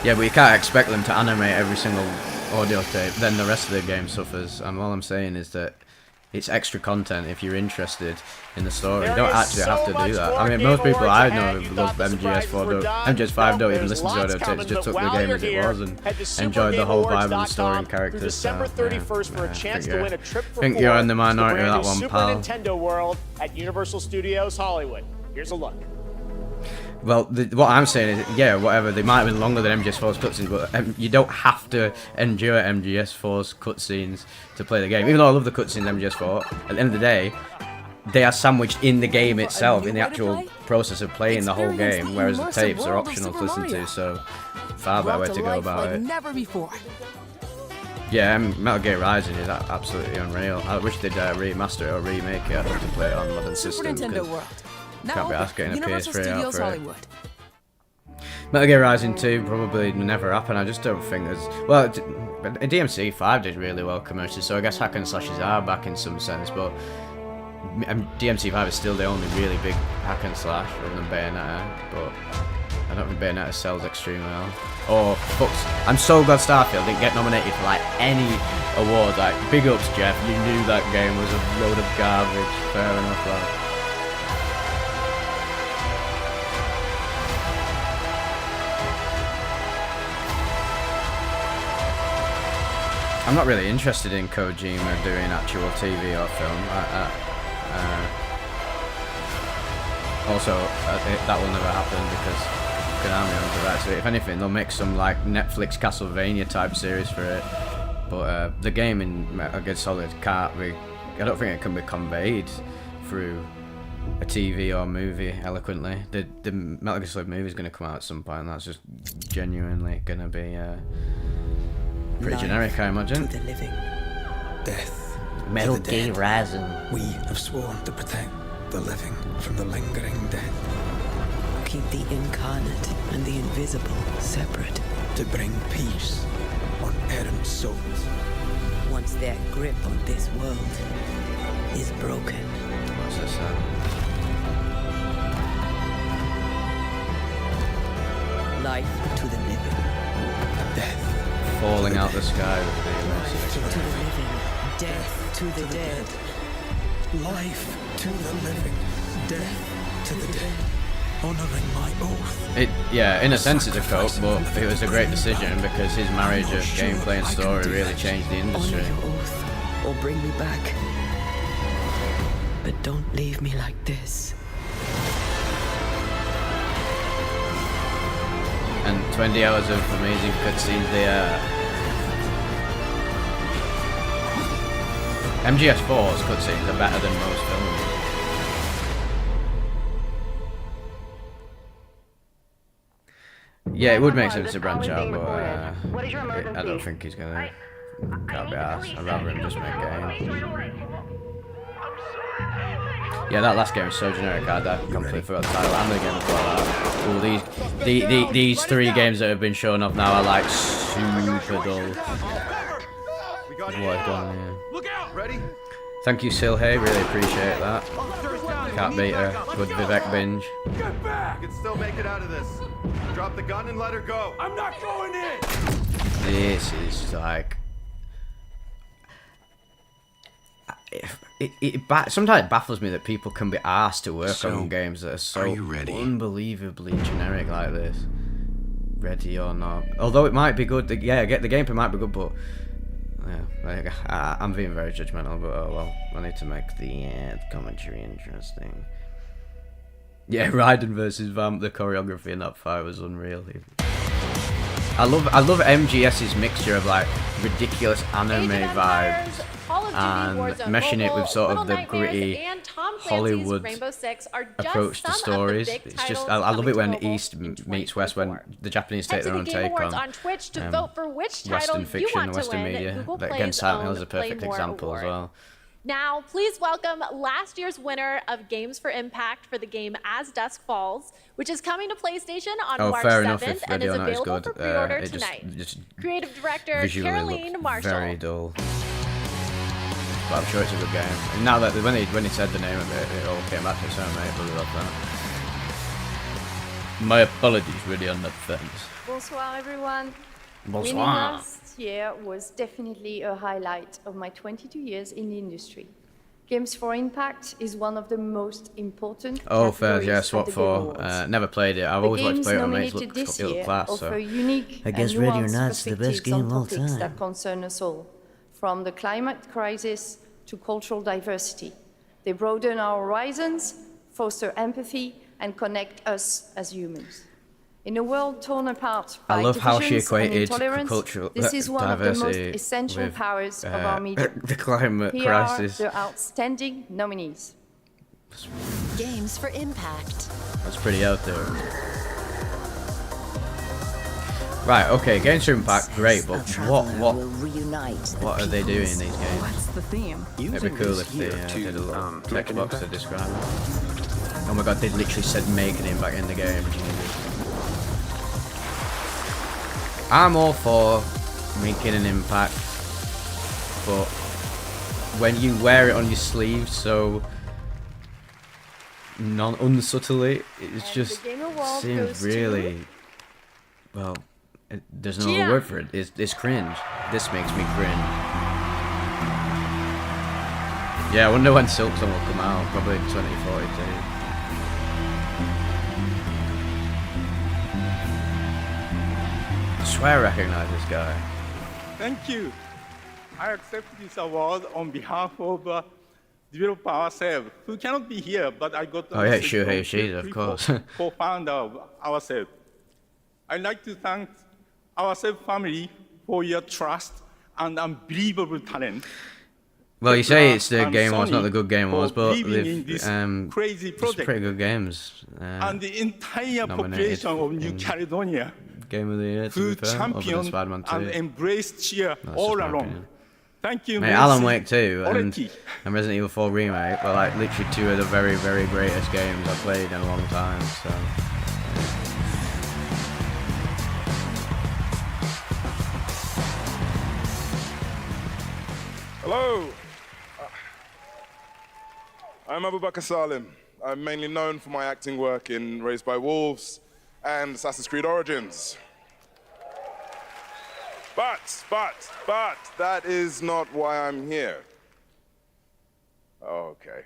Yeah, but you can't expect them to animate every single audio tape, then the rest of the game suffers. And all I'm saying is that it's extra content if you're interested in the story. You don't actually have to do that. I mean, most people I know who love MGS5 don't even listen to audio tapes, just took the game as it was and enjoyed the whole vibe of the story and characters. So, I think you're in the minority of that one, pal. Nintendo World at Universal Studios Hollywood. Here's a look. Well, what I'm saying is, yeah, whatever, they might have been longer than MGS4's cutscenes, but you don't have to endure MGS4's cutscenes to play the game. Even though I love the cutscenes in MGS4, at the end of the day, they are sandwiched in the game itself, in the actual process of playing the whole game, whereas the tapes are optional to listen to, so far better way to go about it. Yeah, Metal Gear Rising is absolutely unreal. I wish they'd remaster it or remake it. I'd love to play it on modern systems. Can't be asked getting a PS3 out for it. Metal Gear Rising 2 probably never happened. I just don't think there's... Well, DMC 5 did really well commercially, so I guess hack and slashes are back in some sense, but DMC 5 is still the only really big hack and slash other than Bayonetta, but I don't think Bayonetta sells extremely well. Oh, fucks. I'm so glad Starfield didn't get nominated for like any award. Like, big ups, Jeff. You knew that game was a load of garbage. Fair enough, like. I'm not really interested in Kojima doing actual TV or film. That will never happen because Konami owns the rights to it. If anything, they'll make some like Netflix Castlevania type series for it. But the game in Metal Gear Solid can't be. I don't think it can be conveyed through a TV or movie eloquently. The Metal Gear Solid movie is going to come out at some point, and that's just genuinely going to be. Pretty generic, I imagine. To the living. Death. Metal Gear Rising. We have sworn to protect the living from the lingering dead. Keep the incarnate and the invisible separate. To bring peace on errant souls. Once their grip on this world is broken. understand. Life to the living. Death. Falling out the sky with the Life to the living. Death to the dead. Life to the living. Death to the dead. Honoring my oath. Yeah, in a sense it's a cult, but it was a great decision because his marriage of gameplay and story really changed the industry. Honor your oath, or bring me back. But don't leave me like this. And 20 hours of amazing cutscenes there. MGS4's cutscenes are better than most films. Yeah, it would make sense to branch out, but I don't think he's gonna. Can't be arsed. I'd rather him just make games. Yeah, that last game was so generic. I completely forgot the title and the game before that. Ooh, these 3 games that have been shown off now are like super dull. What I've done here. Look out! Ready? Thank you, Silhay. Really appreciate that. Can't beat a good Vivec binge. Get back! You can still make it out of this. Drop the gun and let her go. I'm not going in! This is like... sometimes it baffles me that people can be asked to work on games that are so unbelievably generic like this. Ready or not. Although it might be good, the gameplay might be good, but... Yeah, I'm being very judgmental, but oh well. I need to make the commentary interesting. Yeah, Raiden versus Vamp, the choreography in that fight was unreal. I love MGS's mixture of like ridiculous anime vibes and meshing it with sort of the gritty Hollywood approach to stories. It's just I love it when East meets West, when the Japanese take their own take on Western fiction and Western media. Again, Silent Hill is a perfect example as well. Now, please welcome last year's winner of Games for Impact for the game As Dusk Falls, which is coming to PlayStation on March 7th and is available for pre-order tonight. Creative director Caroline Marshall. Very dull. But I'm sure it's a good game. And now that when he said the name of it, it all came back to its own, mate. I really love that. My apologies, really on that fence. Bonsoir, everyone. Bonsoir. Winning last year was definitely a highlight of my 22 years in the industry. Games for Impact is one of the most important. Oh, fair, yeah, Swap 4. Never played it. I've always wanted to play it on mates. It looked class, so. I guess Ready or Not's the best game of all time. That concern us all, from the climate crisis to cultural diversity. They broaden our horizons, foster empathy, and connect us as humans. In a world torn apart by divisions and intolerance, this is one of the most essential powers of our media. The climate crisis. Here are the outstanding nominees. Games for Impact. That's pretty out there. Right, okay, Games for Impact, great, but what are they doing in these games? What's the theme? It'd be cool if they did a little text box to describe it. Oh my god, they literally said make an impact in the game. I'm all for making an impact, but when you wear it on your sleeve so unsubtly, it just seems really, well, there's no other word for it. It's cringe. This makes me cringe. Yeah, I wonder when Silksong will come out. Probably 2042. I swear I recognize this guy. Thank you. I accept this award on behalf of developer ourselves, who cannot be here, but I got yeah, Shuhei Yoshida, of course. Co-founder of ourselves. I'd like to thank ourselves family for your trust and unbelievable talent. Well, you say it's the Game Awards, not the Good Game Awards, but they've crazy project. Pretty good games. And the entire population of New Caledonia, Game of the Year, who championed and embraced cheer all along. Thank you, mate. Alan Wake 2 and Resident Evil 4 Remake were like literally two of the very, very greatest games I've played in a long time. So. Hello. I'm Abubakar Salim. I'm mainly known for my acting work in Raised by Wolves and Assassin's Creed Origins. But, that is not why I'm here. Oh, okay.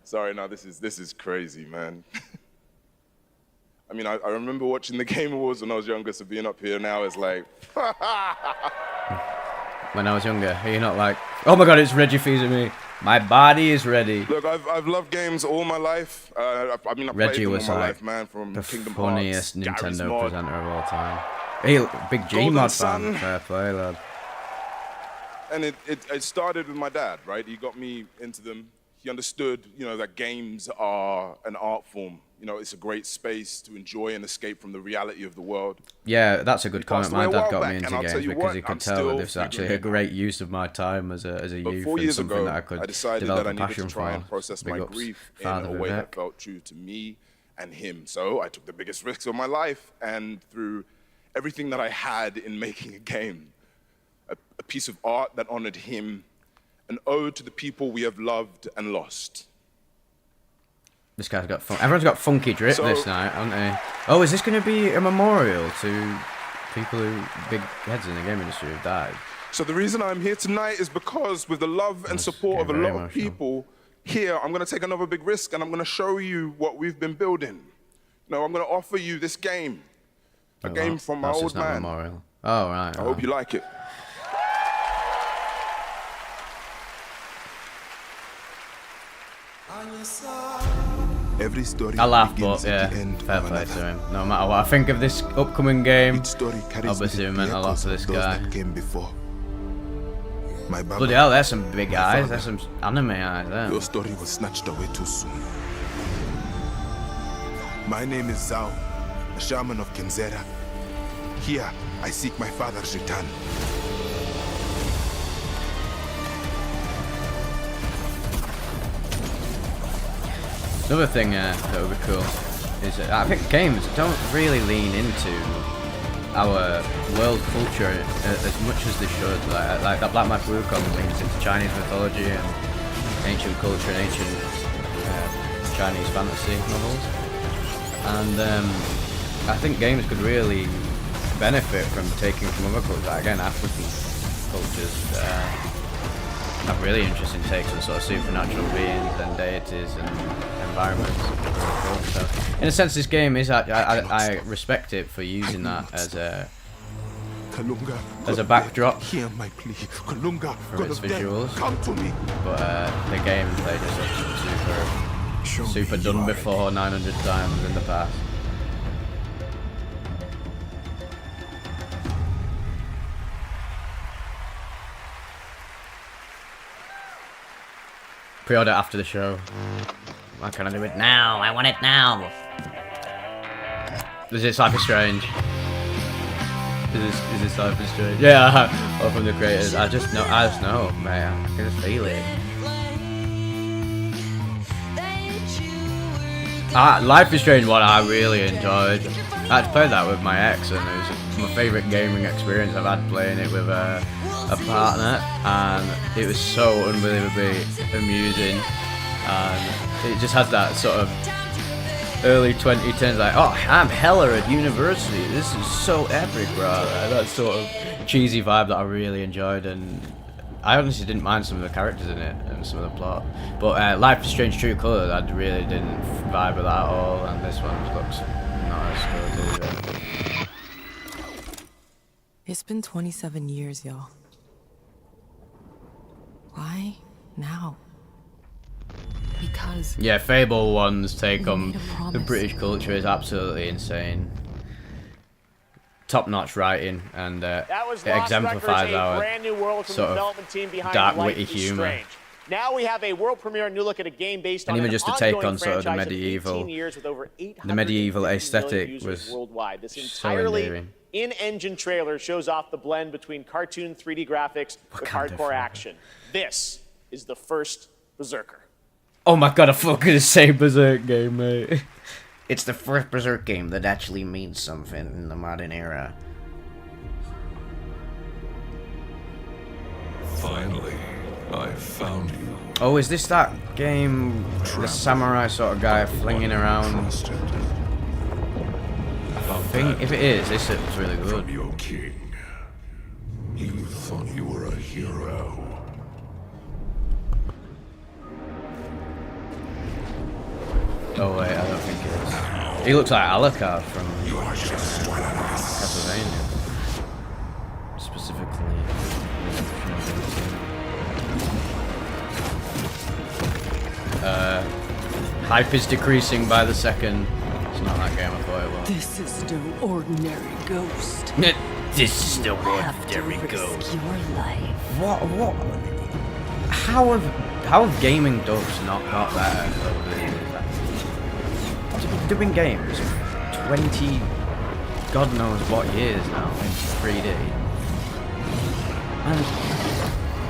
Sorry, no, this is crazy, man. I mean, I remember watching the Game Awards when I was younger, so being up here now is like... When I was younger, are you not like, oh my god, it's Reggie Fils me. My body is ready. Look, I've loved games all my life. I mean, I've Reggie played them was all my like life, man, from the Kingdom funniest Hearts, Garry's Nintendo Mod. presenter of all time. Hey, big G-Mod fan, fair play, lad. And it started with my dad, right? He got me into them. He understood, you know, that games are an art form. You know, it's a great space to enjoy and escape from the reality of the world. Yeah, that's a good comment. My dad got me back, into games because he could tell that this is actually a great use of my time as a youth and something that I could develop a passion for. And process my grief in a way that felt true to me and him. So I took the biggest risks of my life, and through everything that I had in making a game, a piece of art that honored him, an ode to the people we have loved and lost. This guy's got fun. Everyone's got funky drip this night, haven't they? Oh, is this going to be a memorial to people who big heads in the game industry who've died? So the reason I'm here tonight is because with the love and support of a lot of people here, I'm going to take another big risk, and I'm going to show you what we've been building. You know, I'm going to offer you this game. A game from my old man. Memorial. Oh, right. I hope you like it. Every story I laugh, but yeah, fair play to him. No matter what I think of this upcoming game, obviously it meant a lot to this guy. Bloody hell, there's some big eyes, there's some anime eyes there. Your story was snatched away too soon. My name is Zhao, a shaman of Kenzera. Here, I seek my father's return. Another thing that would be cool is that I think games don't really lean into our world culture as much as they should. Like that Black Mask Wukong leans into Chinese mythology and ancient culture and ancient Chinese fantasy novels. And I think games could really benefit from taking from other cultures, again, African cultures, have really interesting takes on sort of supernatural beings and deities and environments. So, in a sense, this game is, I respect it for using that as a backdrop for its visuals. But the gameplay just super done before 900 times in the past. Pre-order after the show. Why can't I do it now? I want it now. Is it Life is Strange? Is this Life is Strange? Yeah, or from the creators. I just know, man. I can just feel it. Life is Strange one I really enjoyed. I had to play that with my ex, and it was my favourite gaming experience I've had playing it with a partner, and it was so unbelievably amusing, and it just has that sort of early 2010s like, oh, I'm hella at university, this is so epic, bro. That sort of cheesy vibe that I really enjoyed, and I honestly didn't mind some of the characters in it and some of the plot. But Life is Strange True Colours, I really didn't vibe with that at all, and this one looks not as good either. It's been 27 years, y'all. Why now? Because... Yeah, Fable 1's take on the British culture is absolutely insane. Top-notch writing, and it exemplifies our sort of dark, witty humour. Now we have a world premiere new look at a game based on and even just to take on sort of the medieval aesthetic was worldwide. This so entirely endearing. in-engine trailer shows off the blend between cartoon 3D graphics with hardcore action. This is the first Berserker. Oh my god, I fucking say Berserk game, mate. It's the first Berserk game that actually means something in the modern era. Finally, I found you. Oh, is this that game, the samurai sort of guy flinging around? I think if it is, this looks really good. Your king. You thought you were a hero. Oh wait, I don't think it is. He looks like Alucard from Castlevania. Specifically. Hype is decreasing by the second. It's not that game I thought it was. This is no ordinary ghost. This is no ordinary ghost. Your life. What? How have gaming dubs not got better over the years? Doing games 20 God knows what years now in 3D, and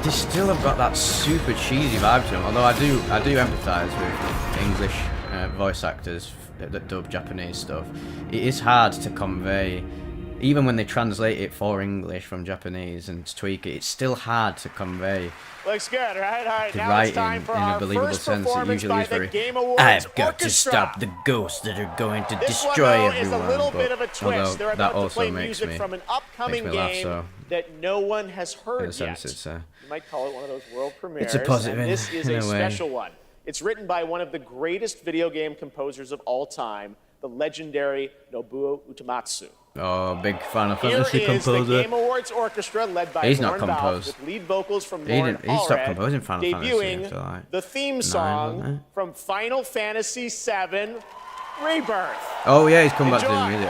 they still have got that super cheesy vibe to them. Although I do empathise with English voice actors that dub Japanese stuff. It is hard to convey, even when they translate it for English from Japanese and tweak it. It's still hard to convey. Looks good, right? All right, the now writing it's time for in a our believable first sense. It performance usually by is the very. Game Awards I've got Orchestra. to stop the ghosts that are going to This destroy one, though, everyone. is a little bit of a although twist. They're that about to also play makes music me- from an upcoming makes me laugh, game so- that no one has In heard a sense, yet. it's You might call it one of those world premieres. It's a positive and this is in a a way. special one. It's written by one of the greatest video game composers of all time, the legendary Nobuo Uematsu. Oh, big Final Here Fantasy is composer. the Game Awards Orchestra led by He's not Lauren Balfe composed. with lead vocals from He Lauren didn't- he stopped Allred, composing Final Fantasy debuting after, like, the theme 9, song wasn't from Final Fantasy VII Rebirth. Oh yeah, he's come back to Enjoy. the music.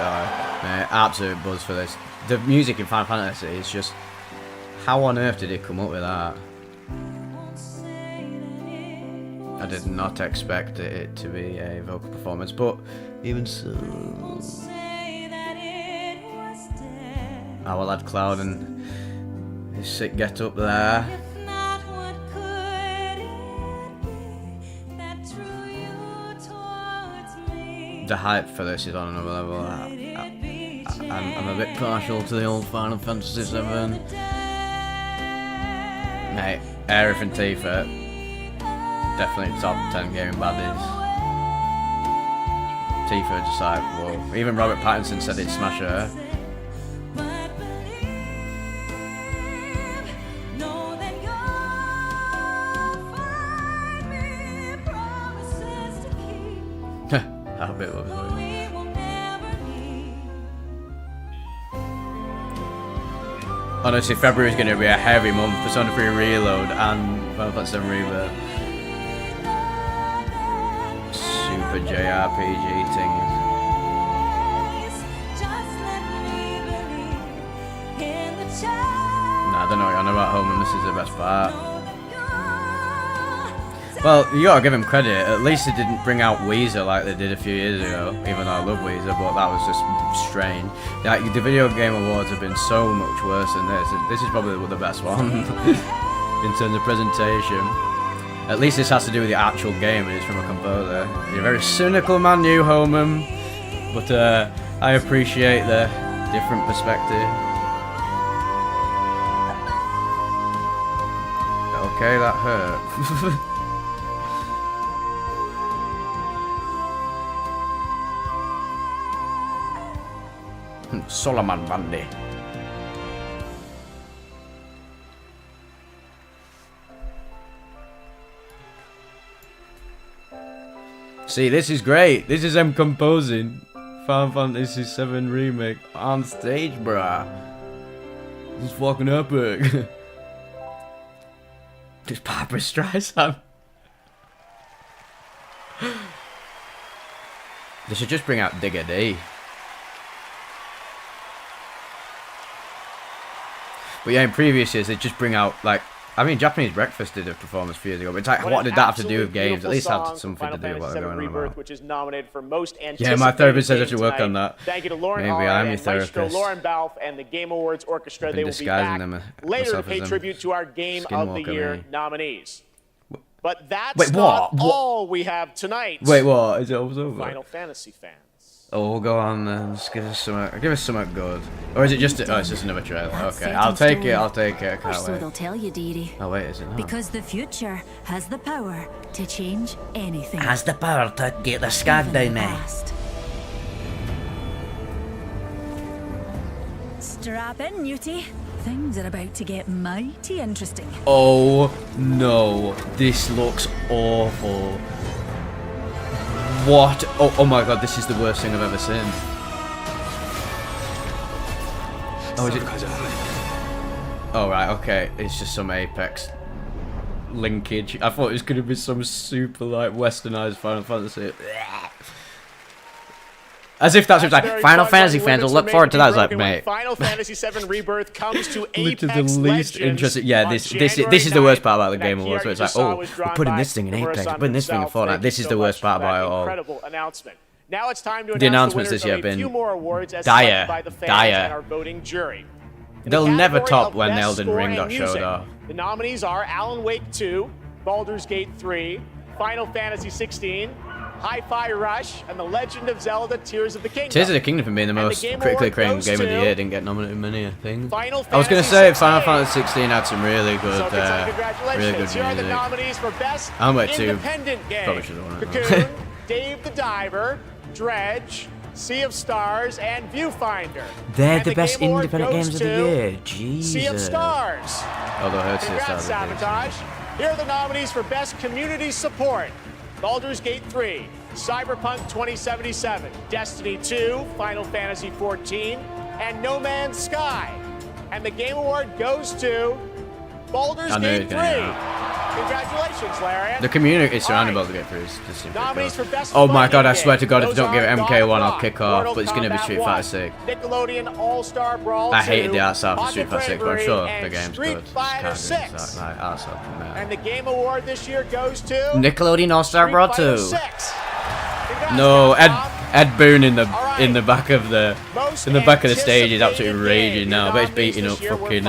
Absolute buzz for this. The music in Final Fantasy is just. How on earth did he come up with that? I did not expect it to be a vocal performance, but even so. Our lad Cloud and his sick get up there. The hype for this is on another level. I'm a bit partial to the old Final Fantasy VII. Mate, Aerith and Tifa, definitely top 10 gaming baddies. Tifa just like, whoa. Even Robert Pattinson said he'd smash her. How bit was it? Honestly, February is going to be a heavy month for Persona 3 Reload and Final Fantasy VII Rebirth. Super JRPG things. Nah, I don't know what you're on about, home, and this is the best part. Well, you gotta give him credit. At least they didn't bring out Weezer like they did a few years ago. Even though I love Weezer, but that was just strange. Like, the video game awards have been so much worse than this. This is probably the best one in terms of presentation. At least this has to do with the actual game, and it's from a composer. You're a very cynical man, you Homan, but I appreciate the different perspective. Okay, that hurt. Solomon Bundy. See, this is great. This is them composing Final Fantasy VII Remake on stage, bruh. This is fucking epic. This Barbra Streisand. They should just bring out Digger D. But yeah, in previous years, they just bring out, like, I mean, Japanese Breakfast did a performance a few years ago, but it's like, what did that have to do with games? At least have something to do with what they're going on about. Which is nominated for most Yeah, my therapist says I should work on that. Thank you to Lauren Maybe I'm your Maestro therapist. Lauren Balfe and the Game Awards Orchestra. Been They will be disguising back them later to myself pay as tribute to our Game of the Skinwalker, Year me. nominees. But that's Wait, not what? all we have tonight. Wait, what? Is it almost over? Final Fantasy fans. Oh, we'll go on then. Just give us something good. Or is it just? Oh, it's just another trailer. Okay, I'll take it. I can't wait. So they'll tell you, dearie. Oh wait, is it not? Because the future has the power to change anything. Has the power to get the scag down there. Strap in, Newty. Things are about to get mighty interesting. Oh no, this looks awful. What? Oh my god, this is the worst thing I've ever seen. Oh, is it? Oh right, okay. It's just some Apex linkage. I thought it was gonna be some super like westernized Final Fantasy. As if that's like Final Fantasy fans will look forward to that. It's like, mate. Final Fantasy VII Rebirth comes to Apex Literally the least interesting. Yeah, this is the worst part about the Game Awards. Where it's like, oh, we're putting this thing in Apex, we're putting this thing in Fortnite. This is the worst part about it all. Incredible announcement. Now it's time to the announce announcements this year have been dire, by the fans and our voting jury. They'll never top when Elden Ring got showed off. The nominees are Alan Wake 2, Baldur's Gate 3, Final Fantasy 16, Hi-Fi Rush, and The Legend of Zelda: Tears of the Kingdom. Tears of the Kingdom for being the most critically acclaimed game of the year didn't get nominated many things. I was going to say Final Fantasy 16 had some really good, really good music. Here are the nominees for Best Independent Game. Probably should have won it. Cocoon, Dave the Diver, Dredge, Sea of Stars, and Viewfinder. They're the best independent games of the year. Jesus. Sea of Stars. Although I heard Sea of Congrats, Stars. Sabotage. Here are the nominees for Best Community Support. Baldur's Gate 3, Cyberpunk 2077, Destiny 2, Final Fantasy 14, and No Man's Sky. And the Game Award goes to Baldur's Gate 3. Congratulations, Larian. The community is surrounded by Baldur's Gate 3. It's super cool. Oh my god, I swear to god, if I don't give it MK1, I'll kick off. But it's going to be Street Fighter 6. Nickelodeon All-Star Brawl 2, I hated the art style for Street Fighter 6, but I'm sure the game's Street good. Fighter 6. And the Game Award this year goes to Nickelodeon All-Star Brawl 2. No, Ed Boon in the back of the stage is absolutely raging now. But he's beating up fucking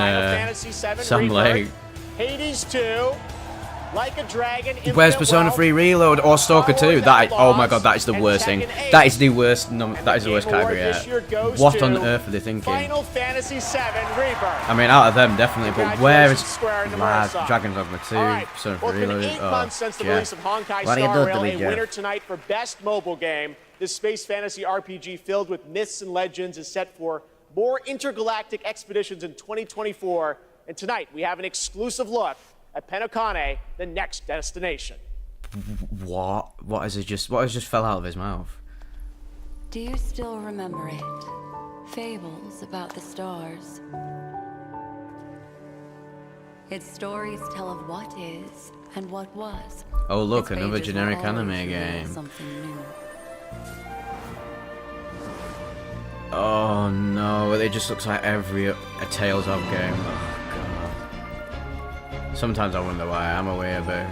Sam Lake. Hades 2, Like a Dragon, Where's Persona 3 Reload or Stalker 2? Oh my god, that is the worst thing. That is the worst. That is the worst category yet. What on earth are they thinking? Final Fantasy VII Rebirth. I mean, out of them definitely, but where is Dragon Dogma 2? Persona 3 Reload. It's been 8 months since the release of Honkai Star Rail, a winner tonight for Best Mobile Game. This space fantasy RPG filled with myths and legends is set for more intergalactic expeditions in 2024. And tonight, we have an exclusive look at Penokane, the next destination. What has just fell out of his mouth? Do you still remember it? Fables about the stars. Its stories tell of what is and what was. Oh look, another generic anime game. Something new. Oh no, it just looks like a Tales of game. Oh god. Sometimes I wonder why I'm aware of it.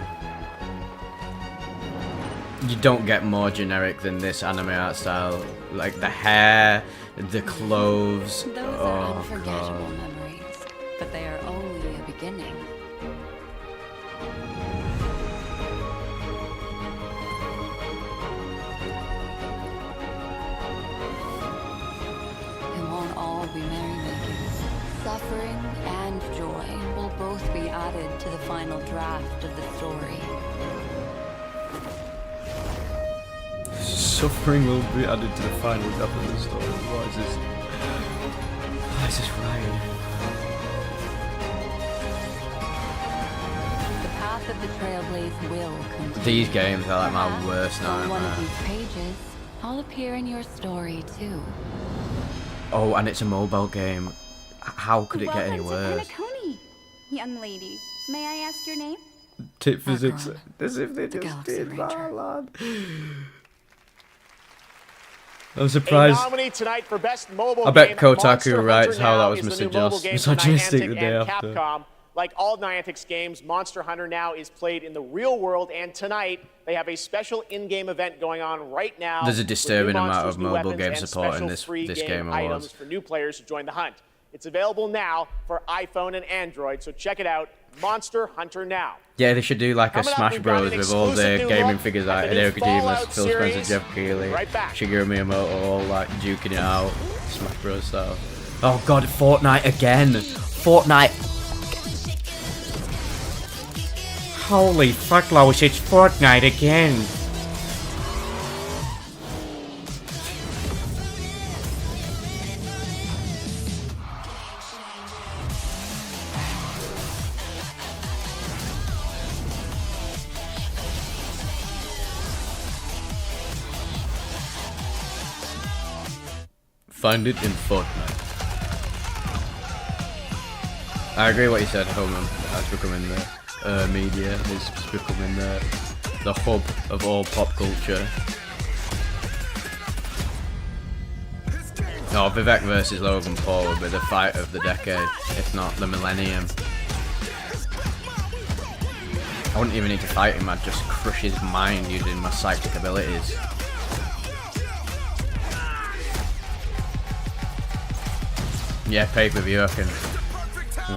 You don't get more generic than this anime art style. Like the hair, the clothes. Those are unforgettable memories, but they are only a beginning. It won't all be merrymaking. Suffering and joy will both be added to the final draft of the story. Suffering will be added to the final draft of the story. What is this? Why is this right? The path of the Trailblaze will continue. These games are like my worst On one of nightmare. these pages, I'll appear in your story too. Oh, and it's a mobile game. How could it get any worse? Penokane, young lady. May I ask your name? Tip physics. As if they just did that, lad. I'm surprised. A nominee tonight for Best Mobile I bet Game, Kotaku Monster writes Hunter how that Now was is the new mobile game from misogynistic the Niantic day and after. Capcom. Like all Niantic's games, Monster Hunter Now is played in the real world, and tonight they have a special in-game event going on right now. There's a disturbing with new amount monsters, of new mobile weapons, game and support in special this free game items awards. for new players to join the hunt. It's available now for iPhone and Android, so check it out. Monster Hunter Now. Yeah, they should do like a Smash Bros with all the gaming figures like Hideo Kojima, Phil Spencer, Jeff Keighley, Shigeru Miyamoto, all like duking it out, Smash Bros style. Oh god, Fortnite again! Fortnite! Holy fuck, Lois, it's Fortnite again! Find it in Fortnite. I agree with what you said, Homan. That's becoming the media. It's becoming the hub of all pop culture. No, Vivec versus Logan Paul would be the fight of the decade, if not the millennium. I wouldn't even need to fight him, I'd just crush his mind using my psychic abilities. Yeah, pay-per-view, I can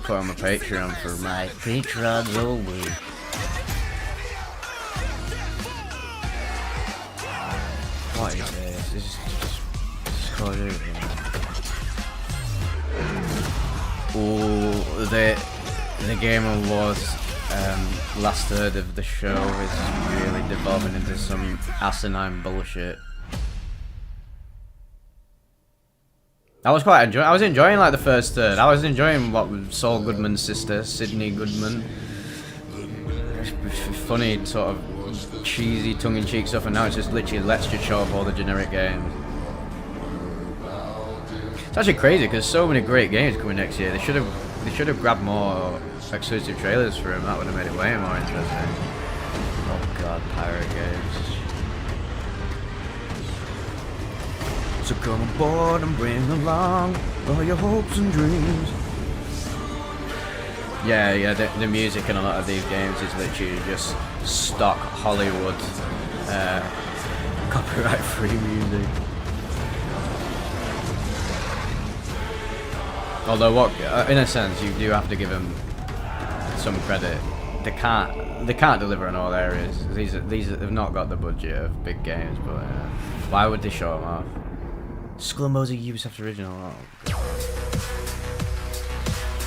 put on my Patreon for my patrons only. What is this? This is called everything. Oh, the Game Awards last third of the show is really devolving into some asinine bullshit. I was enjoying like the first third. I was enjoying what was Saul Goodman's sister, Sydney Goodman. Funny, sort of cheesy, tongue-in-cheek stuff, and now it's just literally let's just show off all the generic games. It's actually crazy because so many great games coming next year. They should have grabbed more exclusive trailers for him. That would have made it way more interesting. Oh god, pirate games. So come aboard and bring along all your hopes and dreams. Yeah, the music in a lot of these games is literally just stock Hollywood copyright-free music. Although, in a sense, you do have to give them some credit. They can't deliver in all areas. These have not got the budget of big games, but why would they show them off? Skull and Bones, a Ubisoft original. Oh, God.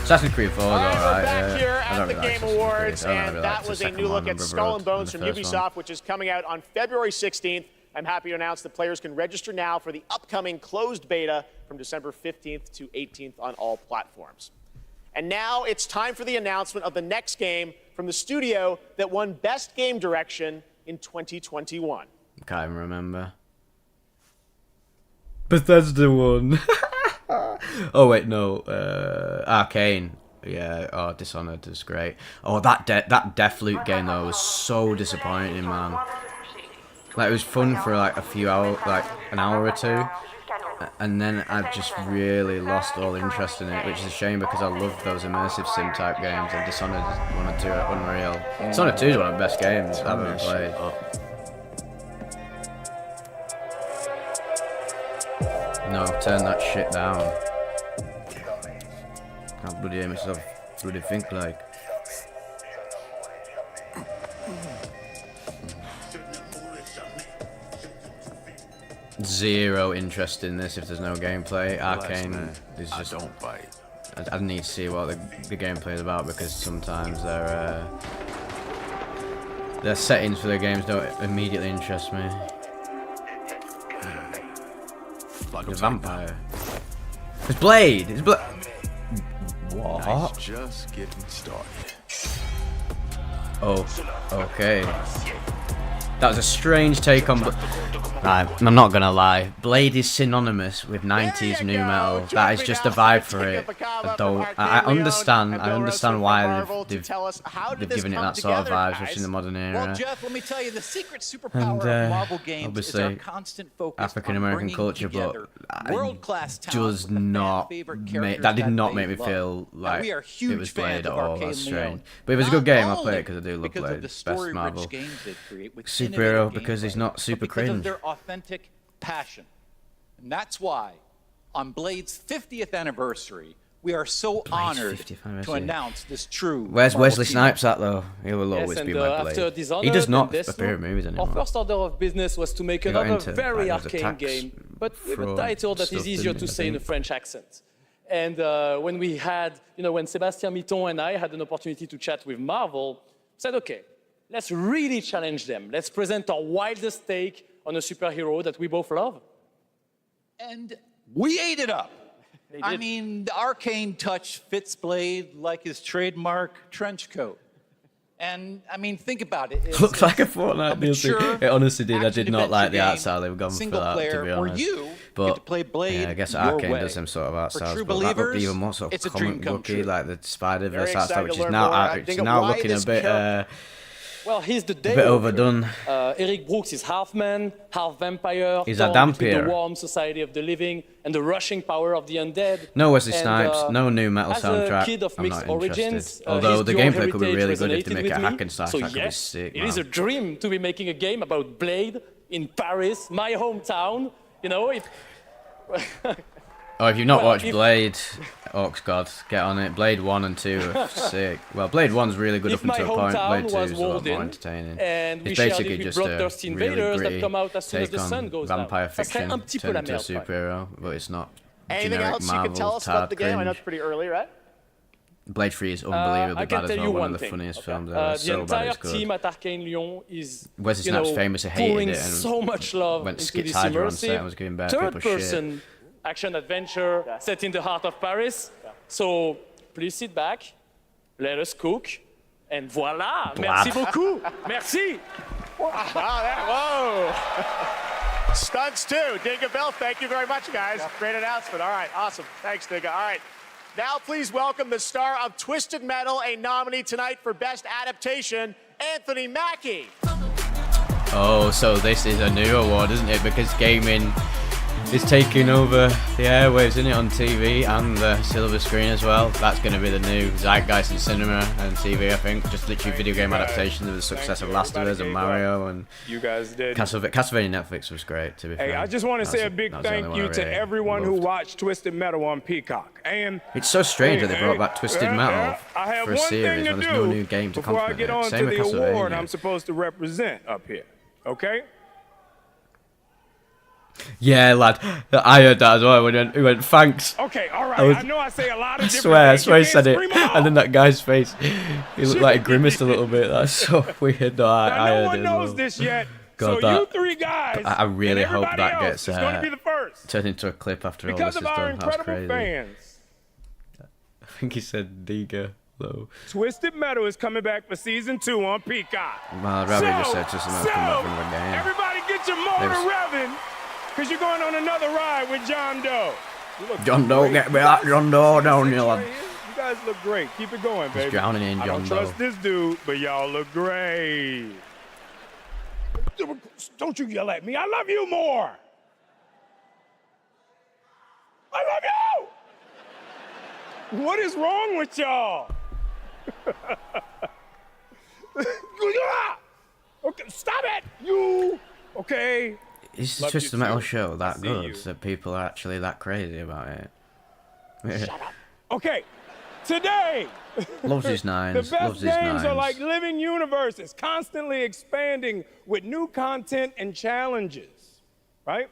Assassin's Creed 4 is alright. We're back here at the Game Awards, and that was a new look at Skull and Bones from Ubisoft, which is coming out on February 16th. I'm happy to announce that players can register now for the upcoming closed beta from December 15th to 18th on all platforms. And now it's time for the announcement of the next game from the studio that won Best Game Direction in 2021. Can't even remember. Bethesda won. Oh wait, no. Arcane. Yeah. Oh, Dishonored is great. Oh, that Deathloop game though was so disappointing, man. Like it was fun for like a few hours, like an hour or two, and then I just really lost all interest in it, which is a shame because I love those immersive sim type games, and Dishonored 1 and 2 are unreal. Dishonored 2 is one of the best games I've ever played. No, turn that shit down. Can't bloody hear myself bloody think like. Zero interest in this if there's no gameplay. Arcane is just. I need to see what the gameplay is about because sometimes their settings for their games don't immediately interest me. The vampire. It's Blade. It's Blade. What? Nice, just getting started. Oh, okay. That was a strange take on. Right, I'm not gonna lie. Blade is synonymous with 90s new metal. That is just a vibe for it. I understand why they've given it that sort of vibe, especially in the modern era. Well, Jeff, let me tell you, the secret superpower of Marvel games is our constant focus African American culture, but world-class does not that did not make me feel like it was Blade at all. That's strange. But if it's a good game, I'll play it because I do love Blade. Best Marvel superhero because he's not super cringe. Authentic passion. And that's why, on Blade's 50th anniversary, We are so honored to announce this true. Where's Marvel Wesley team. Snipes at though? He will always be my Blade. He does not appear in movies anymore. Our first order of business was to make another very arcane game, but with a title that is easier to say in a French accent. And when we had, when Sébastien Mitton and I had an opportunity to chat with Marvel, said, okay, let's really challenge them. Let's present our wildest take on a superhero that we both love. And we ate it up. I mean, the arcane touch fits Blade like his trademark trench coat. And, I mean, think about it. Looks like a Fortnite DLC. It honestly did. I did not like the art style they've gone for that, to be honest. But, yeah, I guess Arcane does some sort of art styles, but that would be even more sort of comic booky, like the Spider-Verse art style, which is now looking a bit... Well, he's the a bit overdone. Eric Brooks is half man, half vampire. He's a dampier. The warm society of the living and the rushing power of the undead. No Wesley Snipes, no new metal soundtrack. As a kid of mixed origins, although the gameplay could be really good if they make it a hack and slash. So that could be yes, sick. it is a dream to be making a game about Blade in Paris, my hometown. Oh, if you've not watched Blade, God, get on it. Blade 1 and 2 are sick. Well, Blade 1's really good up until a point. Blade 2 is a lot more entertaining. It's basically just a really gritty take on vampire fiction turned into a superhero, but it's not generic Marvel tard cringe. I know it's pretty early, right? Blade 3 is unbelievably bad as well, one of the funniest films ever. So bad it's good. Team at Arcane Lyon is, Wesley Snipes famously hated it and so much love went skits Hydra on set and was giving bad people shit. Action adventure set in the heart of Paris. So please sit back, let us cook, and voila! Merci beaucoup. Merci. Whoa! Stunts too. Dinga Bell, thank you very much, guys. Great announcement. All right, awesome. Thanks, Dinga. All right. Now please welcome the star of Twisted Metal, a nominee tonight for Best Adaptation, Anthony Mackie. Oh, so this is a new award, isn't it? Because gaming is taking over the airwaves, isn't it, on TV and the silver screen as well. That's going to be the new zeitgeist in cinema and TV, I think. Just literally video game adaptations of the success of Last of Us and Mario and you guys did. Castlevania Netflix was great, to be fair. Hey, I just want to say a big thank you to everyone who watched Twisted Metal on Peacock. And it's so strange that they brought back Twisted Metal for a series when there's no new game to complement it. Before I get on to the award I'm supposed to represent up here, okay? Yeah, lad. I heard that as well. He went, thanks. Okay, all right. I know I say a lot of different I things. swear he said it. And then that guy's face, he looked like he grimaced a little bit. That's so weird. No, I heard it. No one knows this yet. God, so you three guys, I really hope that gets turned into a clip after all this is done. That's crazy. Fans. I think he said Diga. Though. Twisted Metal is coming back for season 2 on Peacock. Well, I'd rather just said Twisted Metal come back from the game. Everybody get your motor revving. Because you're going on another ride with John Doe. John Doe, get me out, John Doe, down here, lad. You guys look great. Keep it going, baby. He's drowning in John Doe. I don't trust this dude, but y'all look great. Don't you yell at me. I love you more. I love you. What is wrong with y'all? Okay, stop it. You, okay. Is the Twisted Metal show that good that people are actually that crazy about it? Shut up. Okay, today, loves his nines. The best games are like living universes, constantly expanding with new content and challenges, right?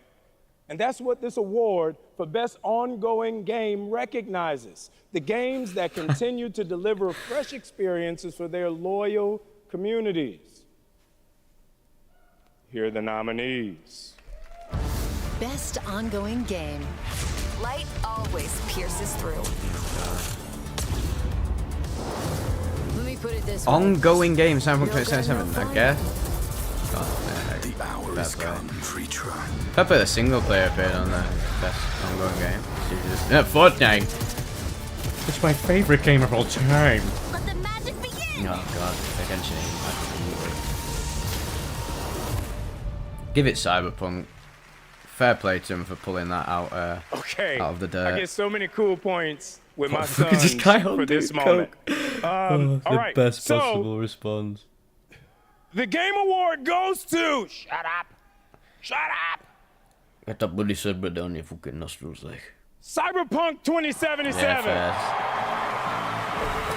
And that's what this award for Best Ongoing Game recognizes. The games that continue to deliver fresh experiences for their loyal communities. Here are the nominees. Best Ongoing Game. Light always pierces through. Let me put it this way. Ongoing Game, Cyberpunk 2077, I guess. The hour is come, free try. I put a single player appeared on the Best Ongoing Game. Fortnite. It's my favorite game of all time. Let the magic begin. Oh god, Genshin. Give it Cyberpunk. Fair play to him for pulling that out, out of the dirt. I get so many cool points with my sons for this moment. The best possible response. The Game Award goes to... Shut up. Shut up. Get that bloody cigarette down your fucking nostrils, like. Cyberpunk 2077. Yeah,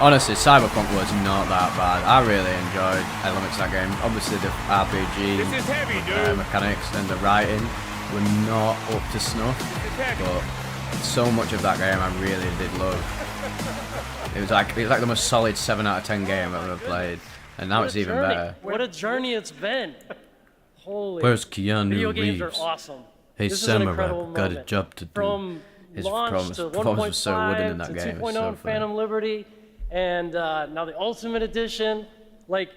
honestly, Cyberpunk was not that bad. I really enjoyed elements of that game. Obviously, the RPG This is heavy, dude. mechanics and the writing were not up to snuff, but so much of that game I really did love. It was like the most solid 7 out of 10 game I've ever played, and now it's even better. What a journey it's been. Holy. Where's Keanu Video games Reeves? are awesome. Hey, This is an Samurai, incredible got a moment. job to do. From His launch to performance was so wooden in 1.5 that to game. It 2.0 was so in funny. Phantom Liberty, and now the Ultimate Edition. Like,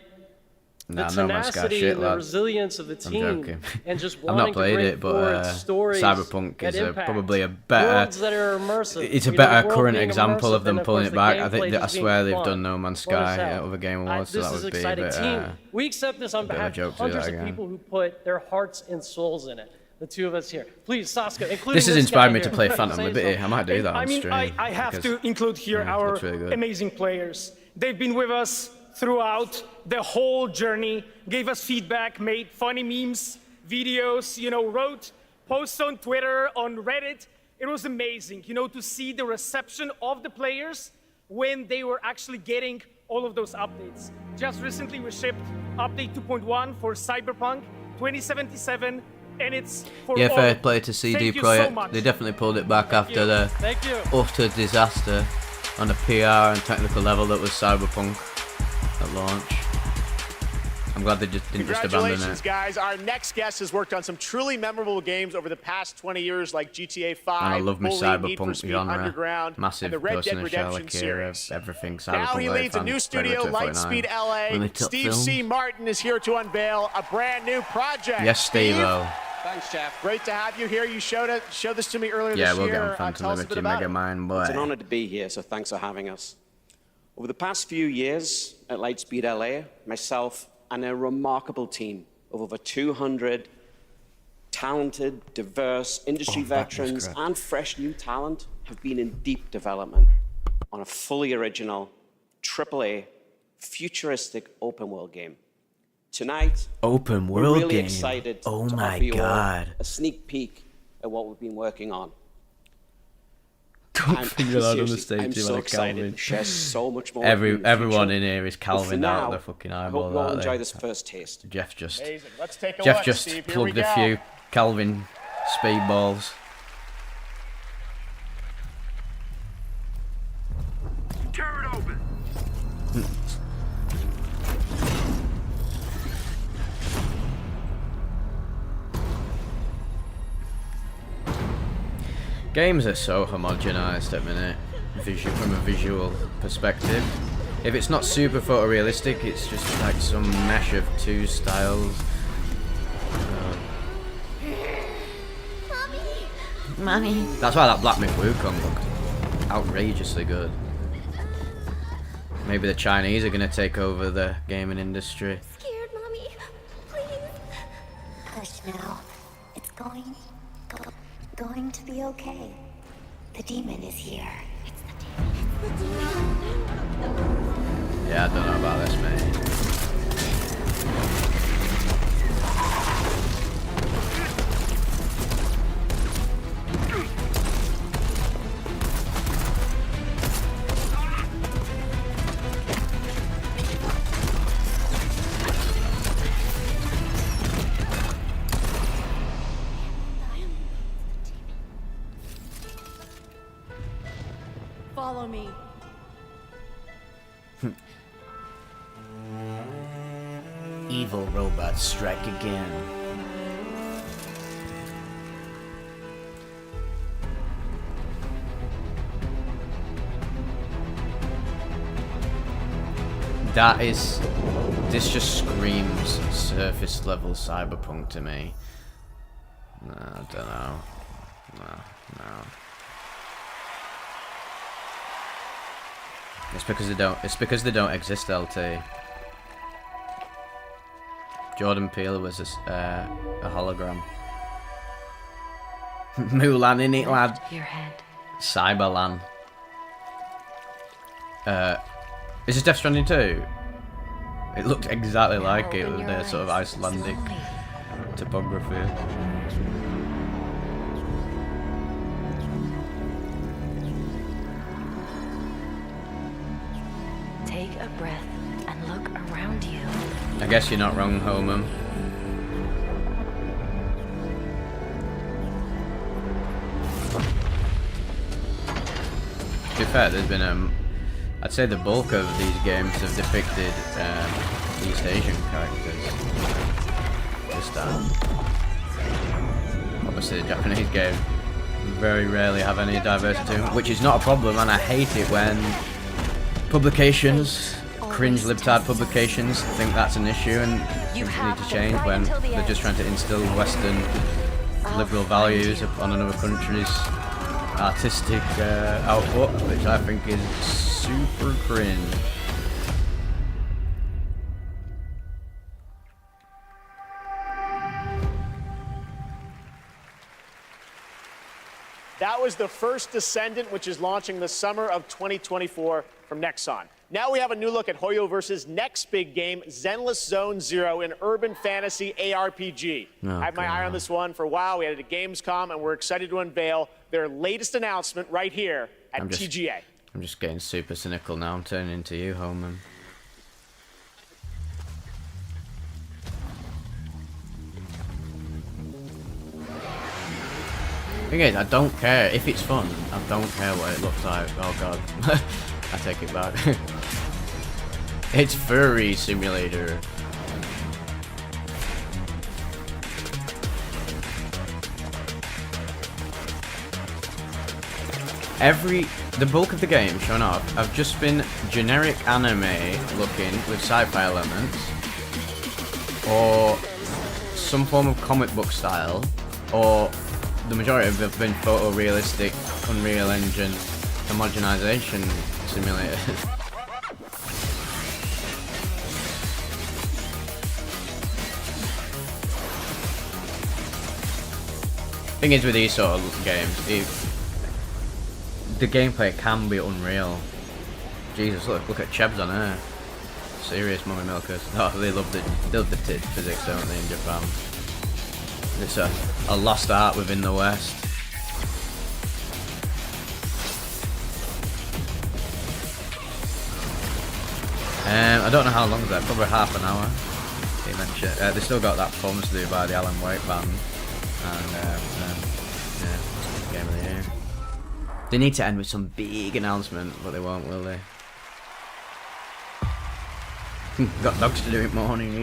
Nah, the No Man's Sky tenacity shit, and the lad. resilience of the I'm team, joking. and just I've wanting not played to bring it, but forward stories Cyberpunk that is impact, probably a better. worlds that are immersive. It's a You know, better world current being example immersive, of them and pulling course it back. the I think gameplay that, I just swear being they've fun. done No Man's Let us Sky out. at other Game Awards, so This that is would be a exciting bit. team. We accept this on bit of a behalf joke of to do hundreds that of again. people who put their hearts and souls in it. The two of us here. Please, Saskia, including This has guy inspired me here. to play Phantom Say Liberty. something. I might do that on I mean, stream. I have because, to include here yeah, it our looks really good. amazing players. They've been with us throughout the whole journey, gave us feedback, made funny memes, videos, you know, wrote posts on Twitter, on Reddit. It was amazing, you know, to see the reception of the players when they were actually getting all of those updates. Just recently we shipped update 2.1 for Cyberpunk 2077, and it's for Yeah, all. fair play to CD Thank you Projekt. so much. They definitely pulled it back after the Thank you. utter disaster on the PR and technical level that was Cyberpunk at launch. I'm glad they just didn't just abandon Congratulations, it. guys. Our next guest has worked on some truly memorable games over the past 20 years, like GTA 5, And I love my Bully, Need for Cyberpunk Speed genre. Underground, Massive and the Red Ghost Dead in the Shell, Redemption Akira, series. everything. Now Cyberpunk he Light leads a fan, new studio, Playboy 249. Lightspeed LA. Really tough Steve film. C. Martin is here to unveil a brand new project. Yes, Steve-O. Thanks, Jeff. Great to have you here. You showed this to me earlier Yeah, this we'll year. get on Phantom Tell us a bit Liberty, about Mega it. Man, boy. It's an honor to be here, so thanks for having us. Over the past few years at Lightspeed LA, myself and a remarkable team of over 200 talented, diverse industry veterans and fresh new talent have been in deep development on a fully original, AAA, futuristic open world game. Tonight, Open we're world really game. excited Oh to my offer you all god. a sneak peek at what we've been working on. Don't finger that on the seriously, stage, I'm you so like excited Calvin. to share so much more with you in the Everyone future. in here is But for Calvin out now, of the fucking I eyeball. hope you all aren't enjoy they? this first taste. Jeff just Amazing. Let's take a Jeff look, just Steve. Here plugged we a go. few Calvin speedballs. Tear it open. Games are so homogenized at the minute, from a visual perspective. If it's not super photorealistic, it's just like some mesh of two styles. Mommy. That's why that Black Myth Wukong looked outrageously good. Maybe the Chinese are going to take over the gaming industry. Scared, Mommy. Please. Hush now. It's going to be okay. The demon is here. It's the demon. Yeah, I don't know about this, mate. Follow me. Evil robots strike again. This just screams surface level cyberpunk to me. No, I don't know. No. It's because they don't exist, LT. Jordan Peele was a hologram. Mulan in it, lad. Your head. Cyberlan. Is this Death Stranding 2? It looked exactly like it with their sort of Icelandic topography. a breath and look around you. I guess you're not wrong, Homer. To be fair, there's been I'd say the bulk of these games have depicted East Asian characters. Just obviously the Japanese game very rarely have any diversity, which is not a problem, and I hate it when publications, cringe libtard publications, think that's an issue and things need to change when they're just trying to instill Western liberal values on another country's artistic output, which I think is super cringe. That was the first Descendant, which is launching the summer of 2024 from Nexon. Now we have a new look at Hoyo versus next big game, Zenless Zone Zero, an urban fantasy ARPG. I had my eye on this one for a while. We had it at Gamescom, and we're excited to unveil their latest announcement right here at TGA. I'm just getting super cynical now. I'm turning into you, Holman. Thing is, I don't care if it's fun. I don't care what it looks like. Oh god, I take it back. It's furry simulator. The bulk of the game shown off have just been generic anime looking with sci-fi elements, or some form of comic book style, or the majority of them have been photorealistic Unreal Engine homogenization simulators. Thing is with these sort of games, the gameplay can be unreal. Jesus, look at Chebs on her. Serious mummy milkers. Oh, they love the physics, don't they, in Japan? It's a lost art within the West. I don't know how long is that, probably half an hour. They still got that performance to do by the Alan Wake band. And yeah, game of the year. They need to end with some big announcement, but they won't, will they? Got dogs to do it morning.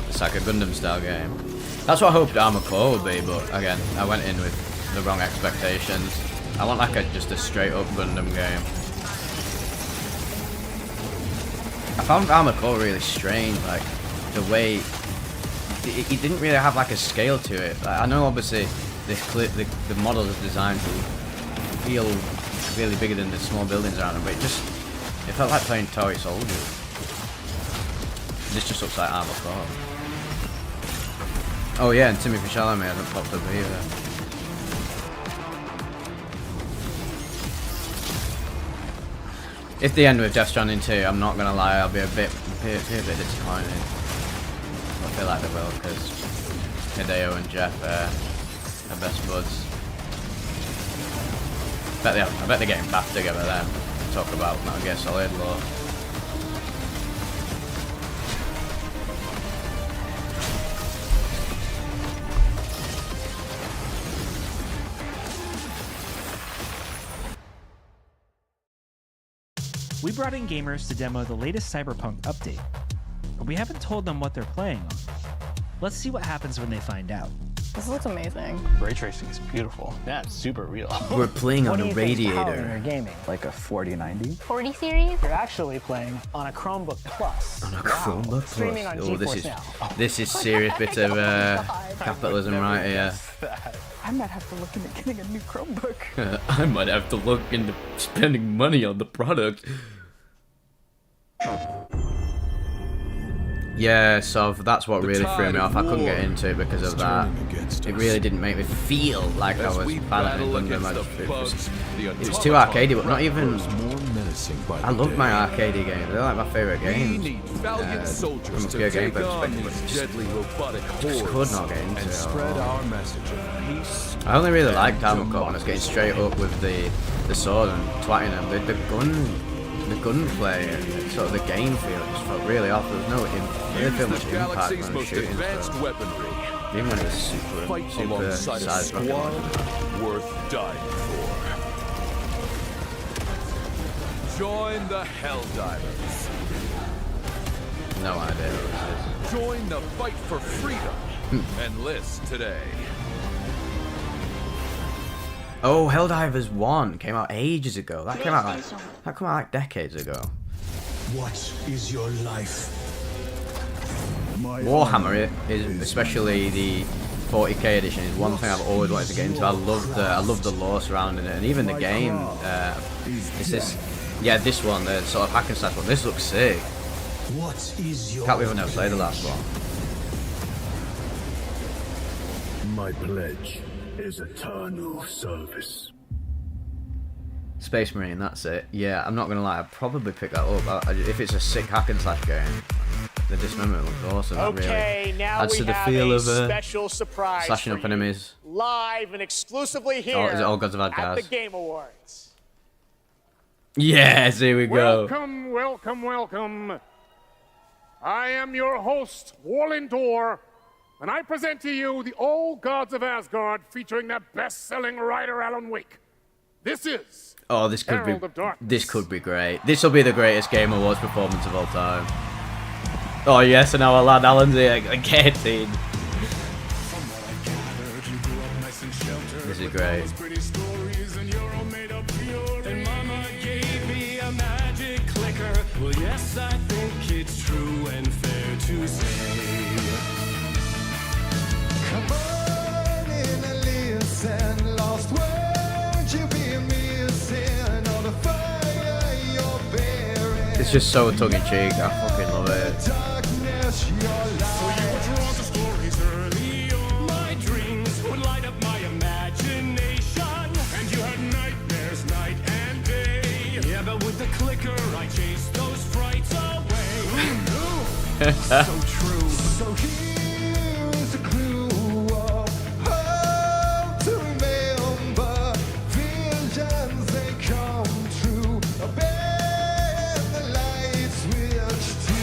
It's like a Gundam style game. That's what I hoped Armored Core would be, but again, I went in with the wrong expectations. I want like just a straight up Gundam game. I found Armored Core really strange, like the way it didn't really have like a scale to it. Like, I know obviously the model is designed to feel really bigger than the small buildings around them, but it felt like playing Toy Soldiers. This just looks like Armored Core. Oh yeah, and Timothy Chalamet hasn't popped up either. If they end with Death Stranding 2, I'm not gonna lie, I'll be a bit disappointed. I feel like they will, because Hideo and Jeff are best buds. I bet they're getting back together then. Talk about Metal Gear Solid lore. We brought in gamers to demo the latest Cyberpunk update, but we haven't told them what they're playing on. Let's see what happens when they find out. This looks amazing. Ray tracing is beautiful. Yeah, it's super real. We're playing on a radiator. You're gaming? Like a 4090? 40 series? You're actually playing on a Chromebook Plus. On a Chromebook Plus? Streaming on GeForce Now. This is serious bit of capitalism right here. I might have to look into getting a new Chromebook. I might have to look into spending money on the product. Yeah, so that's what really threw me off. I couldn't get into it because of that. It really didn't make me feel like I was battling Gundam. It was too arcadey, but not even. I loved my arcadey games. They're like my favourite games. From a pure gameplay perspective, just could not get into it. I only really liked Armor Core when I was getting straight up with the sword and twatting them. The gunplay and sort of the game feel just felt really off. There was no really feel much impact when I was shooting. So. Even when it was super size worth dying for. Join the Helldivers. No idea what this is. Join the fight for freedom. Enlist today. Oh, Helldivers 1 came out ages ago. That came out like decades ago. What is your life? Warhammer, especially the 40k edition, is one thing I've always wanted to get into. I love the lore surrounding it, and even the game. Is this? Yeah, this one, the sort of hack and slash one. This looks sick. What is your? Can't believe I've never played the last one. My pledge is eternal service. Space Marine, that's it. Yeah, I'm not gonna lie, I'd probably pick that up. If it's a sick hack and slash game. The dismemberment looks awesome. Okay, really now we have a special surprise slashing up enemies. Live and exclusively here is it all Gods of at Asgard? the Game Awards. Yes, here we go. Welcome, welcome, welcome. I am your host, Warlindor, and I present to you the All Gods of Asgard featuring the best-selling writer Alan Wake. This is this could be great. This will be the greatest Game Awards performance of all time. Oh yes, and our lad Alan's here, getting. This is great. Well, yes, I think it's true and fair to say. Come on in and listen, lost words you be missing, all the fire you're bearing. It's just so tongue-in-cheek, I fucking love it. So you were drawn to stories early on. My dreams would light up my imagination, and you had nightmares night and day. Yeah, but with the clicker I chased those frights away. So true. So here's a clue of how to remember. Visions they come true. Obey the light switch too.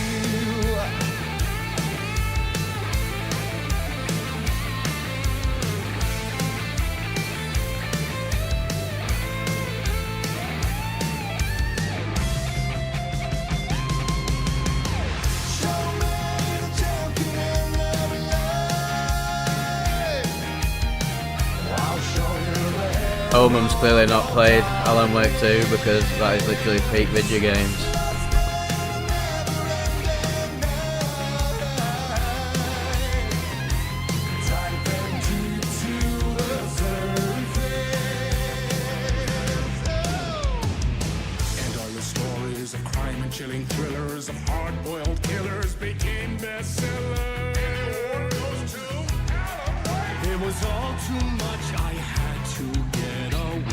Omum's clearly not played Alan Wake 2 because that is literally peak video games. And all the stories of crime and chilling thrillers of hard-boiled killers became bestsellers. It was all too much, I had to get away.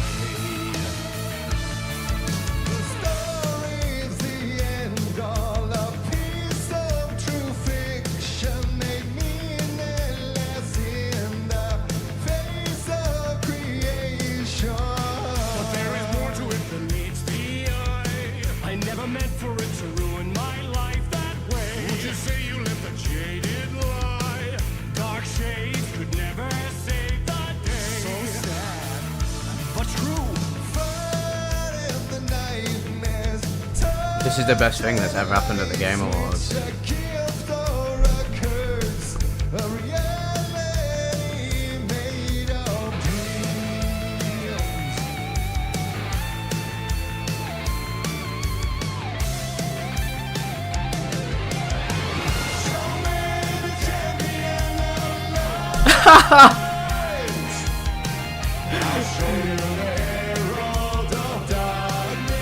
The story's the end, all a piece of true fiction made meaningless in the face of creation. But there is more to it than meets the eye. I never meant for it to ruin my life that way. Would you say you lived a jaded lie? Dark shades could never save the day. So sad, but true. Fighting the nightmares. This is the best thing that's ever happened at the Game Awards. A gift or a curse, a reality made of dreams. Show me the champion of light. I'll show you the herald of darkness.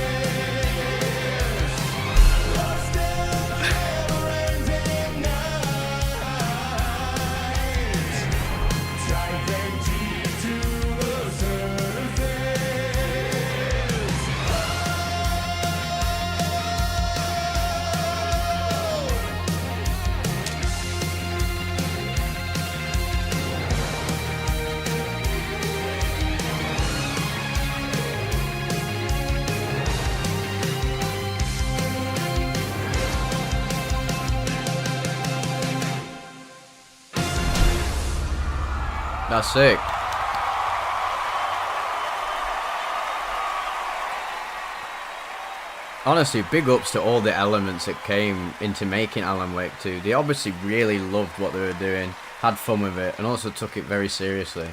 Lost in the never-ending That's sick. Honestly, big ups to all the elements that came into making Alan Wake 2. They obviously really loved what they were doing, had fun with it, and also took it very seriously.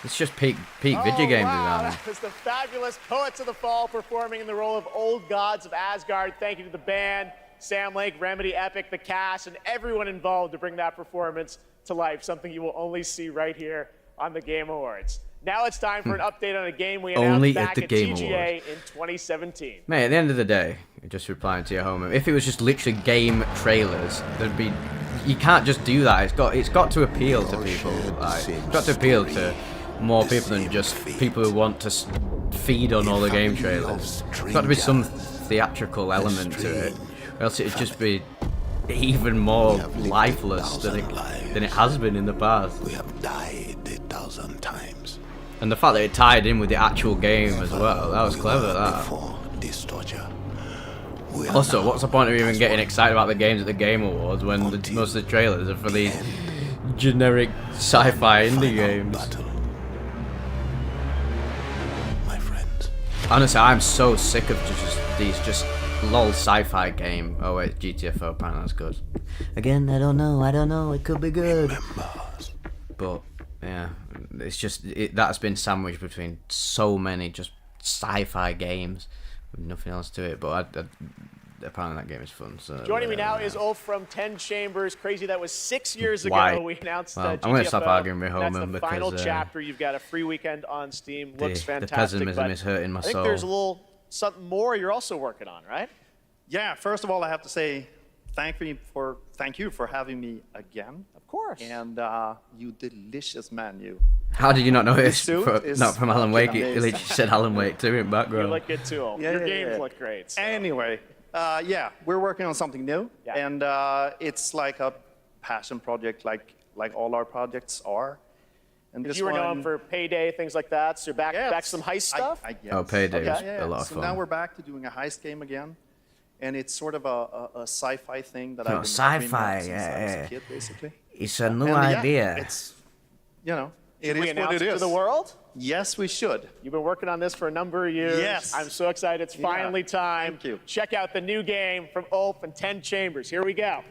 It's just peak video game design. That was the fabulous Poets of the Fall performing in the role of Old Gods of Asgard. Thank you to the band, Sam Lake, Remedy, Epic, the cast, and everyone involved to bring that performance to life, something you will only see right here on the Game Awards. Now it's time for an update on a game we announced Only back at the at Game TGA in 2017. Mate, at the end of the day, just replying to your home, if it was just literally game trailers, there'd be... You can't just do that. It's got to appeal to people. Like, it's got to appeal to more people than just people who want to feed on all the game trailers. There's got to be some theatrical element to it, or else it'd just be even more lifeless than it has been in the past. We have died 1,000 times. And the fact that it tied in with the actual game as well, that was clever, that. This torture. Also, what's the point of even getting excited about the games at the Game Awards when most of the trailers are for these generic sci-fi indie games? My friends. Honestly, I'm so sick of these lol sci-fi game. Oh wait, GTFO, apparently that's good. Again, I don't know, it could be good. But, yeah, it's just, that's been sandwiched between so many just sci-fi games with nothing else to it, but apparently that game is fun. So Joining me now is Ulf from 10 Chambers. Crazy, that was 6 years ago. We announced well, GTFO. I'm going to stop arguing with That's Homan the because final chapter. You've got a free weekend on Steam. Looks fantastic. The pessimism is hurting my soul. I think there's a little something more you're also working on, right? Yeah, first of all, I have to say thank you for having me again. Of course. And you delicious menu. How did you not know this? Not from Alan Wake. It literally said Alan Wake 2 in background. You look good too, Ulf. Your games look great. So. Anyway, yeah, we're working on something new, and it's like a passion project, like all our projects are. And you were known for Payday, things like that, so you're back to some heist stuff? Oh, Payday was a lot of fun. So now we're back to doing a heist game again, and it's sort of a sci-fi thing that I've been sci-fi, since I was a kid, basically. It's a new idea. It's, you know, it Should we is what announce it it to is. the world? Yes, we should. You've been working on this for a number of years. Yes. I'm so excited. It's finally time. Thank you. Check out the new game from Ulf and 10 Chambers. Here we go.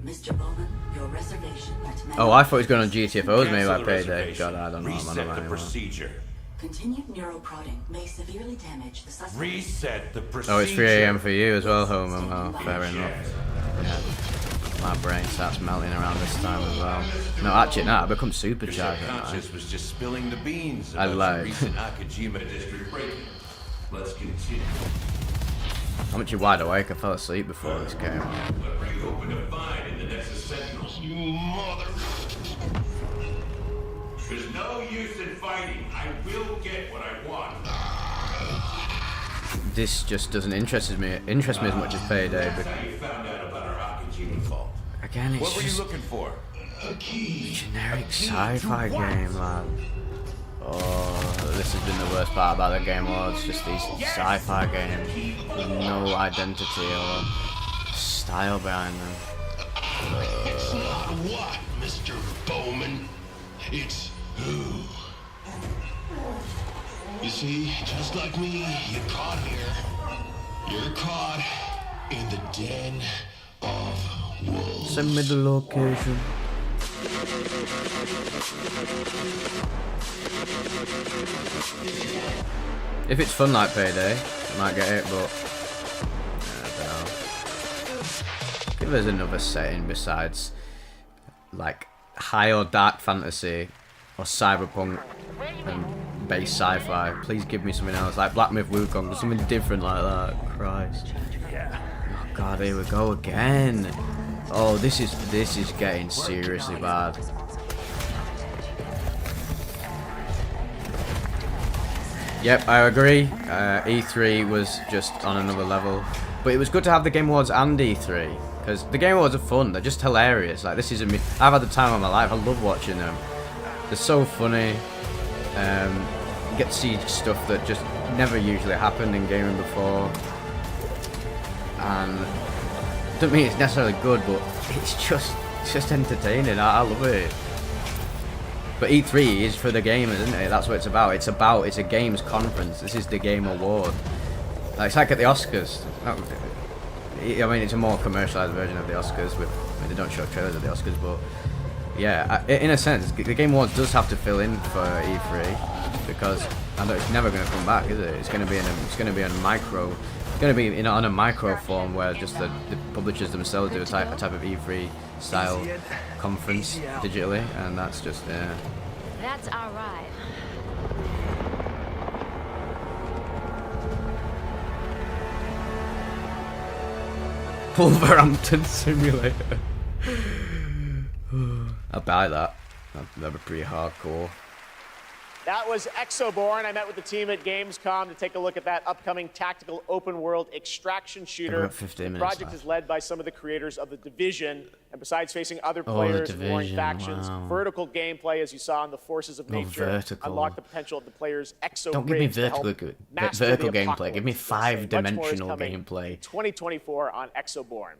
Mr. Bowman, your reservation at Oh, I thought he was going on GTFOs maybe by Payday. God, I don't know. Reset the procedure. Continued neuroprodding may severely damage the suspect. Reset the procedure. Oh, it's 3 AM for you as well, Homer. Oh, fair enough. Yeah. My brain starts melting around this time as well. No, actually, no, I become supercharged. Conscious was just spilling the beans I about lied. the recent Akajima district break-in. Let's continue. I'm actually wide awake. I fell asleep before this game. You opened a find in the Nexus Sentinels. You mother... There's no use in fighting. I will get what I want. This just doesn't interest me as much as Payday. But How you found out about our Akajima vault? again, it's What were you just looking for? A key. generic sci-fi game, man. Oh, this has been the worst part about the Game Awards. Just these sci-fi games with no identity or style behind them. What, Mr. Bowman? It's who? You see, just like me, you're caught here. You're caught in the den of wolves. Send me the location. If it's fun like Payday, I might get it, but I don't know. Give us another setting besides like high or dark fantasy or cyberpunk and base sci-fi. Please give me something else, like Black Myth Wukong, something different like that. Christ. Oh god, here we go again. Oh, this is getting seriously bad. Yep, I agree. E3 was just on another level, but it was good to have the Game Awards and E3 because the Game Awards are fun. They're just hilarious. Like this is I've had the time of my life. I love watching them. They're so funny. You get to see stuff that just never usually happened in gaming before, and Doesn't mean it's necessarily good, but it's just entertaining. I love it. But E3 is for the gamers, isn't it? That's what it's about. It's a games conference. This is the game award. Like, it's like at the Oscars. I mean, it's a more commercialized version of the Oscars. They don't show trailers at the Oscars, but yeah, in a sense, the Game Awards does have to fill in for E3 because I know it's never going to come back, is it? It's going to be on a micro. It's going to be on a micro form where just the publishers themselves do a type of E3 style conference digitally, and that's just That's our ride. Wolverhampton Simulator. I'll buy that. That'd be pretty hardcore. That was Exoborn. I met with the team at Gamescom to take a look at that upcoming tactical open-world extraction shooter. The project is led by some of the creators of The Division, and besides facing other players and warring factions, vertical gameplay, as you saw in the Forces of Nature, unlock the potential of the player's exo. Don't give me vertical gameplay. Give me 5-dimensional gameplay. 2024 on Exoborn.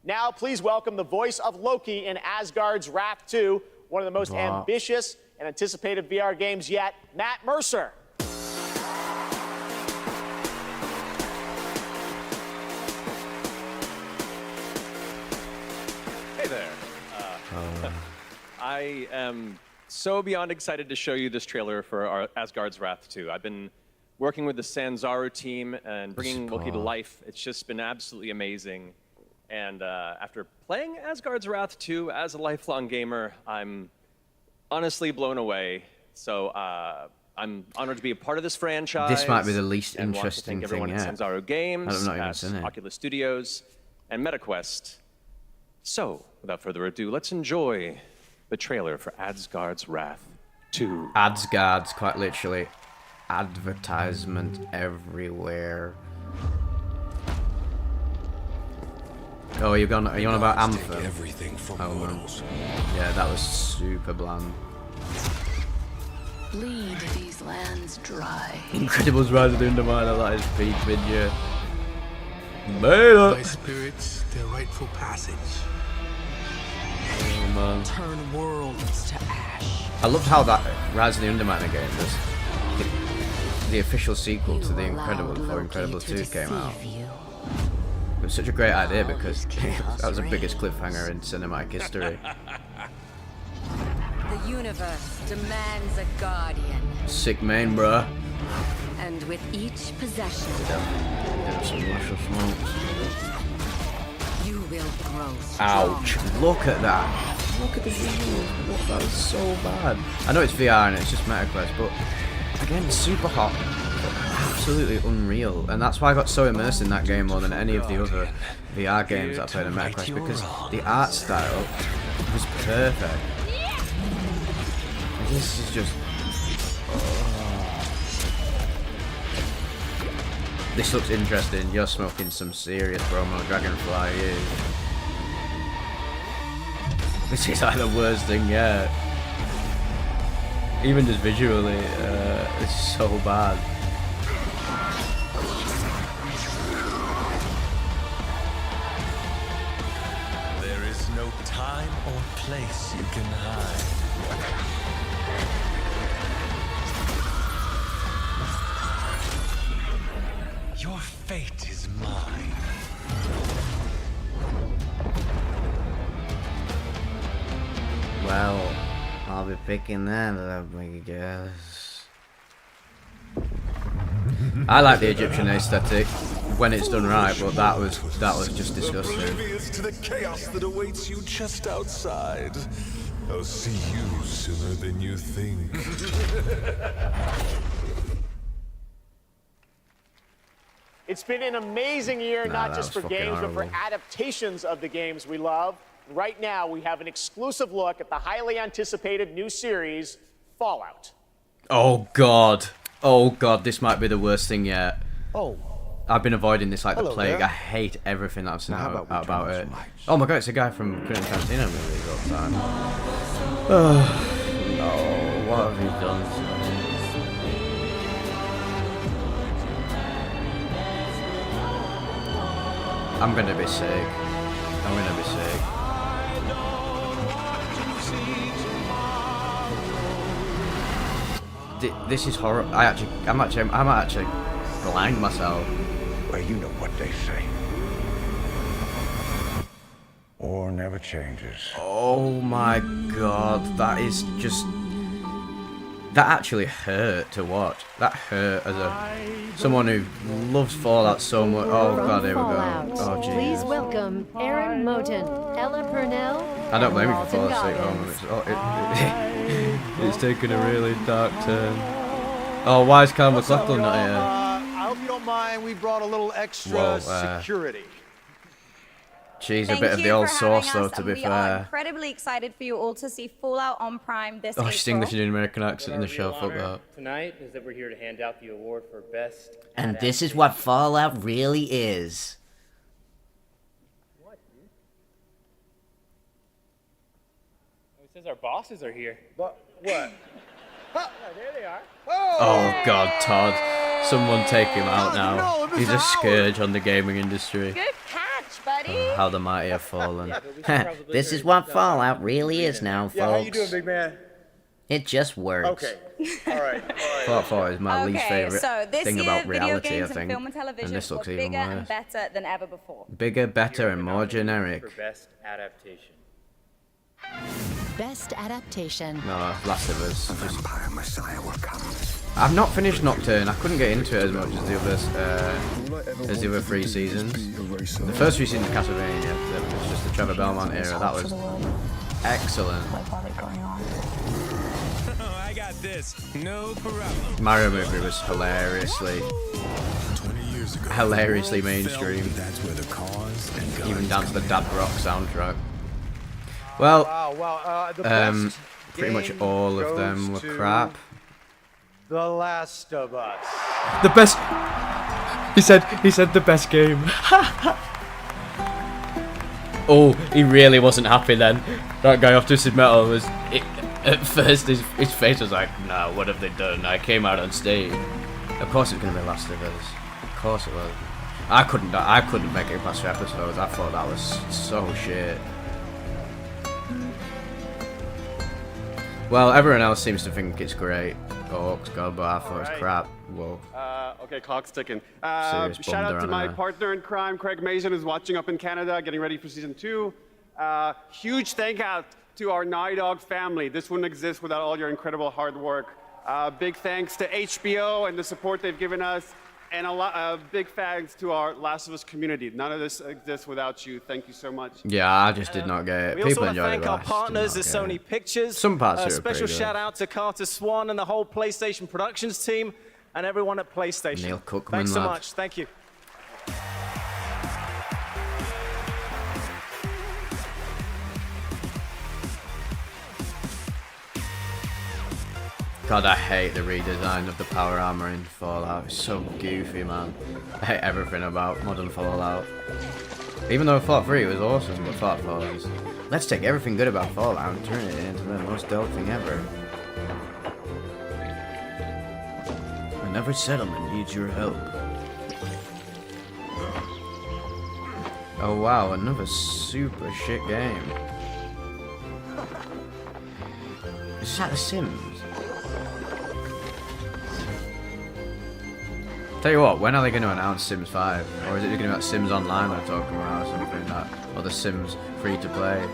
Now, please welcome the voice of Loki in Asgard's Wrath 2, one of the most ambitious and anticipated VR games yet, Matt Mercer. Hey there. I am so beyond excited to show you this trailer for our Asgard's Wrath 2. I've been working with the Sanzaru team and bringing Loki to life. It's just been absolutely amazing. And after playing Asgard's Wrath 2 as a lifelong gamer, I'm honestly blown away. So I'm honored to be a part of this franchise. This might be the least interesting thing yet. At Sanzaru Games, at Oculus Studios, and MetaQuest. So, without further ado, let's enjoy the trailer for Asgard's Wrath 2. Asgard's quite literally advertisement everywhere. Oh, are you on about Anthem? Everything from mortals. Yeah, that was super bland. Bleed these lands dry. Incredibles Rise of the Underminer, that is big video. Made By spirits, their rightful passage. Oh man. Turn worlds to ash. I loved how that Rise of the Underminer game was the official sequel to the Incredibles before Incredibles 2 came out. It was such a great idea because that was the biggest cliffhanger in cinematic history. The universe demands a guardian. Sick main, bruh. And with each possession, you will grow strong. Ouch. Look at that. Look at the visuals. That is so bad. I know it's VR and it's just MetaQuest, but again, it's super hot. Absolutely unreal, and that's why I got so immersed in that game more than any of the other VR games I played on MetaQuest, because the art style was perfect. And this is just... This looks interesting. You're smoking some serious promo Dragonfly here. This is like the worst thing yet. Even just visually, it's so bad. There is no time or place you can hide. Your fate is mine. Well, I'll be picking that up, I guess. I like the Egyptian aesthetic when it's done right, but that was just disgusting. Oblivious to the chaos that awaits you just outside. I'll see you sooner than you think. It's been an amazing year, not just for games, but for adaptations of the games we love. Right now, we have an exclusive look at the highly anticipated new series, Fallout. Oh god. Oh god, this might be the worst thing yet. Oh. I've been avoiding this like the plague. There. I hate everything that I've seen out about it. Oh my god, it's a guy from Quentin Tarantino movies all the time. Oh, no, what have you done? I'm gonna be sick. I'm gonna be sick. This is horror. I'm actually blind myself. Well, you know what they say. War never changes. Oh my god, that is just... That actually hurt to watch. That hurt as someone who loves Fallout so much. Oh god, here we go. Oh jeez. Please welcome Aaron Moten, Ella Purnell. I don't blame you for falling asleep home. It's taken a really dark turn. Oh, why is Callum McLaughlin not here? I hope you don't mind. We brought a little extra security. Jeez, a bit of the old sauce though, to be We are fair. incredibly excited for you all to see Fallout on Prime this Oh, she's English April. and American accent in the show. Fuck that. Tonight is that we're here to hand out the award for best. And this is what Fallout really is. It says our bosses are here. But what? Oh, there they are. Oh god, Todd. Someone take him out now. He's a scourge on the gaming industry. Good catch, buddy. Oh, how the mighty have fallen. This is what Fallout really is now, folks. Yeah, how you doing, big man? It just works. Okay. All right. Fallout 4 is my least favourite so this thing year, about video reality, I games and think. film and television this looks were even bigger and worse. better than ever before. Bigger, better, and more generic. For best adaptation. Best adaptation. No, Last of Us. Vampire Messiah will come. I've not finished Nocturne. I couldn't get into it as much as the other 3 seasons. The first 3 seasons of Castlevania, it was just the Trevor Belmont era. That was excellent. I got this. No problem. Mario movie was hilariously mainstream. That's where the cars and Even down to the Dad Rock soundtrack. Well, the best pretty much game all of them were goes to crap. The Last of Us. The best. He said the best game. Oh, he really wasn't happy then. That guy off Twisted Metal was. At first, his face was like, "No, what have they done?" I came out on stage. Of course, it's gonna be Last of Us. Of course it was. I couldn't make it past 3 episodes. I thought that was so shit. Well, everyone else seems to think it's great. Oh, God, but I thought it was crap. Whoa. Okay, clock's ticking. Serious Shout out bummer to my there. partner in crime, Craig Mason, who's watching up in Canada, getting ready for season 2. Huge thank out to our Naughty Dog family. This wouldn't exist without all your incredible hard work. Big thanks to HBO and the support they've given us. And big thanks to our Last of Us community. None of this exists without you. Thank you so much. Yeah, I just did not get it. We People also want to enjoyed thank it. our partners at Sony Pictures. Some parts A are special pretty good. shout out to Carter Swan and the whole PlayStation Productions team and everyone at PlayStation. Neil Cookman, Thanks so lad. much. Thank you. God, I hate the redesign of the power armor in Fallout. It's so goofy, man. I hate everything about modern Fallout. Even though Fallout 3 was awesome, but Fallout 4 was... Let's take everything good about Fallout and turn it into the most dope thing ever. And every settlement needs your help. Oh wow, another super shit game. Is that The Sims? Tell you what, when are they going to announce Sims 5? Or is it going to be like Sims Online they're talking about or something like that? Or the Sims free to play?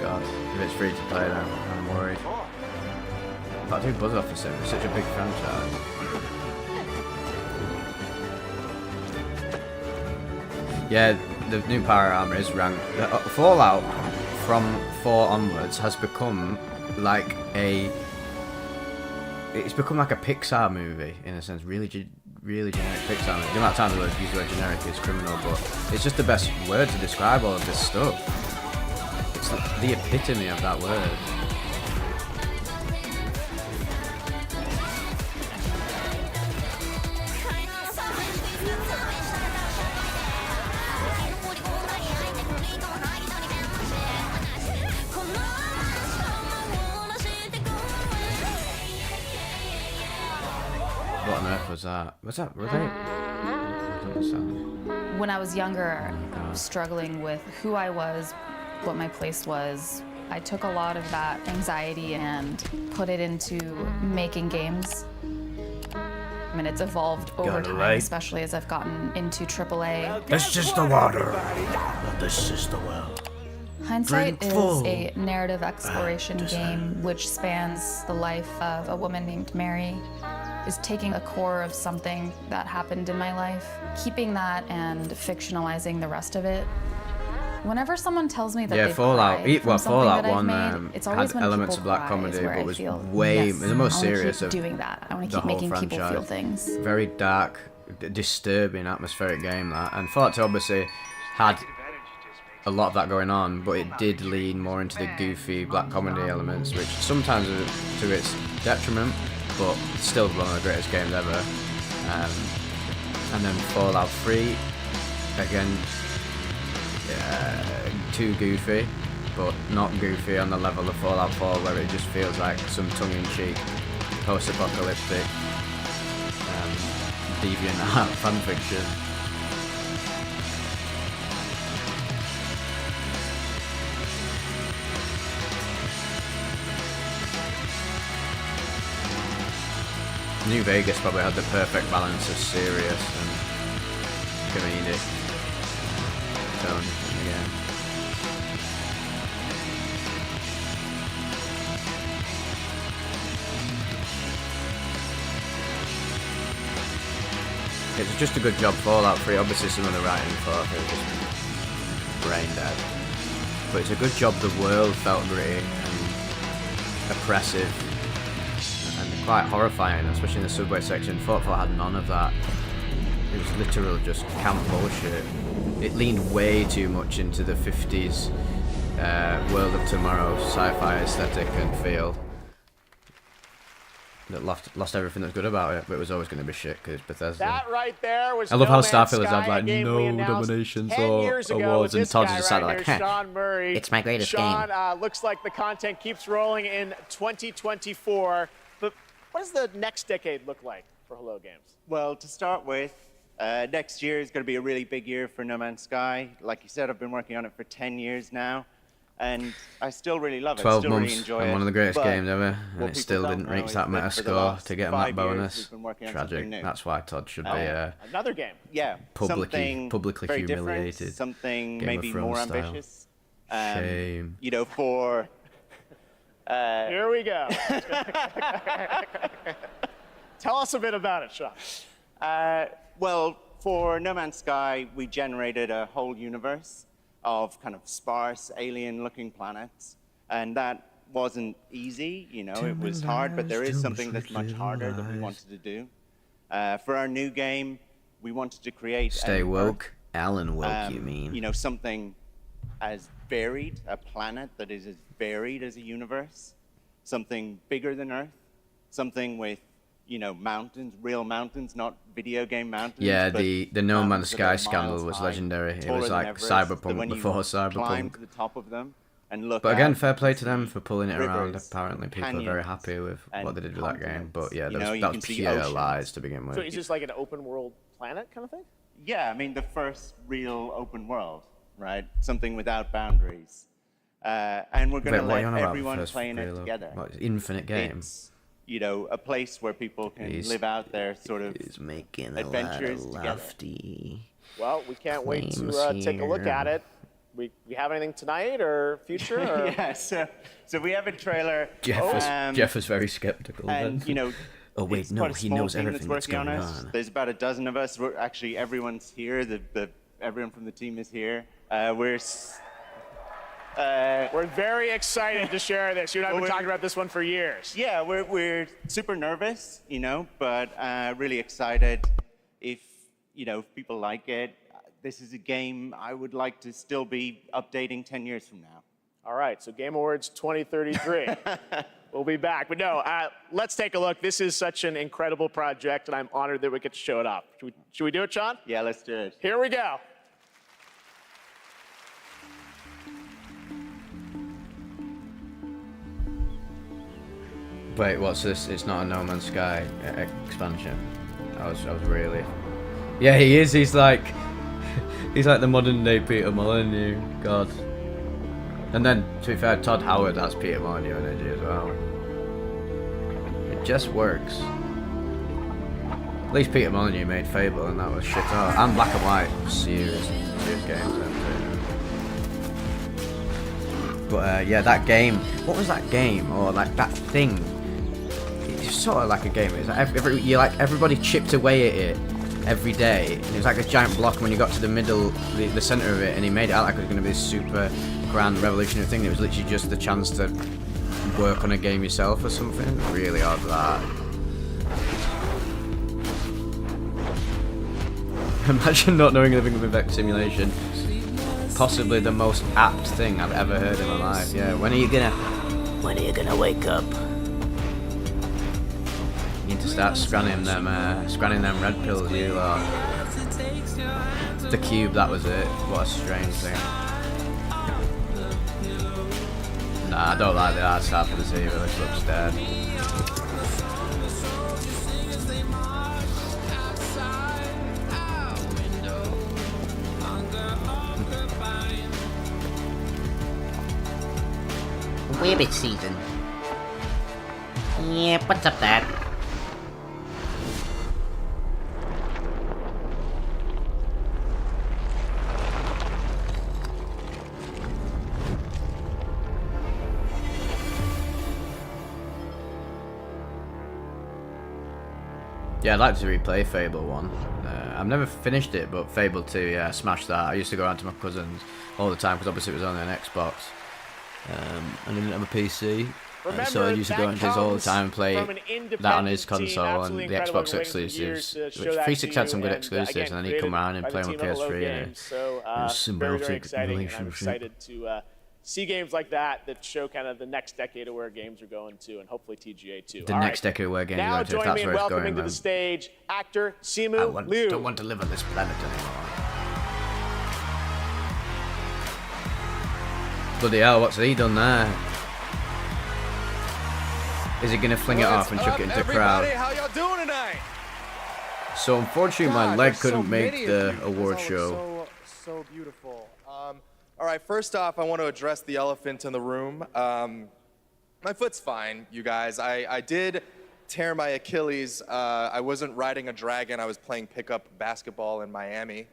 God, if it's free to play then I'm worried. I do buzz off The Sims, it's such a big franchise. Yeah, the new power armor is ranked. Fallout from 4 onwards has become like a... It's become like a Pixar movie in a sense, really generic Pixar movie. The amount of times I use the word generic is criminal, but it's just the best word to describe all of this stuff. It's the epitome of that word. What on earth was that? Were they? When I was younger, struggling with who I was, what my place was, I took a lot of that anxiety and put it into making games. And it's evolved over time, especially as I've gotten into AAA. This is the water, but this is the well. Hindsight is a narrative exploration game which spans the life of a woman named Mary, is taking a core of something that happened in my life, keeping that and fictionalizing the rest of it. Whenever someone tells me that they've Fallout. cried from something Fallout that I've 1 made, it's always had when elements of people black cry comedy, is where but I was feel, way yes, the most I wanna serious keep of doing that. I want to the keep whole making franchise. people feel things. Very dark, disturbing, atmospheric game that, and Fallout 2 obviously had a lot of that going on, but it did lean more into the goofy black comedy elements, which sometimes are to its detriment, but still one of the greatest games ever. And then Fallout 3, again, too goofy, but not goofy on the level of Fallout 4, where it just feels like some tongue-in-cheek, post-apocalyptic, deviant art fanfiction. New Vegas probably had the perfect balance of serious and comedic tone in the game. It's just a good job Fallout 3. Obviously some of the writing for it was just brain dead. But it's a good job the world felt gritty and oppressive and quite horrifying, especially in the subway section. Fallout 4 had none of that. It was literal just camp bullshit. It leaned way too much into the 50s World of Tomorrow sci-fi aesthetic and feel. That lost everything that's good about it, but it was always going to be shit because it's Bethesda. That right there was I love No how Man's Starfielders Sky, have like a game we no announced nominations 10 or years ago awards, with and this Todd's guy just right like, here, "Heh, Sean Murray. It's my greatest Sean, game." Looks like the content keeps rolling in 2024. But what does the next decade look like for Hello Games? Well, to start with, next year is going to be a really big year for No Man's Sky. Like you said, I've been working on it for 10 years now, and I still really love it. 12 still months really enjoy and it. one of the greatest But games ever, what and it people still don't didn't know reach is that meta for the score last to get him that 5 years, bonus. we've been working on Tragic. something new. That's why Todd should be Another game. Yeah, something publicly very humiliated. different, something Game maybe of Thrones more style. ambitious. Shame. You know, for Here we go. Tell us a bit about it, Sean. Well, for No Man's Sky, we generated a whole universe of kind of sparse, alien-looking planets, and that wasn't easy. You know, it was hard, but there is something that's much harder that we wanted to do. For our new game, we wanted to create Stay an woke. Earth, Alan woke, you mean? you know, something as varied, a planet that is as varied as a universe, something bigger than Earth, something with, you know, mountains, real mountains, not video game mountains. Yeah, but the No Man's mountains that Sky are scandal miles was high, legendary. It taller was than like Everest, that Cyberpunk when you before climb Cyberpunk. to the top of them and look But again, out, fair you play can to them see for pulling it around. rivers, Apparently, people are very canyons, happy with and what they did with that game. But yeah, You that know, was, you that can was see pure oceans. lies to begin with. So is this like an open world planet kind of thing? Yeah, I mean, the first real open world, right? Something without boundaries. And we're going to Wait, what are you let on about, everyone first play in it real- together. what, infinite game? It's, you know, a place where people can He's- live out their sort of He's making a lot adventures of together. lofty. Well, we can't wait to claims take a look here. at it. We have anything tonight or future? Or? Yeah, so we have a trailer. Jeff was very skeptical. And, then. you know, oh wait, it's no, quite a he small knows team everything that's that's working going on us. on. There's about a dozen of us. Actually, everyone's here. Everyone from the team is here. We're very excited to share this. You and I have been talking about this one for years. Yeah, we're super nervous, you know, but really excited. If you know, if people like it, this is a game I would like to still be updating 10 years from now. All right, so Game Awards 2033. We'll be back. But no, let's take a look. This is such an incredible project, and I'm honored that we get to show it off. Should we do it, Sean? Yeah, let's do it. Here we go. Wait, what's this? It's not a No Man's Sky expansion. I was really Yeah, he is. He's like the modern day Peter Molyneux. God. And then, to be fair, Todd Howard has Peter Molyneux energy as well. It just works. At least Peter Molyneux made Fable, and that was shit out. And Black and White, serious games. But yeah, that game. What was that game, or like that thing? It's sort of like a game. It's like everybody chipped away at it every day, and it was like a giant block. And when you got to the middle, the center of it, and he made it out like it was going to be this super grand revolutionary thing. It was literally just the chance to work on a game yourself or something. Really odd that. Imagine not knowing anything of Vivec simulation. Possibly the most apt thing I've ever heard in my life. Yeah. When are you gonna wake up? You need to start scanning them red pills, you lot. The cube, that was it. What a strange thing. Nah, I don't like the art style for this either. This looks dead. Rabbit season. Yeah, what's up, Dad? Yeah, I'd like to replay Fable 1. I've never finished it, but Fable 2, yeah, I smashed that. I used to go around to my cousins all the time, because obviously it was only an Xbox. I didn't have a PC, so I used to go into his all the time and play that on his console and the Xbox exclusives. Which 360 had some good exclusives, and then he'd come around and play on PS3, and it was symbiotic relationship. I'm excited to see games like that show kind of the next decade of where games are going to, and hopefully TGA too. The next decade of where games are going to, if that's where it's going. Now join me in welcoming to the stage actor Simu Liu. I don't want to live on this planet anymore. Bloody hell, what's he done there? Is he going to fling it off and chuck it into the crowd? How y'all doing tonight? So unfortunately my leg couldn't make the award show. So beautiful. All right, first off, I want to address the elephant in the room. My foot's fine, you guys. I did tear my Achilles. I wasn't riding a dragon. I was playing pickup basketball in Miami.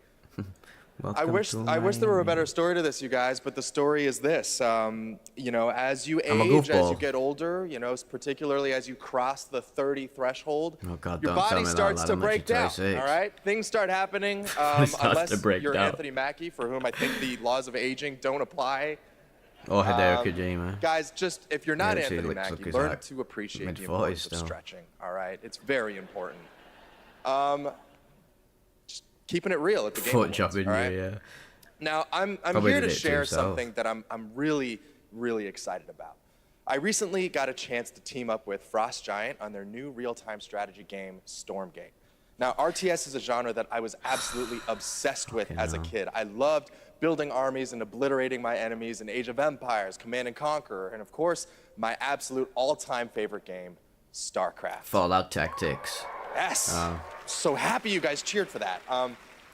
I wish there were a better story to this, you guys, but the story is this. You know, as you age, as you get older, you know, particularly as you cross the 30 threshold, your body starts to break down, all right? Things start happening, unless you're Anthony Mackie, for whom I think the laws of aging don't apply. Or Hideo Kojima. Guys, just, if you're not Anthony Mackie, learn to appreciate the importance of stretching, all right? It's very important. Keeping it real at the Game Awards, all right? Yeah. Now, I'm here to share something that I'm really, really excited about. I recently got a chance to team up with Frost Giant on their new real-time strategy game, Stormgate. Now, RTS is a genre that I was absolutely obsessed with as a kid. I loved building armies and obliterating my enemies in Age of Empires, Command & Conquer, and of course, my absolute all-time favorite game, StarCraft. Fallout Tactics. Yes. So happy you guys cheered for that.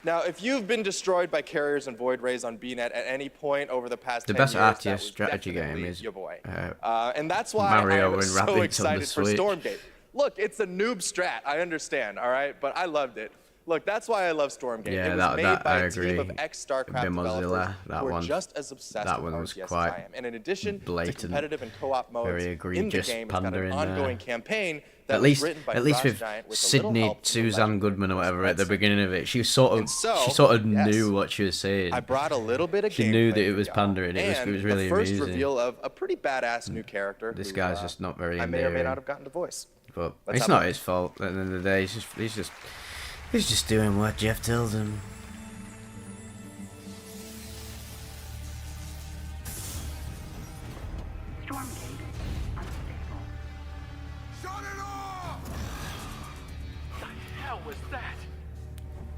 Now, if you've been destroyed by carriers and void rays on BNet at any point over the past 10 years, the best RTS strategy game is your boy. And that's why I'm so excited for Stormgate. Look, it's a noob strat, I understand, all right? But I loved it. Look, that's why I love Stormgate. Yeah, it was made by a team of ex-StarCraft developers who are just as obsessed with RTS as I am. And in addition to competitive and co-op modes in the game, it's got an ongoing campaign that was written by Frost Giant with Sydney Suzanne Goodman or whatever at the beginning of it. She sort of knew what she was saying. I brought a little bit of She knew that it was pandering. It was really amazing. The first reveal of a pretty badass new character. This guy's just not very I may or may not have gotten to voice. But it's not his fault. At the end of the day, he's just doing what Jeff tells him.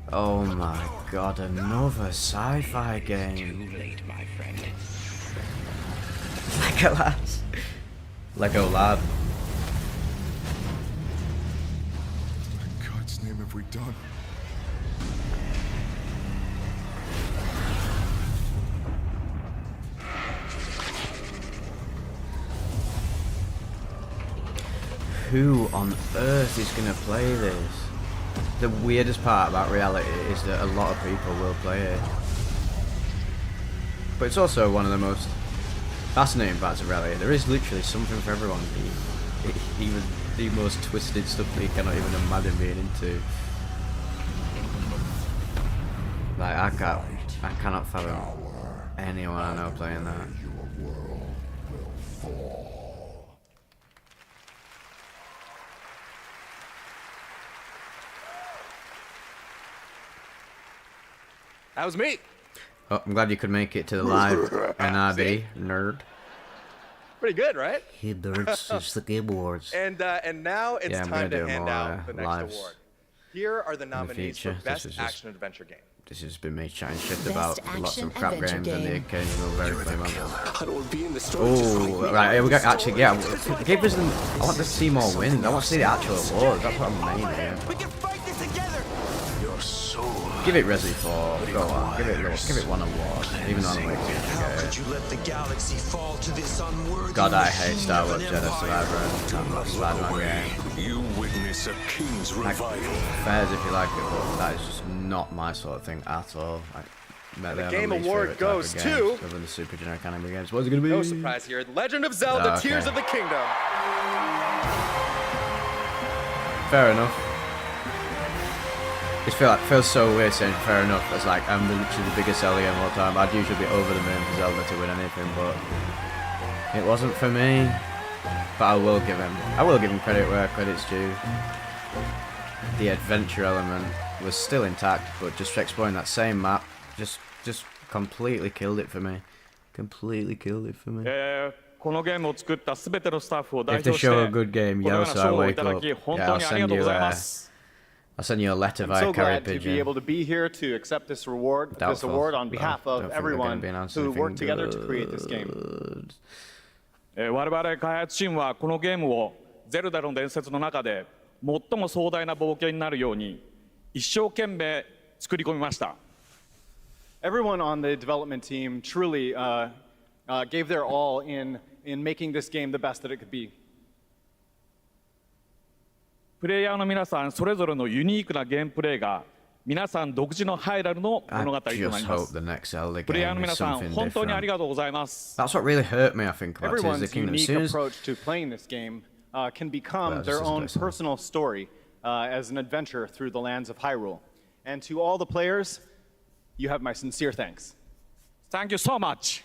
Oh my god, another sci-fi game. Too late, my friend. Lego lad. What in God's name have we done? who on earth is going to play this? The weirdest part about reality is that a lot of people will play it. But it's also one of the most fascinating parts of reality. There is literally something for everyone. Even the most twisted stuff that you cannot even imagine being into. Like, I cannot fathom anyone I know playing that. That was me. Oh, I'm glad you could make it to the live NRB, nerd. Pretty good, right? Hey, nerds, it's the Game Awards. And now it's Yeah, I'm time gonna to do hand more, out the next lives award. Here are the in the nominees future. for This is Best just- Action Adventure Game. This has been me chatting shit Best about lots action of crap games adventure and the game. occasional very famous. I don't want to be in the story. just like Oh, me. right, here we go. Actually, yeah, give us them. I want to see more wins. I want to see the actual awards. That's what I'm mainly here. We can fight this together. Your soul. Give it Resi 4. Go on. Give it one award. Even though I'm waiting to How get could it. you let the galaxy fall to this unworthy God, I hate machine Star of Wars an Jedi empire? Survivor. Not Spider-Man game. You witness a king's Like, revival. fairs if you like it, but that is just not my sort of thing at all. The Game Award goes to- Other than the super generic anime games. What's it going to be? No surprise here. Legend of Zelda: Okay. Tears of the Kingdom. Fair enough. It feels so weird saying fair enough. It's like I'm literally the biggest Zelda game of all time. I'd usually be over the moon for Zelda to win anything, but it wasn't for me. But I will give him credit where credit's due. The adventure element was still intact, but just exploring that same map just completely killed it for me. Completely killed it for me. このゲームを作ったすべてのスタッフを代 If they 表して show a good game, このよう yell な so I 賞をい wake ただ up. き本 Yeah, 当 I'll にあり send がとう you ございます I'll send you a letter I'm via so carrier glad to be pigeon. able to be here to accept this Doubtful. award on Well, behalf don't of think they're everyone gonna be announcing who anything worked together to create this game. 我々開発チームはこのゲームをゼルダの伝説の中で最も壮大な冒険になるように一生懸命作り込みました Everyone on the development team truly gave their all in making this game the best that it could be. プレイヤーの皆さんそれぞれのユニークなゲームプレイが皆さん独自のハイラルの I 物語となり just ま hope す the next Zelda プレイヤー game の is 皆さん something 本当にあり different. がとうございます That's what really hurt me, I think, about Tears of Everyone's the Kingdom. As unique soon as approach to playing this game can become Well, this their is own nice. personal story as an adventure through the lands of Hyrule. And to all the players, you have my sincere thanks. Thank you so much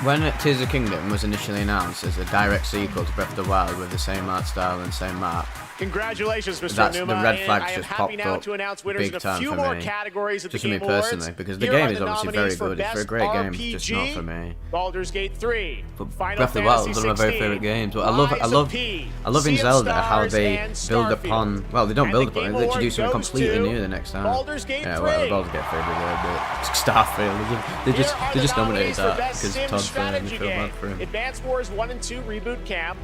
When Tears of the Kingdom was initially announced as a direct sequel to Breath of the Wild with the same art style and same map, Congratulations, Mr. That's the Numa. red And flags I am just happy popped now up to announce winners in big a time few for more me. categories at the Just for me Game Awards. personally, because the Here game are is the obviously very nominees for good. It's a Best great game, RPG, just not for me. Baldur's Gate 3, But Final Breath of the Wild is Fantasy one of my very 16, favorite games. But I love in Sea of Zelda how Stars they and build Starfield. upon. Well, they don't And build the upon. Game They literally do Award something goes completely to new the next time. Baldur's Gate Yeah, 3. well, Baldur's Gate 3 was but Starfield. They just nominated that because Sim Todd's there and strategy you feel bad game. for him. Advance Wars 1 and 2 Reboot Camp,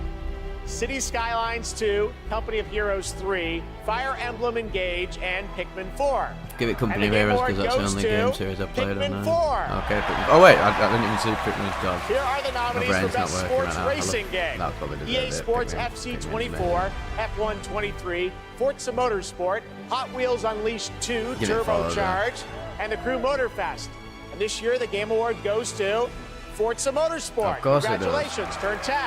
City Skylines 2, Company of Heroes 3, Fire Emblem Engage, and Pikmin 4. Give it Company And of the Game Heroes Award because that's the goes only to game series I've played on Pikmin there. 4. Okay, Pikmin. Oh wait, I didn't even see Pikmin's God. Here are the My nominees brain's for not Best working Sports right now. Racing Game. That probably deserved EA it. Sports Pikmin. FC Pikmin's 24, F1 23, Forza Motorsport, Hot Wheels Unleashed 2 Give it follow, Turbocharged, and the Crew Motorfest. And this year, the Game Award goes to Forza Motorsport. Of course it does. Congratulations, turn 10.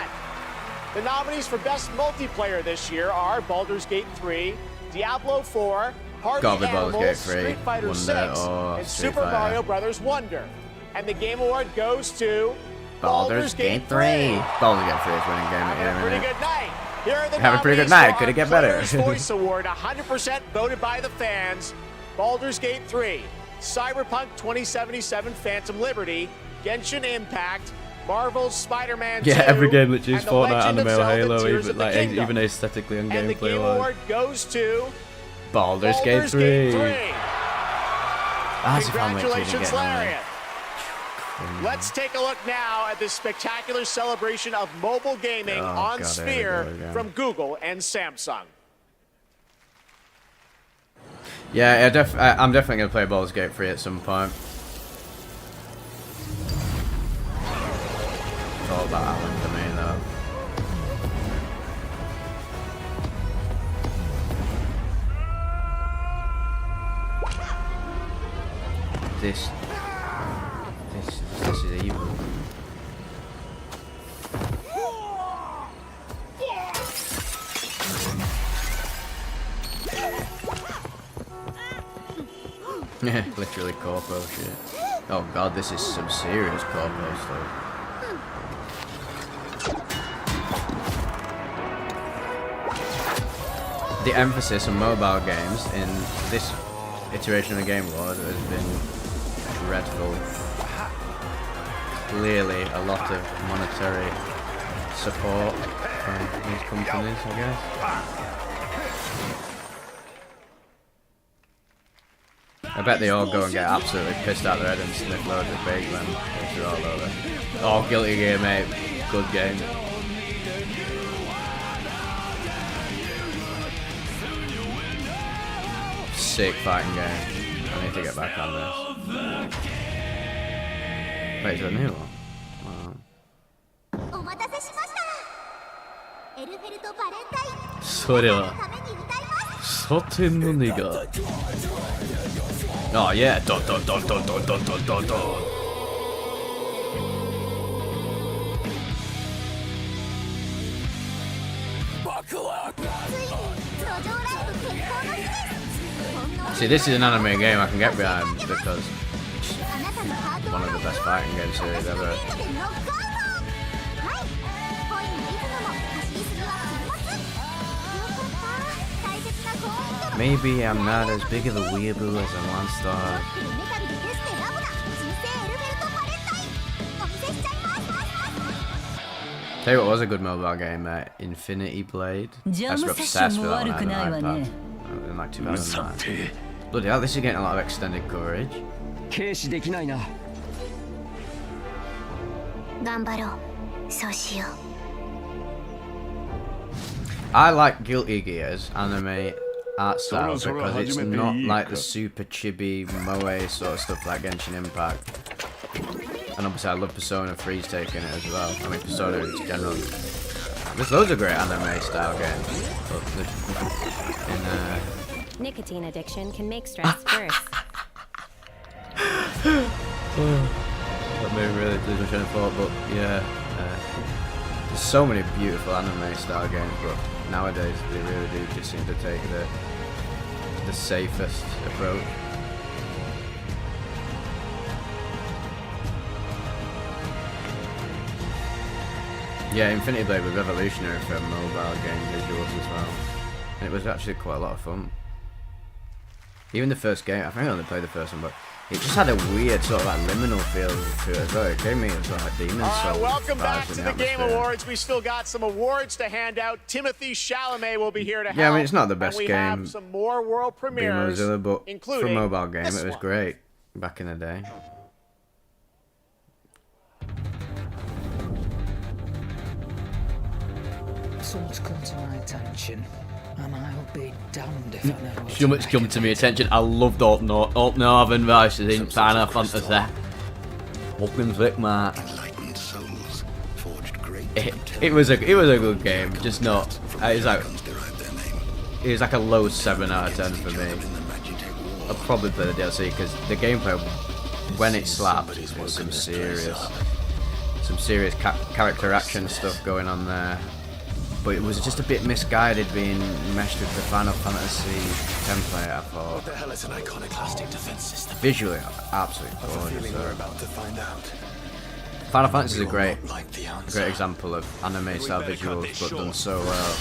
The nominees for Best Multiplayer this year are Baldur's Gate 3, Diablo 4, Party Gotta be Baldur's Animals, Gate 3, Street Fighter Wonder, 6, or and Street Super Fighter. Mario Bros. Wonder. And the Game Award goes to Baldur's Gate 3. Baldur's Gate 3 is winning game Having a pretty at good night. Here are the Having a pretty good nominees night. for Could it our get better? Players' Voice Award, 100% voted by the fans. Baldur's Gate 3, Cyberpunk 2077 Phantom Liberty, Genshin Impact, Marvel's Spider-Man 2, Yeah, every game that chooses and The Fortnite, Legend of Anime, or Zelda: Halo, Tears even of the like Kingdom. even aesthetically and And the gameplay Game wise. Award goes to Baldur's Gate Baldur's 3. Gate 3. As if I'm waiting to Congratulations, get Lariat. Let's take a look now at this spectacular celebration of mobile gaming Oh, on God, Sphere there we go again. from Google and Samsung. Yeah, I'm definitely gonna play Baldur's Gate 3 at some point. This is evil. Yeah, literally corpo shit. Oh god, this is some serious corpo stuff. The emphasis on mobile games in this iteration of the Game Awards has been dreadful. Clearly a lot of monetary support from these companies, I guess. I bet they all go and get absolutely pissed out their head and sniff loads of bacon once they're all over. Oh, Guilty Gear, mate. Good game. Sick fighting game. I need to get back on this. Wait, is there a new one? Wow. それはサテンのネガ Oh yeah, dun dun dun dun dun dun dun dun dun. See, this is an anime game I can get behind because it's one of the best fighting game series ever. Maybe I'm not as big of a weeaboo as I once thought. Tell you what was a good mobile game, Infinity Blade. I was obsessed with that one on iPad in like 2009. Bloody hell, this is getting a lot of extended coverage. I like Guilty Gear's anime art style because it's not like the super chibi moe sort of stuff like Genshin Impact. And obviously I love Persona 3's take in it as well. I mean Persona is generally... There's loads of great anime style games. Nicotine addiction can make stress worse. That made me really lose my train of thought, but yeah. There's so many beautiful anime style games, but nowadays they really do just seem to take the safest approach. Yeah, Infinity Blade was revolutionary for mobile game visuals as well. And it was actually quite a lot of fun. Even the first game, I think I only played the first one, but it just had a weird sort of like liminal feel to it as well. It gave me sort of like Demon's Souls. Welcome back to the Game atmosphere. Awards. We still got some awards to hand out. Timothy Chalamet will be here to help. Yeah, I mean it's not the best and we game. Have some more world premieres, Mozilla, but including for a mobile game, this it was one. great back in the day. Someone's come to my attention, and I'll be damned if I know what So much come to my attention. I loved Alt Northern versus in Final Fantasy. Fucking flick, man. It was a good game, just not. It was like a low 7 out of 10 for me. I'll probably play the DLC because the gameplay, when it slapped, was some serious character action stuff going on there. But it was just a bit misguided being meshed with the Final Fantasy template, I thought. What the hell is an iconoclastic defense system? Visually, absolutely gorgeous. We're about to find out. Final Fantasy is a great example of anime style visuals, but done so well.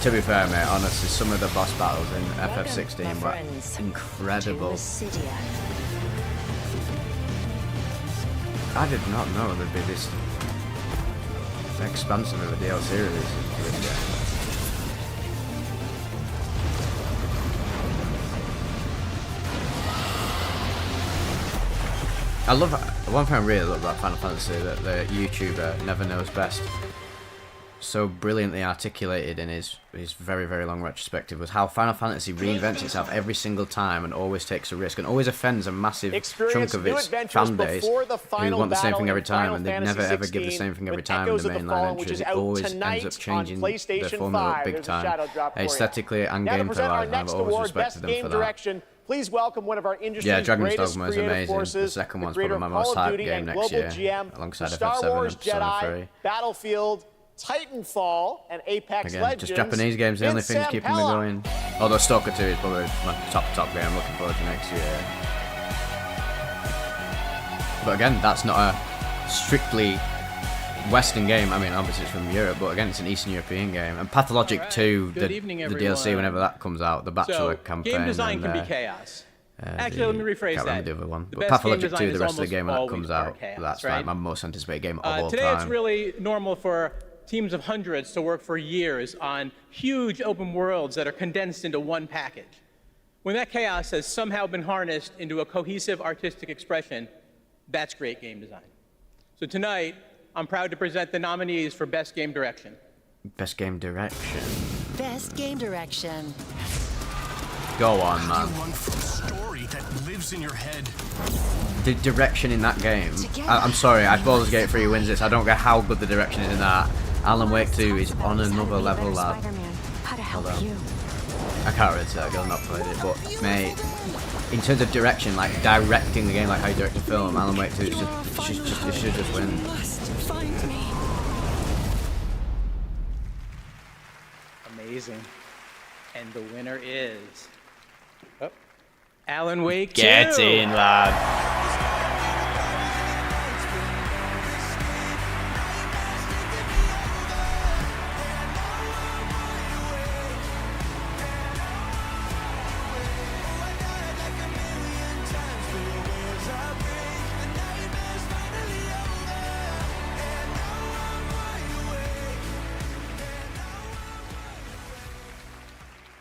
To be fair, mate, honestly, some of the boss battles in FF16 were incredible. I did not know there'd be this expansive of a DLC release for this game. I love one thing I really love about Final Fantasy that the YouTuber Never Knows Best so brilliantly articulated in his very, very long retrospective was how Final Fantasy reinvents itself every single time and always takes a risk and always offends a massive chunk of its fan base who want the same thing every time, and they never ever give the same thing every time in the mainline entries. It always ends up changing the formula big time, aesthetically and gameplay-wise, and I've always respected them for that. Please welcome one of our industry's greatest creative forces, the second one's the creator probably of my Call most of hyped Duty game and next global year, GM, alongside Star FF7 Wars and Sony 3. Jedi, Battlefield, Titanfall, and Apex Again, Legends. just Japanese games, the only things keeping me going. Although Stalker 2 is probably my top game I'm looking forward to next year. But again, that's not a strictly Western game. I mean, obviously it's from Europe, but again, it's an Eastern European game. And Pathologic 2, the DLC, whenever that comes out, the Bachelor campaign. Game design and, can be chaos. Actually, let me rephrase can't that. remember the other one. The But best game Pathologic 2, design the is rest of the almost game when that always comes pure out, chaos, that's right? like my most anticipated game of all Today time. it's really normal for teams of hundreds to work for years on huge open worlds that are condensed into one package. When that chaos has somehow been harnessed into a cohesive artistic expression, that's great game design. So tonight, I'm proud to present the nominees for Best Game Direction. Best Game Direction. Best Game Direction. Go on, man. Story that lives in your head. The direction in that game. I'm sorry, Baldur's Gate 3 wins this. I don't care how good the direction is in that. Alan Wake 2 is on another level, lad. Hold on. I can't really say that, I've not played it, but mate, in terms of direction, like directing the game, like how you direct a film, Alan Wake 2 it should just win. Amazing. And the winner is Alan Wake 2. Get in, lad.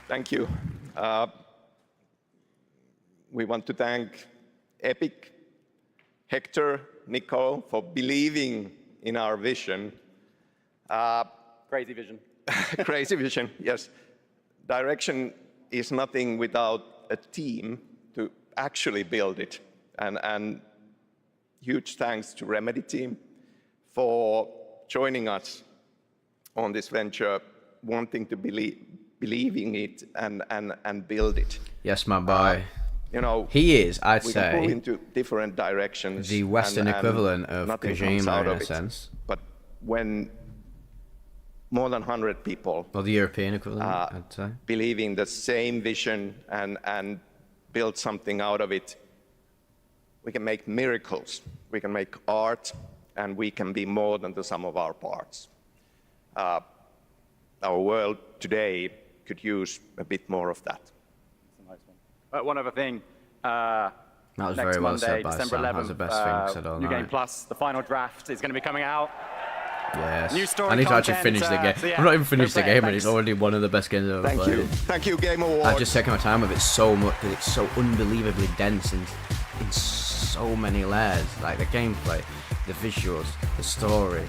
Thank you. We want to thank Epic, Hector, Nicole for believing in our vision. Crazy vision. Crazy vision, yes. Direction is nothing without a team to actually build it. And huge thanks to Remedy team for joining us on this venture, wanting to believe in it and build it. Yes, my boy. You know, he is, I'd we say, can pull into different directions. The Western equivalent of Kojima in a sense. But when more than 100 people, or the European equivalent, I'd say, believe in the same vision and build something out of it, we can make miracles. We can make art, and we can be more than the sum of our parts. Our world today could use a bit more of that. One other thing. that was next very well Monday, said by December Sam. 11th, That was the best thing said all New night. Game Plus, the final draft is going to be coming out. Yes. New story I need to actually content, finish the game. so yeah, I've not even finished go the play it, game, and it's thanks. already one of the best games I've ever Thank played. you. Thank you, Game Awards. I've just taken my time with it so much because it's so unbelievably dense and in so many layers. Like the gameplay, the visuals, the story,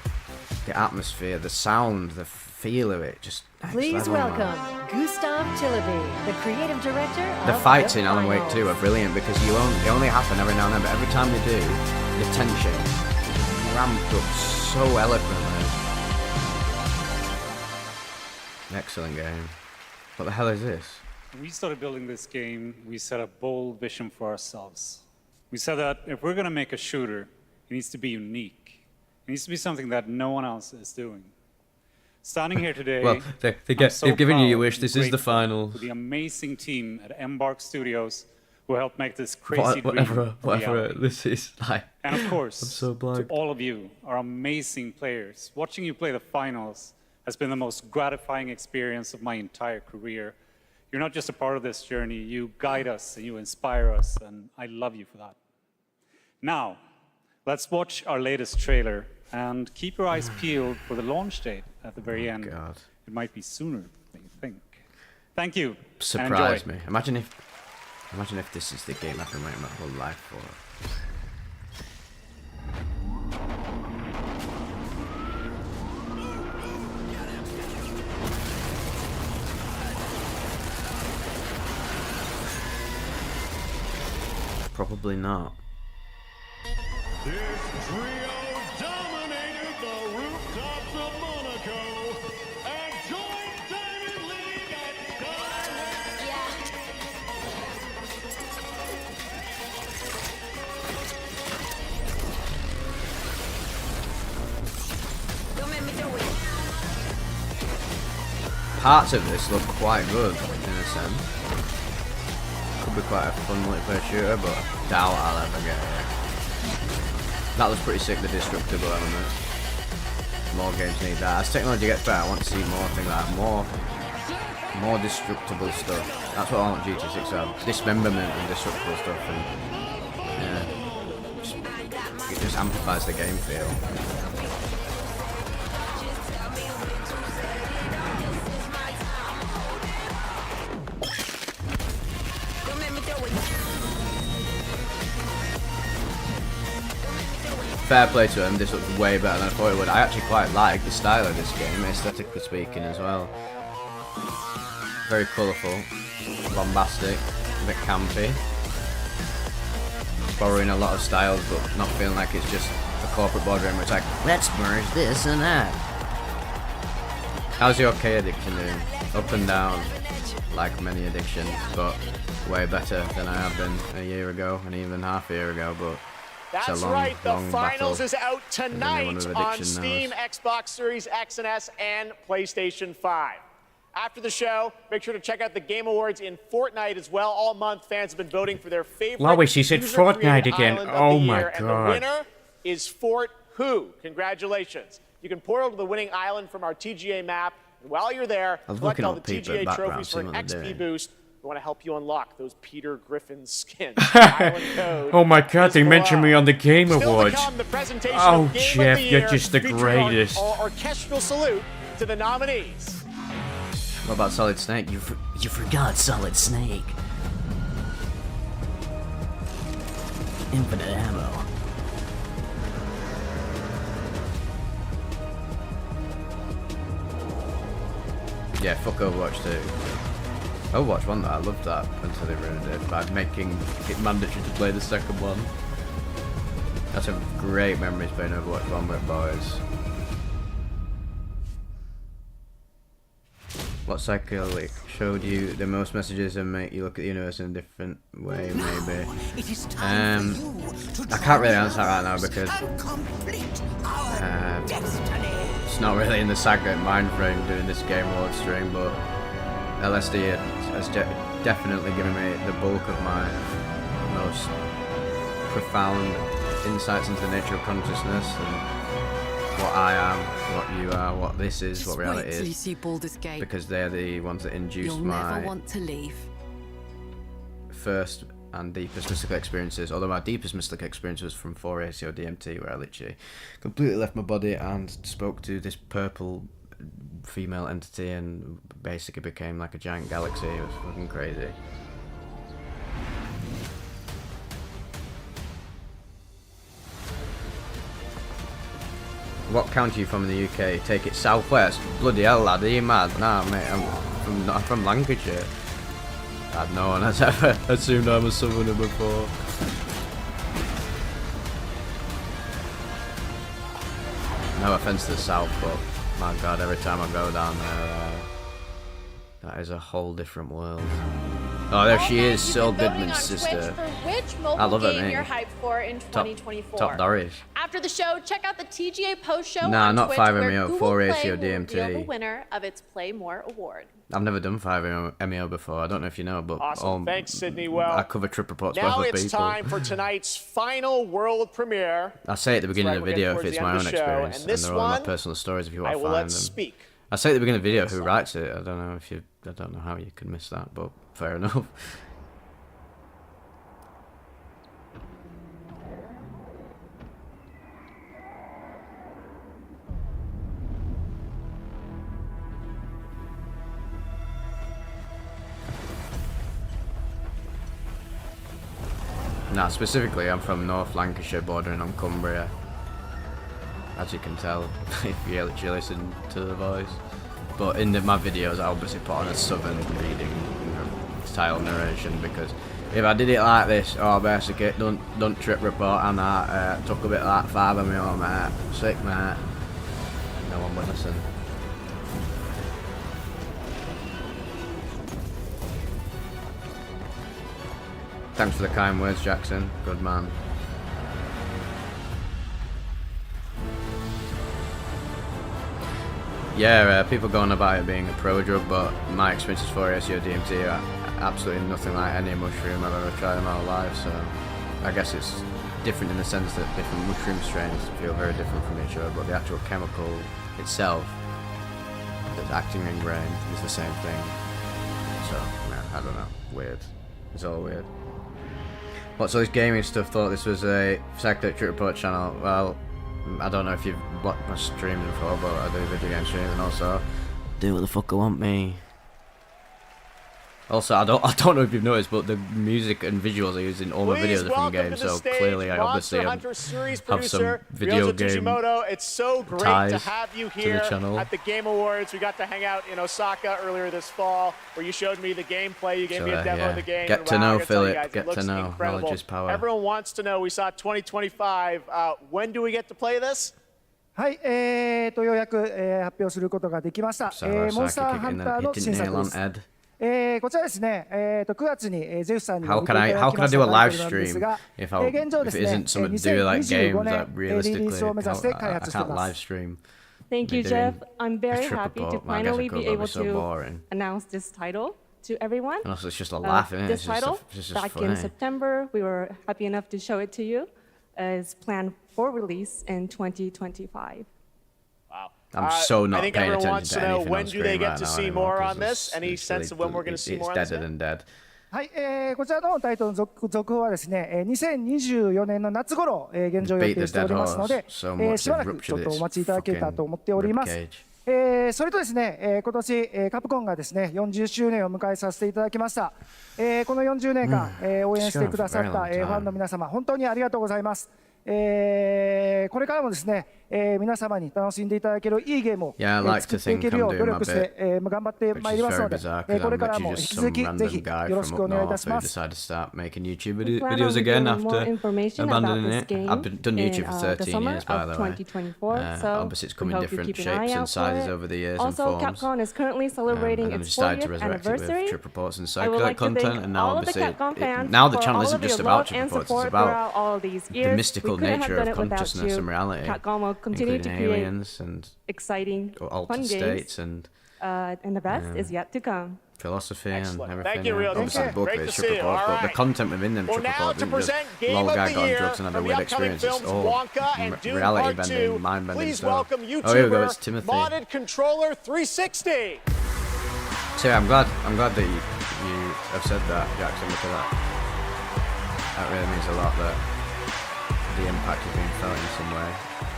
the atmosphere, the sound, the feel of it. Just next Please level, man. welcome Gustav Tilleby, the creative director The of fights The in Alan Wake Finals. 2 are brilliant because they only happen every now and then, but every time they do, the tension is ramped up so eloquently. Excellent game. What the hell is this? When we started building this game, we set a bold vision for ourselves. We said that if we're going to make a shooter, it needs to be unique. It needs to be something that no one else is doing. Standing here today, Well, they've given you your wish. This is the final. The amazing team at Embark Studios who helped make this crazy dream a Whatever. reality. This is like. And of course, I'm so to blank. all of you, our amazing players, watching you play the finals has been the most gratifying experience of my entire career. You're not just a part of this journey, you guide us and you inspire us, and I love you for that. Now, let's watch our latest trailer and keep your eyes peeled for the launch date at the very end. God. It might be sooner than you think. Thank you. and Surprise enjoy. me. Imagine if this is the game I've been waiting my whole life for. Probably not. This trio dominated the rooftops of Monaco and joined Diamond League at Parts of this look quite good, in a sense. Could be quite a fun multiplayer shooter, but doubt I'll ever get it. That was pretty sick, the destructible element. More games need that. As technology gets better, I want to see more things like that. More destructible stuff. That's what I want GT6 to have. Dismemberment and destructible stuff, and yeah, it just amplifies the game feel. Fair play to him, this looks way better than I thought it would. I actually quite like the style of this game, aesthetically speaking as well. Very colourful, bombastic, a bit campy. Borrowing a lot of styles but not feeling like it's just a corporate boardroom where it's like, let's merge this and that. How's your K addiction doing? Up and down, like many addictions, but way better than I have been a year ago and even half a year ago, but that's right, the finals is out tonight on Steam, Xbox Series X and S, and PlayStation 5. After the show, make sure to check out the Game Awards in Fortnite as well. All month, fans have been voting for their favorite Lois, she said Fortnite again. Oh my god. And the winner is Fort Who. Congratulations. You can portal to the winning island from our TGA map. And while you're there, collect all the TGA trophies for an XP boost. We want to help you unlock those Peter Griffin skins. Oh my god, they mentioned me on the Game Awards. Oh, Game Jeff, you're just the greatest. Our orchestral salute to the nominees. What about Solid Snake? You forgot Solid Snake. Infinite ammo. Yeah, fuck Overwatch 2. Overwatch 1 though, I loved that until they ruined it by making it mandatory to play the second one. That's a great memories playing Overwatch 1 with boys. What psychedelic showed you the most messages and make you look at the universe in a different way, maybe? I can't really answer that right now because it's not really in the Saga mind frame doing this Game Awards stream, but LSD has definitely given me the bulk of my most profound insights into the nature of consciousness and what I am, what you are, what this is, what reality is, because they're the ones that induced my first and deepest mystical experiences, although my deepest mystical experience was from 4ACO DMT, where I literally completely left my body and spoke to this purple female entity and basically became like a giant galaxy. It was fucking crazy. What county are you from in the UK? Take it southwest. Bloody hell, lad, are you mad? Nah, mate, I'm from Lancashire. No one has ever assumed I'm a southerner before. No offense to the south, but my god, every time I go down there, that is a whole different world. Oh, there she is, Syl Goodman's sister. I love her name. You're hyped for in 2024. Top Doris. After the show, check out the TGA post show Nah, on not Twitch, 5MEO, where 4ACO Google Play will DMT. reveal the winner of its Play More award. I've never done 5MEO before. I don't know if you know, but Awesome. Thanks, Sydney. Well, I cover trip reports now for it's people. time for tonight's final world premiere. I say at the beginning of the video if it's my own experience, and and this they're all my one, personal stories if you want I to will find let them. speak. I say at the beginning of the video who writes it. I don't know if you. I don't know how you can miss that, but fair enough. Nah, specifically, I'm from North Lancashire, bordering on Cumbria. As you can tell, if you actually listen to the voice. But in my videos, I obviously put on a southern reading style narration because If I did it like this, oh basically, don't trip report and that, took a bit of that fibre me on, mate. Sick, mate. No one would listen. Thanks for the kind words, Jackson. Good man. Yeah, people going about it being a pro drug, but my experiences for SEO DMT are absolutely nothing like any mushroom I've ever tried in my whole life, so I guess it's different in the sense that different mushroom strains feel very different from each other, but the actual chemical itself that's acting in brain is the same thing. So, man, I don't know. Weird. It's all weird. What's all this gaming stuff? Thought this was a Psychedelic Trip Report channel. Well, I don't know if you've watched my streams before, but I do video game streams and also do what the fuck I want me. Also, I don't know if you've noticed, but the music and visuals I use in all my videos are from games, so clearly I obviously have some video game It's so great to have you here at the Game Awards. We got to hang out in Osaka earlier this fall, where you showed me the gameplay. You gave me a demo of the game. Get to know, Philip. Get to know. Knowledge is power. Everyone wants to know. We saw 2025. When do we get to play this? はい、ようやく、発表することができました。モンスターハンターの新作です。こちらですね、9月にゼウスさんにご提供いただきましたタイトルなんですが、現状ですね、2025年リリースを目指して開発しています。Thank you, Jeff. I'm very happy to finally be able to announce this title to everyone. And also, it's just a laugh, isn't it? This title, back in September, we were happy enough to show it to you. Is planned for release in 2025. Wow. I'm so not paying attention to anything on screen right now. When do they get to see more on this? Any sense of when we're going to see more on this? It's deader than dead. はい、こちらのタイトルの続報はですね、2024年の夏頃、現状予定しておりますので、しばらくちょっとお待ちいただけたと思っております。それとですね、今年、カプコンがですね、40周年を迎えさせていただきました。この40年間、応援してくださった、ファンの皆様、本当にありがとうございます。これからもですね、皆様に楽しんでいただけるいいゲームを作っていけるよう努力して頑張ってまいりますので、これからも引き続きぜひよろしくお願いいたします。Making YouTube videos again after abandoning it. I've done YouTube for 13 years, by the way. Obviously, it's come in different shapes and sizes over the years and forms. Capcom is currently celebrating its 40th anniversary. Trip reports and psychedelic content, and now obviously now the channel isn't just about trip reports; it's about the mystical nature of consciousness and reality, including aliens and exciting, altered states and the best is yet to come. Philosophy and everything. Thank you, Real. Obviously, the book is trip reports, but the content within them trip reports isn't just lol guy got on drugs and had a weird experience. It's all reality bending, mind bending stuff. Oh, here we go. It's Timothy. Modded Controller 360. So I'm glad that you have said that, Jackson, because that really means a lot that the impact has been felt in some way,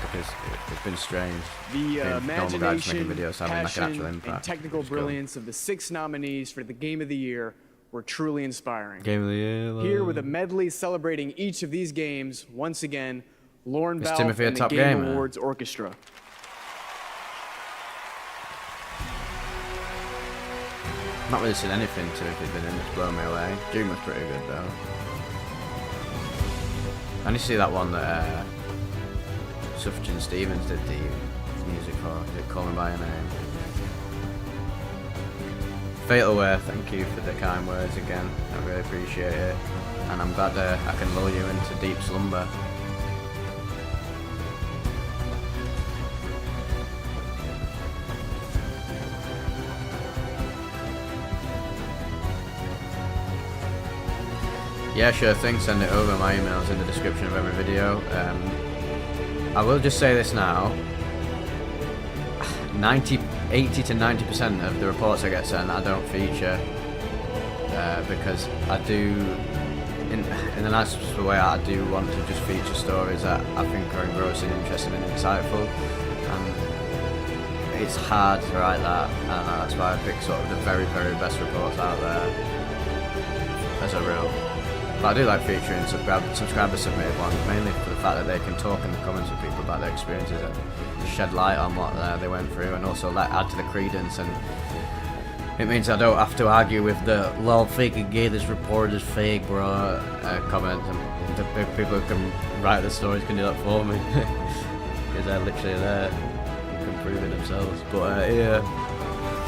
because it's been strange. The imagination, videos having like an actual impact. And technical brilliance of the 6 nominees for the Game of the Year were truly inspiring. Game of the Year. Here with a medley celebrating each of these games, once again, Lauren Bell and the the Game Awards Orchestra. Not really seen anything to if it's been in, it's blown me away. Doom was pretty good though. I need to see that one that Sufjan Stevens did the music for. Did Call Me By Your Name. Fatalware, thank you for the kind words again. I really appreciate it. And I'm glad I can lull you into deep slumber. Yeah, sure thing, send it over. My email's in the description of every video. I will just say this now. 80 to 90% of the reports I get sent I don't feature. Because I do, in the nicest way, I do want to just feature stories that I think are engrossing, interesting and insightful. And it's hard to write that, and that's why I pick sort of the very, very best reports out there as a rule. But I do like featuring subscriber submitted ones, mainly for the fact that they can talk in the comments with people about their experiences and shed light on what they went through, and also add to the credence and It means I don't have to argue with the lol faking gay, this report is fake, bro, comments, and the people who can write the stories can do that for me. Because they're literally there and can prove it themselves. But yeah,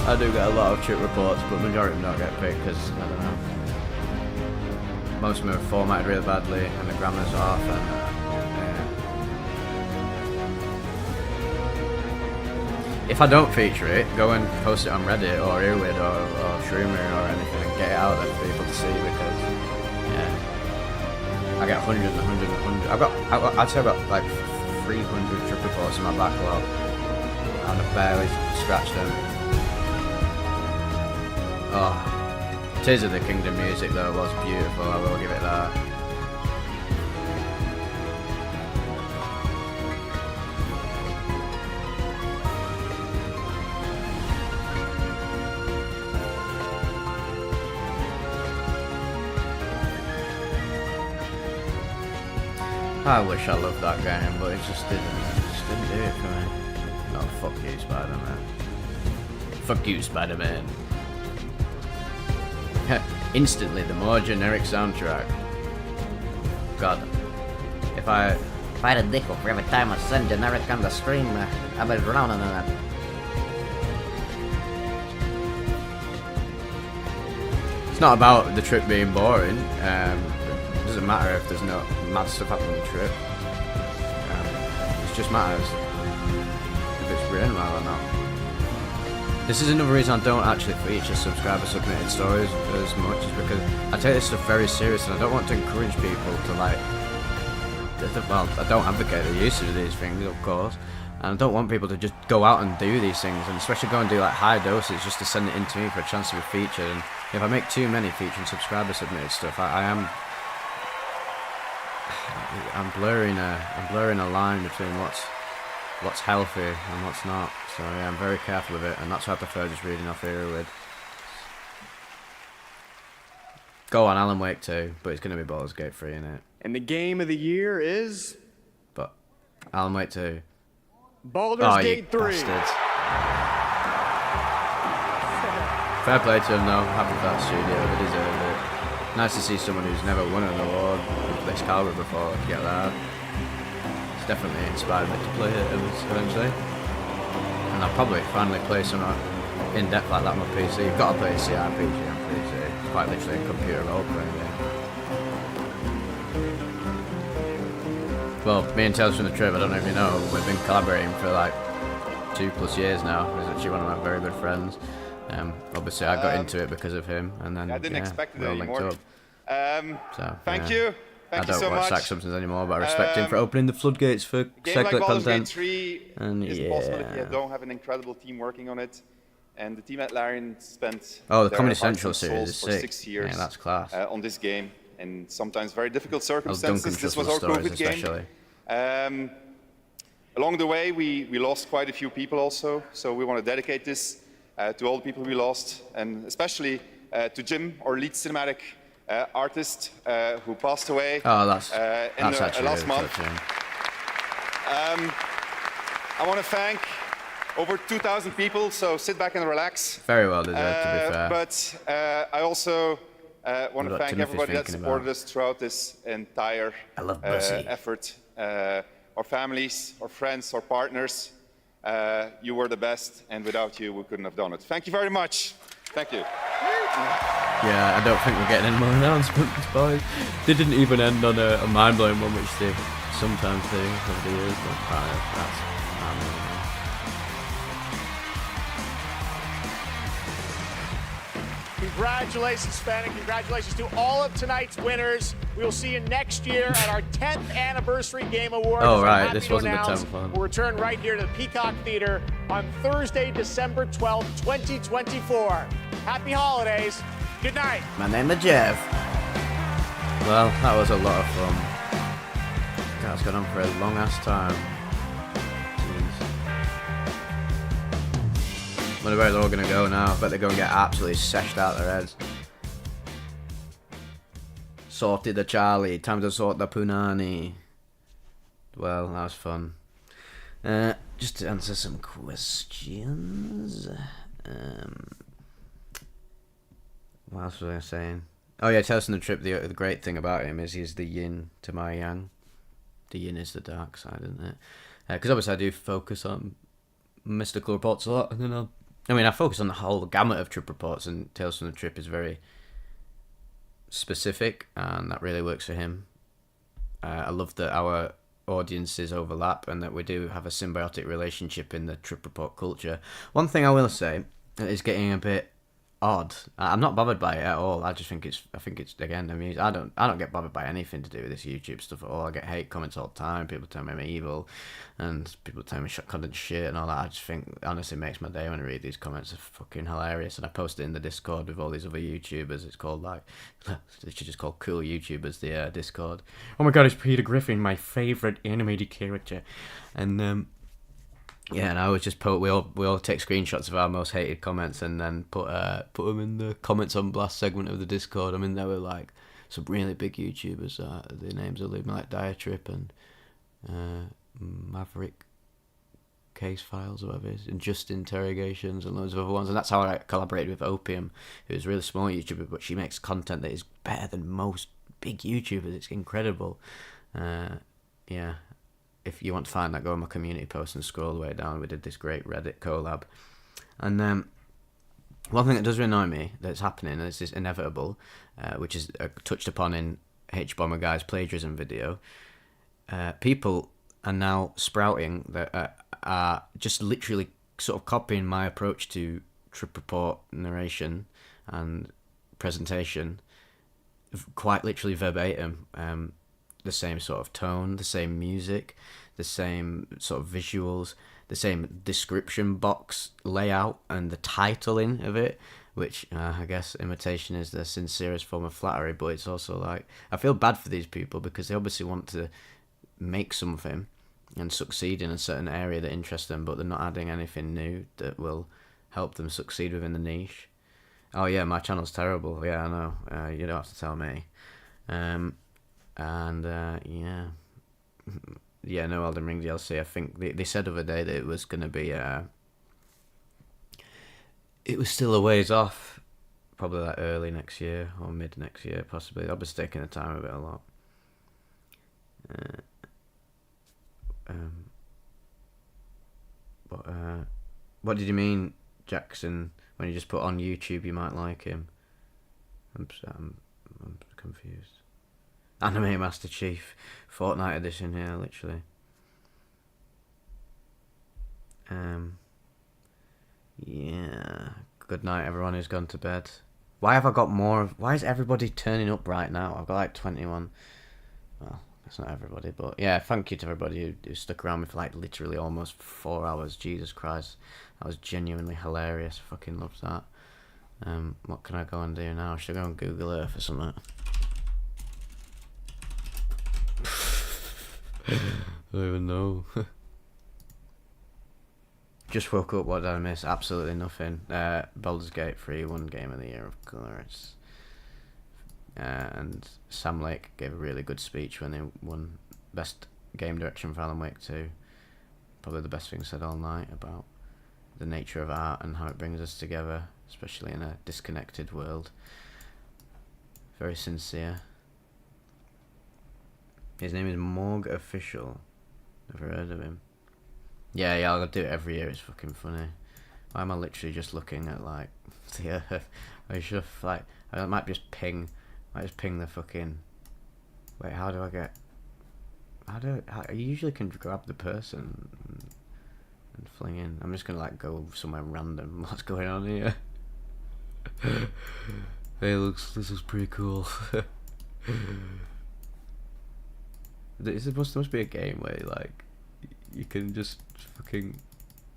I do get a lot of trip reports, but majority of them don't get picked because, I don't know, most of them are formatted really badly and the grammar's off, and yeah. If I don't feature it, go and post it on Reddit or Earwid or Shroomer or anything and get it out there for people to see, because yeah, I get 100 and 100 and 100. I'd say I've got like 300 trip reports in my backlog and I've barely scratched them. Oh, Tears of the Kingdom music though was beautiful, I will give it that. I wish I loved that game, but it just didn't do it for me. No, fuck you, Spider-Man. Fuck you, Spider-Man. Instantly, the more generic soundtrack. God, if I had a dick for every time I send generic on the stream, I'll be drowning in it. It's not about the trip being boring. It doesn't matter if there's no mad stuff happening on the trip. It just matters if it's written well or not. This is another reason I don't actually feature subscriber submitted stories as much, is because I take this stuff very serious and I don't want to encourage people to like, well, I don't advocate the use of these things, of course, and I don't want people to just go out and do these things, and especially go and do like high doses just to send it in to me for a chance to be featured. And if I make too many featuring subscriber submitted stuff, I'm blurring a line between what's healthy and what's not. So yeah, I'm very careful with it, and that's why I prefer just reading off here with. Go on, Alan Wake 2, but it's going to be Baldur's Gate 3 in it. And the game of the year is... But Alan Wake 2. Baldur's Gate 3. Bastards. Fair play to them though, happy for that studio, they deserve it. Nice to see someone who's never won an award with this caliber before get that. It's definitely inspired me to play it eventually. And I'll probably finally play something in depth like that on my PC. You've got to play a CRPG on PC. It's quite literally a computer role-playing game. Well, me and Tales from the Trip, I don't know if you know, we've been collaborating for like 2+ years now. He's actually one of my very good friends. Obviously, I got into it because of him, and then I didn't expect it anymore. So, thank you. Thank you so much. I don't watch Sack Substance anymore, but I respect him for opening the floodgates for cyclic content. Game like Baldur's Gate 3 is possible if you don't have an incredible team working on it. And the team at Larian spent the Comedy Central series is for sick. 6 years Yeah, that's class. On this game, in sometimes very difficult circumstances. This was our COVID game. Along the way, we lost quite a few people also, so we want to dedicate this to all the people we lost, and especially to Jim, our lead cinematic artist, who passed away last month. I want to thank over 2,000 people, so sit back and relax. Very well deserved, to be fair. But I also want to thank everybody that supported us throughout this entire effort. Our families, our friends, our partners. You were the best, and without you, we couldn't have done it. Thank you very much. Thank you. Yeah, I don't think we're getting any more announcements, boys. They didn't even end on a mind-blowing one, which they sometimes do over the years, but that's Congratulations, Sven, and congratulations to all of tonight's winners. We will see you next year at our 10th Anniversary Game Awards. Oh, right, this wasn't the 10th one. We'll return right here to the Peacock Theater on Thursday, December 12th, 2024. Happy holidays. Good night. My name is Jeff. Well, that was a lot of fun. That's gone on for a long-ass time. Wonder where they're all going to go now. I bet they're going to get absolutely seshed out their heads. Sorted the Charlie. Time to sort the Punani. Well, that was fun. Just to answer some questions. What else was I saying? Oh yeah, Tales from the Trip, the great thing about him is he's the yin to my yang. The yin is the dark side, isn't it? Because obviously I do focus on mystical reports a lot, and then I focus on the whole gamut of trip reports, and Tales from the Trip is very specific, and that really works for him. I love that our audiences overlap and that we do have a symbiotic relationship in the trip report culture. One thing I will say is getting a bit odd. I'm not bothered by it at all. I think it's again, I mean, I don't get bothered by anything to do with this YouTube stuff at all. I get hate comments all the time. People tell me I'm evil, and people tell me content shit and all that. I just think it honestly makes my day when I read these comments. Are fucking hilarious. And I post it in the Discord with all these other YouTubers. It's called it's just called Cool YouTubers, the Discord. Oh my god, it's Peter Griffin, my favourite animated character. And yeah, and I always just we all take screenshots of our most hated comments and then put them in the comments on blast segment of the Discord. I mean, there were like some really big YouTubers. The names are like Diatrip and Maverick Case Files or whatever it is, and Just Interrogations and loads of other ones. And that's how I collaborated with Opium, who's a really small YouTuber, but she makes content that is better than most big YouTubers. It's incredible. Yeah. If you want to find that, go on my community post and scroll the way down. We did this great Reddit collab. And one thing that does annoy me that's happening, and it's inevitable, which is touched upon in H-Bomber Guy's plagiarism video, people are now sprouting that are just literally sort of copying my approach to trip report narration and presentation, quite literally verbatim. The same sort of tone, the same music, the same sort of visuals, the same description box layout and the titling of it, which I guess imitation is the sincerest form of flattery, but it's also like, I feel bad for these people because they obviously want to make something and succeed in a certain area that interests them, but they're not adding anything new that will help them succeed within the niche. Oh yeah, my channel's terrible. Yeah, I know. You don't have to tell me. No Elden Ring DLC. I think they said the other day that it was going to be it was still a ways off, probably like early next year or mid next year possibly. I'll be taking the time of it a lot. What did you mean, Jackson, when you just put on YouTube you might like him? I'm confused. Anime Master Chief, Fortnite edition here, literally. Yeah. Good night, everyone who's gone to bed. Why have I got more? Why is everybody turning up right now? I've got like 21. Well, that's not everybody, but yeah, thank you to everybody who stuck around me for like literally almost 4 hours. Jesus Christ. That was genuinely hilarious. Fucking loved that. What can I go and do now? Should I go on Google Earth or something? I don't even know. Just woke up. What did I miss? Absolutely nothing. Baldur's Gate 3 won Game of the Year, of course. And Sam Lake gave a really good speech when they won Best Game Direction for Alan Wake 2. Probably the best thing said all night about the nature of art and how it brings us together, especially in a disconnected world. Very sincere. His name is Morg Official. Never heard of him. Yeah, I'll do it every year. It's fucking funny. Why am I literally just looking at like the Earth? I should have like I might just ping the fucking. Wait, how do I get? I usually can grab the person and fling in. I'm just gonna like go somewhere random. What's going on here? Hey, this looks pretty cool. There must be a game where like you can just fucking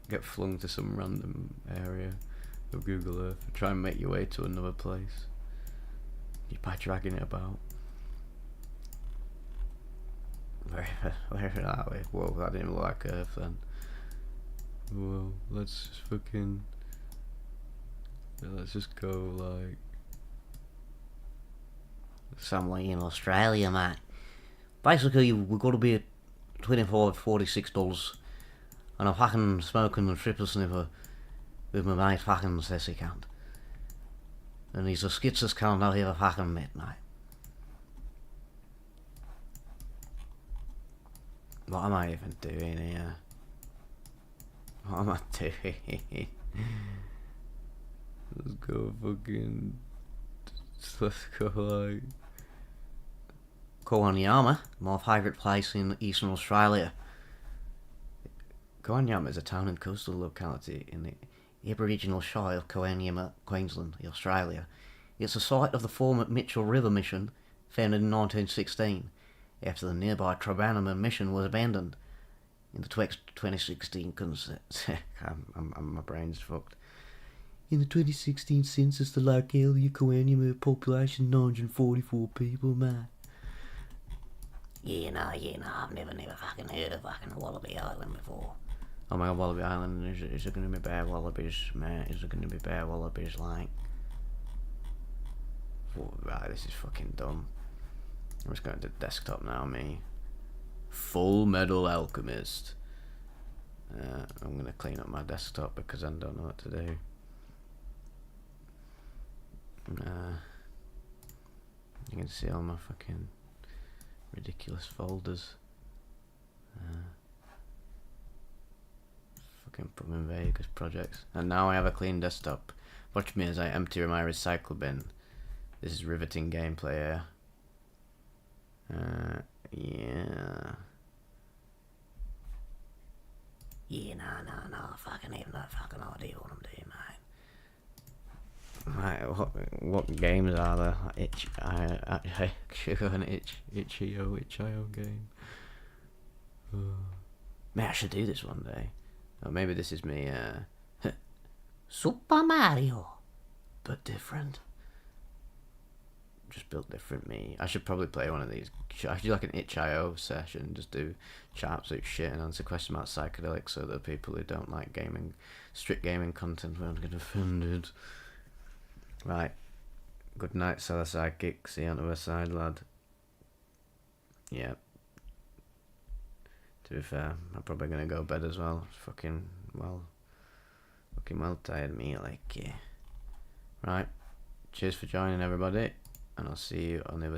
get flung to some random area of Google Earth and try and make your way to another place by dragging it about. Where are we? Whoa, that didn't look like Earth then. Well, let's just go like somewhere in Australia, mate. Basically, we've got to be at $24.46, and I'm fucking smoking a triple sniffer with my mate fucking sassy cunt. And he's the skitsest cunt I've ever fucking met, mate. What am I even doing here? What am I doing? Let's go fucking... Let's go like... Kowanyama, my favourite place in Eastern Australia. Kowanyama is a town and coastal locality in the Aboriginal Shire of Kowanyama, Queensland, Australia. It's the site of the former Mitchell River Mission, founded in 1916, after the nearby Trabanama Mission was abandoned. In the 2016 my brain's fucked. In the 2016 census, the locality of Kowanyama population 944 people, man. Yeah, no, I've never fucking heard of fucking Wallaby Island before. Oh my god, Wallaby Island, is it going to be bear wallabies, man? Is it going to be bear wallabies, like? Oh, right, this is fucking dumb. I'm just going to desktop now, me. Full Metal Alchemist. I'm going to clean up my desktop because I don't know what to do. You can see all my fucking ridiculous folders. Fucking put them in Vegas projects. And now I have a clean desktop. Watch me as I empty my recycle bin. This is riveting gameplay here. Yeah. Yeah, no, I fucking have no fucking idea what I'm doing, mate. Right, what games are there? Itch.io game. Maybe I should do this one day. Or maybe this is me, Super Mario. but different. Just built different me. I should probably play one of these. I should do like an itch.io session, just do absolute shit and answer questions about psychedelics so that people who don't like gaming, strict gaming content won't get offended. Right. Good night, Cellar Sidekick. See you on the other side, lad. Yeah. To be fair, I'm probably gonna go to bed as well. Fucking well tired me, like, yeah. Right. Cheers for joining, everybody. And I'll see you on the other side.